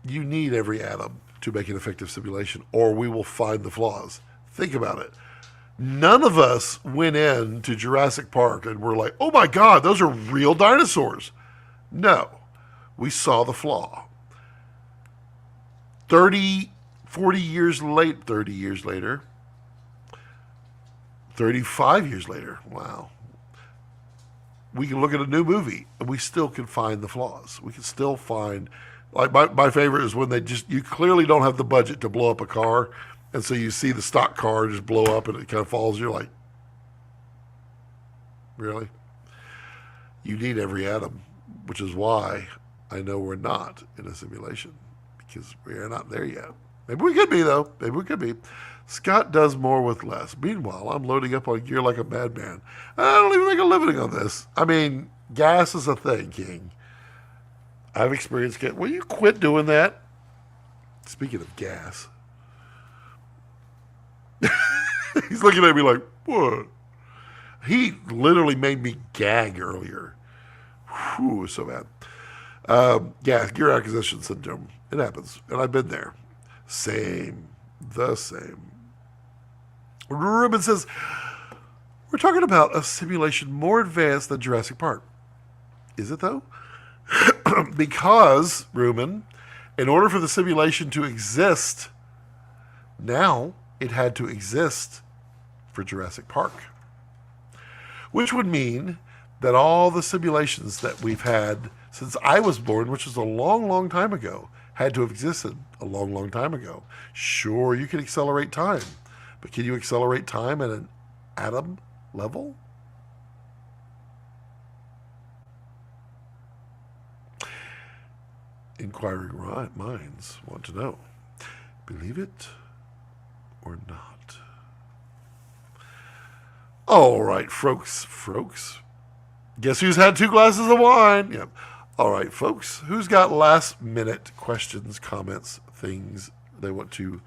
You need every atom to make an effective simulation, or we will find the flaws. Think about it. None of us went in to Jurassic Park and were like, oh my God, those are real dinosaurs. No, we saw the flaw. 30 years later, 35 years later, wow. We can look at a new movie and we still can find the flaws. We can still find, like my favorite is when you clearly don't have the budget to blow up a car, and so you see the stock car just blow up and it kind of falls. You're like, really? You need every atom, which is why I know we're not in a simulation, because we are not there yet. Maybe we could be, though. Maybe we could be. Scott does more with less. Meanwhile, I'm loading up on gear like a madman. I don't even make a living on this. I mean, gas is a thing, King. I've experienced gas. Will you quit doing that? Speaking of gas. He's looking at me like, what? He literally made me gag earlier. Whew, it was so bad. Yeah, gear acquisition syndrome. It happens. And I've been there. Same. The same. Ruben says, we're talking about a simulation more advanced than Jurassic Park. Is it, though? Because, Ruben, in order for the simulation to exist, now it had to exist for Jurassic Park. Which would mean that all the simulations that we've had since I was born, which was a long, long time ago, had to have existed a long, long time ago. Sure, you can accelerate time, but can you accelerate time at an atom level? Inquiring minds want to know. Believe it or not? All right, folks. Guess who's had 2 glasses of wine? Yep. All right, folks. Who's got last-minute questions, comments, things they want to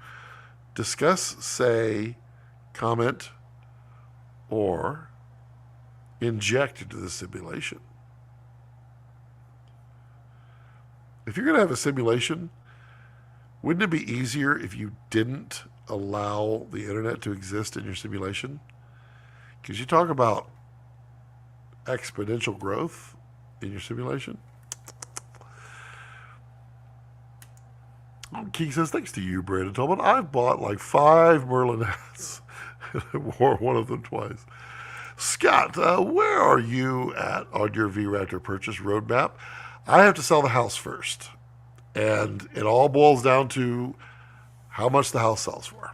discuss, say, comment, or inject into the simulation? If you're going to have a simulation, wouldn't it be easier if you didn't allow the internet to exist in your simulation? Because you talk about exponential growth in your simulation. King says, thanks to you, Brandon Tolman. I've bought like 5 Merlin hats. I wore one of them twice. Scott, where are you at on your V-Raptor purchase roadmap? I have to sell the house first. And it all boils down to how much the house sells for.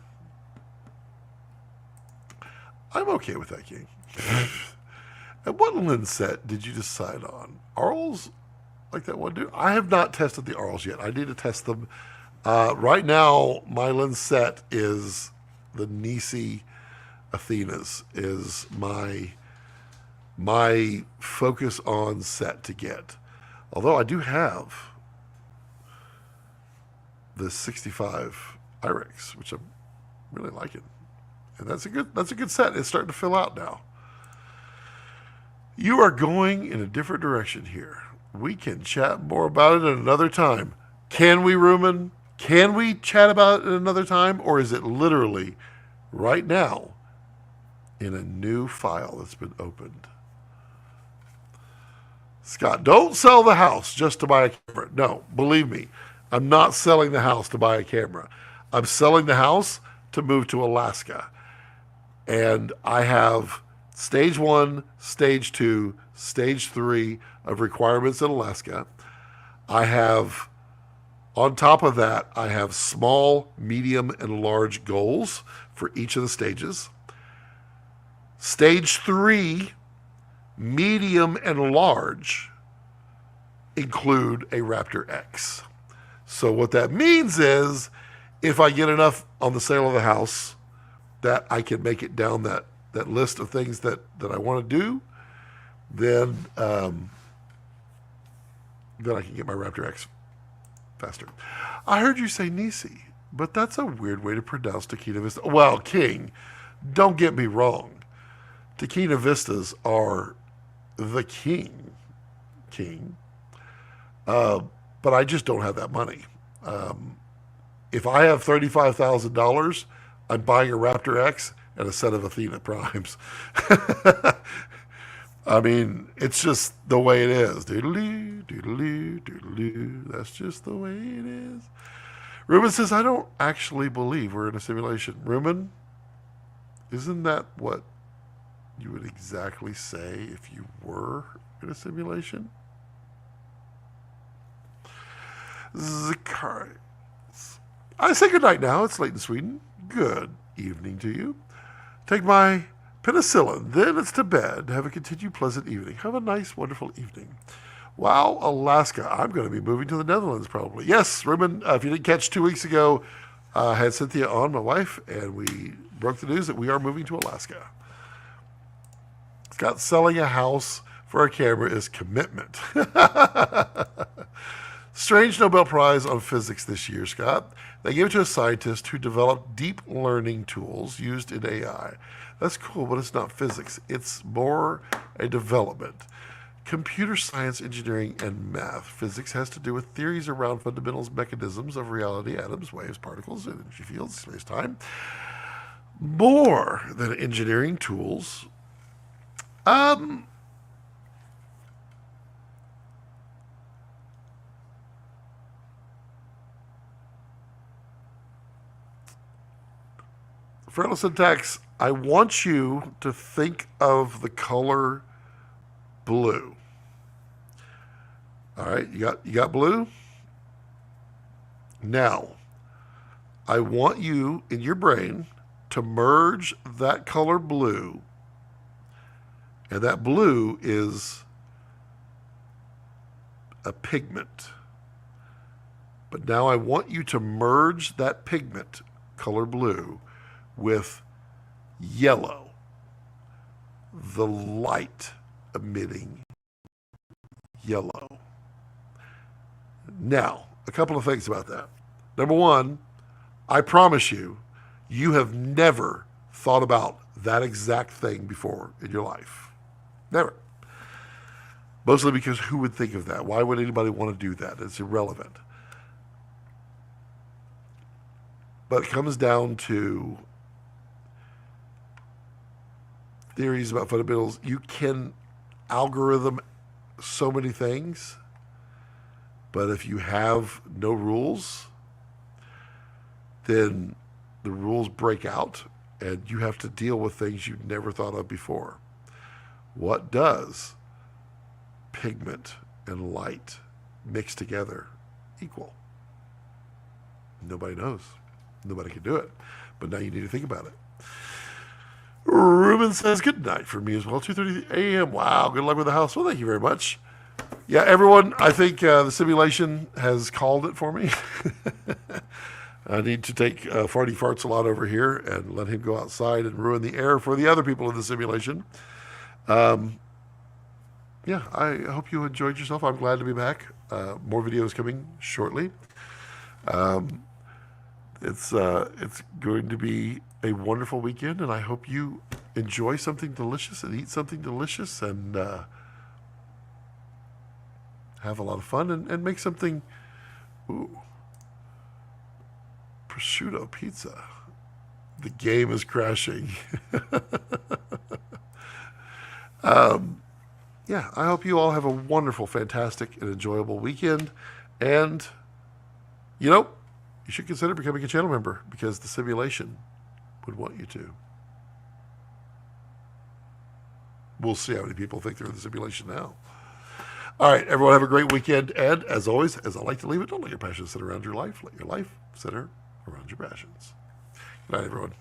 I'm okay with that, King. And what lens set did you decide on? Arls, like that one dude? I have not tested the Arls yet. I need to test them. Right now, my lens set is the Nisi Athenas is my focus on set to get. Although I do have the 65 IREX, which I'm really liking. And that's a good set. It's starting to fill out now. You are going in a different direction here. We can chat more about it at another time. Can we, Rumen? Can we chat about it at another time? Or is it literally right now in a new file that's been opened? Scott, don't sell the house just to buy a camera. No, believe me, I'm not selling the house to buy a camera. I'm selling the house to move to Alaska. And I have stage 1, stage 2, stage 3 of requirements in Alaska. I have, on top of that, I have small, medium, and large goals for each of the stages. Stage 3, medium, and large include a Raptor X. So what that means is if I get enough on the sale of the house that I can make it down that list of things that I want to do, then I can get my Raptor X faster. I heard you say Nisi, but that's a weird way to pronounce Taquina Vista. Well, King, don't get me wrong. Taquina Vistas are the king. But I just don't have that money. If I have $35,000, I'm buying a Raptor X and a set of Athena Primes. I mean, it's just the way it is. Doodaloo, doodaloo, doodaloo. That's just the way it is. Ruben says, I don't actually believe we're in a simulation. Ruben, isn't that what you would exactly say if you were in a simulation? Zacharias. I say good night now. It's late in Sweden. Good evening to you. Take my penicillin. Then it's to bed. Have a continued pleasant evening. Have a nice, wonderful evening. Wow, Alaska. I'm going to be moving to the Netherlands probably. Yes, Ruben, if you didn't catch 2 weeks ago, I had Cynthia on, my wife, and we broke the news that we are moving to Alaska. Scott, selling a house for a camera is commitment. Strange Nobel Prize on Physics this year, Scott. They gave it to a scientist who developed deep learning tools used in AI. That's cool, but it's not physics. It's more a development. Computer science, engineering, and math. Physics has to do with theories around fundamentals, mechanisms of reality, atoms, waves, particles, energy fields, space-time. More than engineering tools. Fernal syntax, I want you to think of the color blue. All right, you got blue? Now, I want you in your brain to merge that color blue, and that blue is a pigment. But now I want you to merge that pigment, color blue, with yellow, the light emitting yellow. Now, a couple of things about that. Number one, I promise you, you have never thought about that exact thing before in your life. Never. Mostly because who would think of that? Why would anybody want to do that? It's irrelevant. But it comes down to theories about fundamentals. You can algorithm so many things, but if you have no rules, then the rules break out and you have to deal with things you never thought of before. What does pigment and light mixed together equal? Nobody knows. Nobody can do it. But now you need to think about it. Ruben says, good night for me as well. 2:30 a.m. Wow, good luck with the house. Well, thank you very much. Yeah, everyone, I think the simulation has called it for me. I need to take Farty Farts a lot over here and let him go outside and ruin the air for the other people in the simulation. Yeah, I hope you enjoyed yourself. I'm glad to be back. More videos coming shortly. It's going to be a wonderful weekend, and I hope you enjoy something delicious and eat something delicious and have a lot of fun and make something. Ooh, prosciutto pizza. The game is crashing. Yeah, I hope you all have a wonderful, fantastic, and enjoyable weekend. And, you should consider becoming a channel member because the simulation would want you to. We'll see how many people think they're in the simulation now. All right, everyone have a great weekend. And as always, as I like to leave it, don't let your passions center around your life. Let your life center around your passions. Good night, everyone.